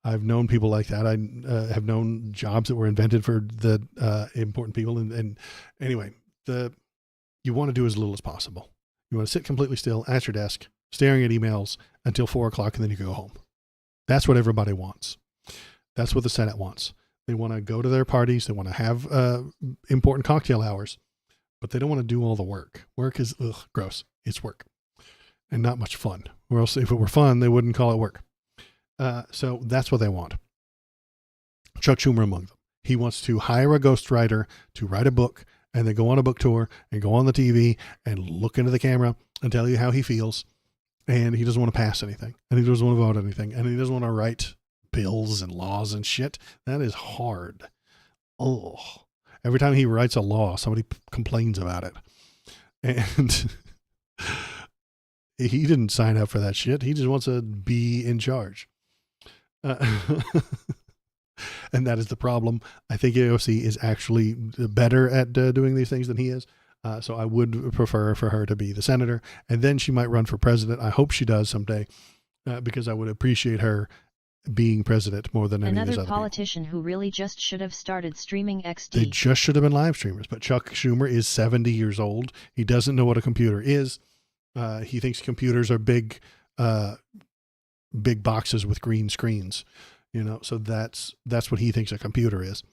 I've known people like that. I have known jobs that were invented for the important people. And anyway, you want to do as little as possible. You want to sit completely still at your desk, staring at emails until 4 o'clock, and then you can go home. That's what everybody wants. That's what the Senate wants. They want to go to their parties. They want to have important cocktail hours, but they don't want to do all the work. Work is gross. It's work and not much fun. Or else if it were fun, they wouldn't call it work. So that's what they want. Chuck Schumer among them. He wants to hire a ghostwriter to write a book and then go on a book tour and go on the TV and look into the camera and tell you how he feels. And he doesn't want to pass anything, and he doesn't want to vote anything, and he doesn't want to write bills and laws and shit. That is hard. Oh, every time he writes a law, somebody complains about it. And he didn't sign up for that shit. He just wants to be in charge. And that is the problem. I think AOC is actually better at doing these things than he is. So I would prefer for her to be the senator, and then she might run for president. I hope she does someday, because I would appreciate her being president more than any of these Another other politician who really just should have started streaming XD. They just should have been live streamers. But Chuck Schumer is 70 years old. He doesn't know what a computer is. He thinks computers are big boxes with green screens. So that's what he thinks a computer is.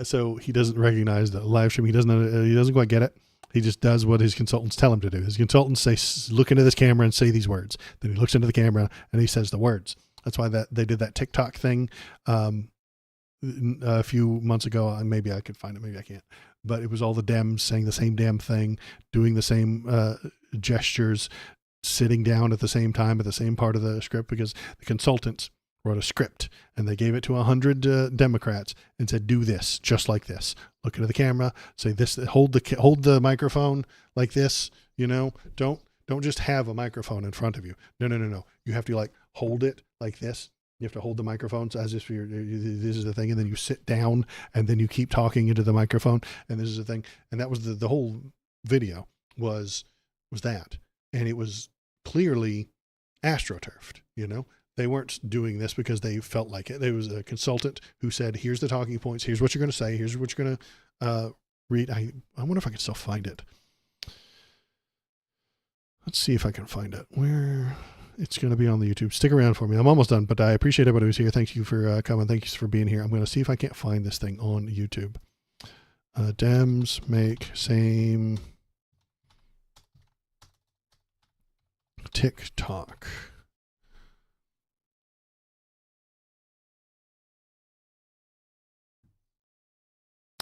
So he doesn't recognize the live stream. He doesn't quite get it. He just does what his consultants tell him to do. His consultants say, look into this camera and say these words. Then he looks into the camera and he says the words. That's why they did that TikTok thing a few months ago. Maybe I could find it. Maybe I can't. But it was all the Dems saying the same damn thing, doing the same gestures, sitting down at the same time at the same part of the script, because the consultants wrote a script and they gave it to 100 Democrats and said, do this just like this. Look into the camera, say this, hold the microphone like this, don't just have a microphone in front of you. No. You have to hold it like this. You have to hold the microphone as if this is the thing. And then you sit down and then you keep talking into the microphone. And this is the thing. And that was the whole video was that. And it was clearly astroturfed, They weren't doing this because they felt like it. There was a consultant who said, here's the talking points. Here's what you're going to say. Here's what you're going to read. I wonder if I can still find it. Let's see if I can find it. Where it's going to be on the YouTube. Stick around for me. I'm almost done, but I appreciate everybody who's here. Thank you for coming. Thank you for being here. I'm going to see if I can't find this thing on YouTube. Dems make same TikTok.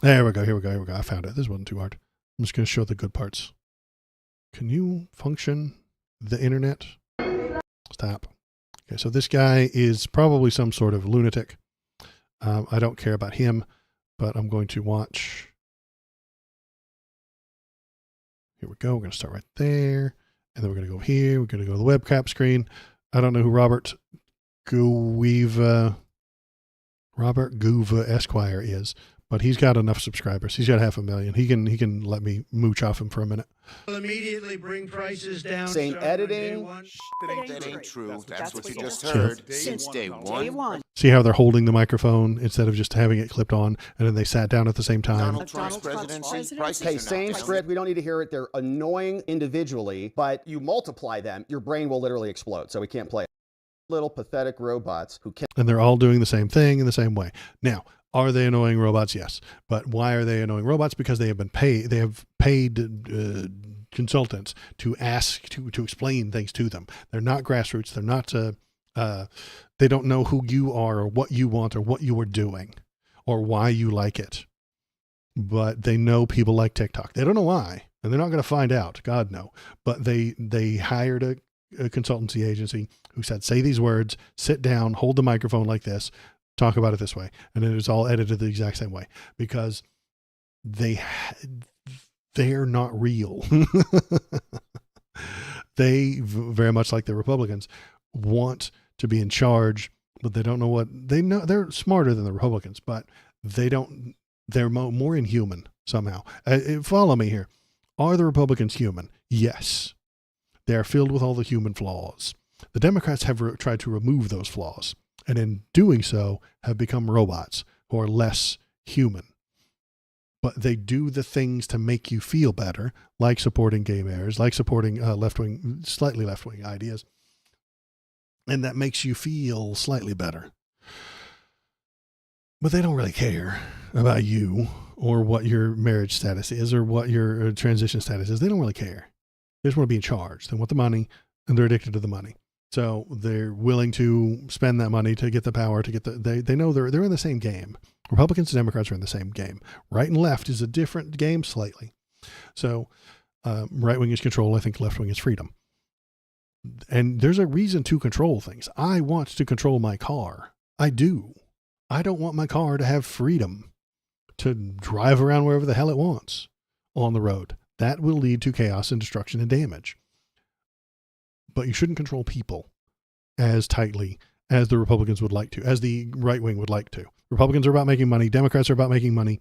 There we go. Here we go. I found it. This wasn't too hard. I'm just going to show the good parts. Can you function the internet? Stop. Okay, so this guy is probably some sort of lunatic. I don't care about him, but I'm going to watch. Here we go. We're going to start right there. And then we're going to go here. We're going to go to the webcam screen. I don't know who Robert Gueva Esquire is, but he's got enough subscribers. He's got 500,000. He can let me mooch off him for a minute. Will immediately bring prices down. Saying editing. That ain't true. That's what you just heard since day one. See how they're holding the microphone instead of just having it clipped on, and then they sat down at the same time. Donald Trump's presidency. Okay, same script. We don't need to hear it. They're annoying individually, but you multiply them, your brain will literally explode. So we can't play it. Little pathetic robots who can't. And they're all doing the same thing in the same way. Now, are they annoying robots? Yes. But why are they annoying robots? Because they have been paid. They have paid consultants to ask to explain things to them. They're not grassroots. They're not. They don't know who you are or what you want or what you are doing or why you like it. but they know people like TikTok. They don't know why, and they're not going to find out. God, no. But they hired a consultancy agency who said, say these words, sit down, hold the microphone like this, talk about it this way. And it was all edited the exact same way because they're not real. They very much like the Republicans want to be in charge, but they don't know what they know. They're smarter than the Republicans, but they're more inhuman somehow. Follow me here. Are the Republicans human? Yes. They are filled with all the human flaws. The Democrats have tried to remove those flaws, and in doing so have become robots who are less human. But they do the things to make you feel better, like supporting gay marriage, like supporting slightly left-wing ideas. And that makes you feel slightly better. But they don't really care about you or what your marriage status is or what your transition status is. They don't really care. They just want to be in charge. They want the money, and they're addicted to the money. So they're willing to spend that money to get the power, to get they know they're in the same game. Republicans and Democrats are in the same game. Right and left is a different game slightly. So right wing is control. I think left wing is freedom. And there's a reason to control things. I want to control my car. I do. I don't want my car to have freedom to drive around wherever the hell it wants on the road. That will lead to chaos and destruction and damage. But you shouldn't control people as tightly as the Republicans would like to, as the right wing would like to. Republicans are about making money. Democrats are about making money.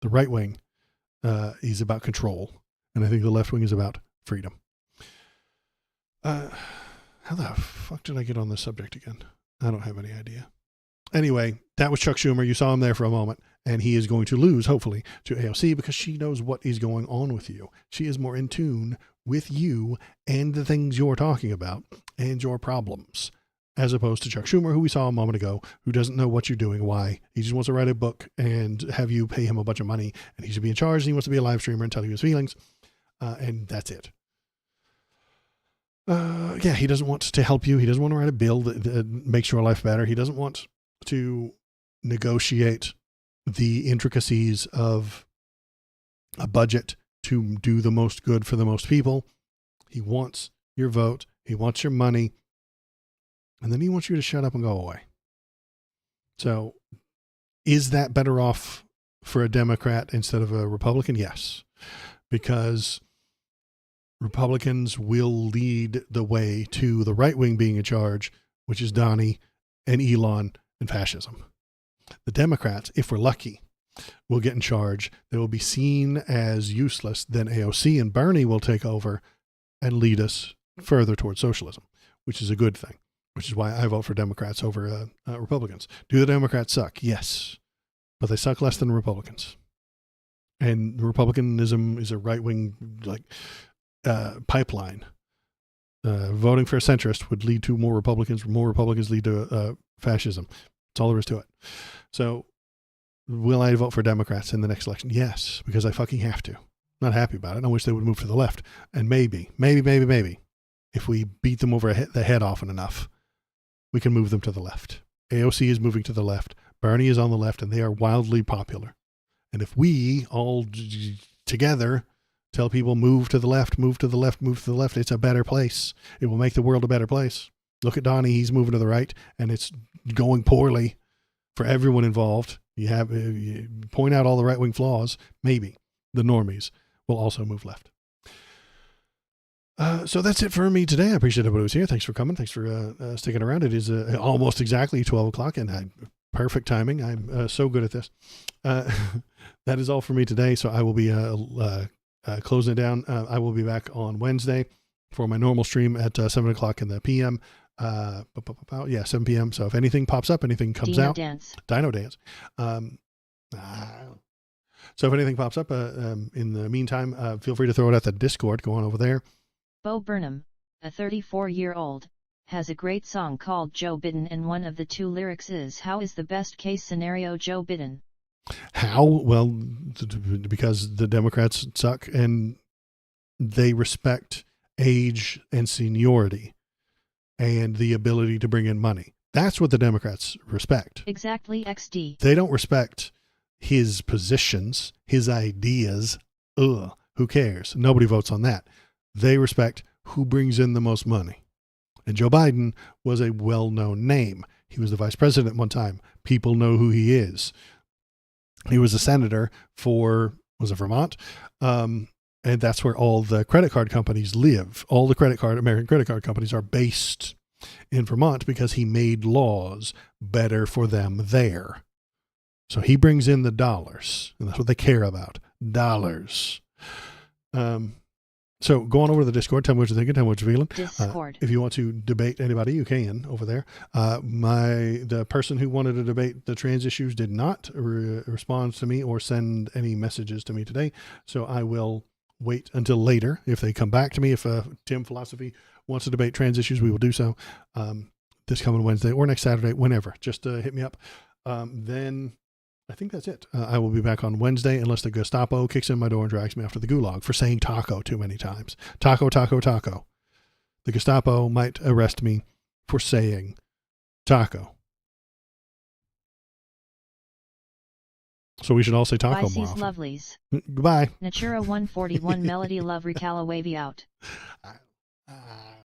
The right wing is about control. And I think the left wing is about freedom. How the fuck did I get on this subject again? I don't have any idea. Anyway, that was Chuck Schumer. You saw him there for a moment, and he is going to lose, hopefully, to AOC because she knows what is going on with you. She is more in tune with you and the things you're talking about and your problems, as opposed to Chuck Schumer, who we saw a moment ago, who doesn't know what you're doing, why. He just wants to write a book and have you pay him a bunch of money, and he should be in charge, and he wants to be a live streamer and tell you his feelings, and that's it. Yeah, he doesn't want to help you. He doesn't want to write a bill that makes your life better. He doesn't want to negotiate the intricacies of a budget to do the most good for the most people. He wants your vote. He wants your money. And then he wants you to shut up and go away. So is that better off for a Democrat instead of a Republican? Yes, because Republicans will lead the way to the right wing being in charge, which is Donnie and Elon and fascism. The Democrats, if we're lucky, will get in charge. They will be seen as useless. Then AOC and Bernie will take over and lead us further towards socialism, which is a good thing, which is why I vote for Democrats over Republicans. Do the Democrats suck? Yes, but they suck less than Republicans. And Republicanism is a right-wing pipeline. Voting for a centrist would lead to more Republicans. More Republicans lead to fascism. That's all there is to it. So will I vote for Democrats in the next election? Yes, because I fucking have to. Not happy about it. I wish they would move to the left. And maybe, if we beat them over the head often enough, we can move them to the left. AOC is moving to the left. Bernie is on the left, and they are wildly popular. And if we all together tell people move to the left, move to the left, move to the left, it's a better place. It will make the world a better place. Look at Donnie. He's moving to the right, and it's going poorly for everyone involved. You point out all the right-wing flaws. Maybe the normies will also move left. So that's it for me today. I appreciate everybody who's here. Thanks for coming. Thanks for sticking around. It is almost exactly 12 o'clock, and perfect timing. I'm so good at this. That is all for me today. So I will be closing it down. I will be back on Wednesday for my normal stream at 7 o'clock in the PM. 7 p.m. So if anything pops up, anything comes Dino out. Dino Dance. So if anything pops up in the meantime, feel free to throw it at the Discord. Go on over there. Bo Burnham, a 34-year-old, has a great song called Joe Biden, and one of the two lyrics is, "How is the best case scenario Joe Biden?" How? Well, because the Democrats suck and they respect age and seniority and the ability to bring in money. That's what the Democrats respect. Exactly, XD. They don't respect his positions, his ideas. Ugh, who cares? Nobody votes on that. They respect who brings in the most money. And Joe Biden was a well-known name. He was the vice president one time. People know who he is. He was a senator for, was it Vermont? And that's where all the credit card companies live. All the American credit card companies are based in Vermont because he made laws better for them there. So he brings in the dollars, and that's what they care about, dollars. So go on over to the Discord, tell me what you're thinking, tell me what you're feeling. Discord. If you want to debate anybody, you can over there. The person who wanted to debate the trans issues did not respond to me or send any messages to me today. So I will wait until later. If they come back to me, if Tim Philosophy wants to debate trans issues, we will do so this coming Wednesday or next Saturday, whenever. Just hit me up. Then I think that's it. I will be back on Wednesday unless the Gestapo kicks in my door and drags me after the gulag for saying taco too many times. Taco, taco, taco. The Gestapo might arrest me for saying taco. So we should all say taco more often. Lovelies. Goodbye. Natura 141 Melody Love Recala Wavy out.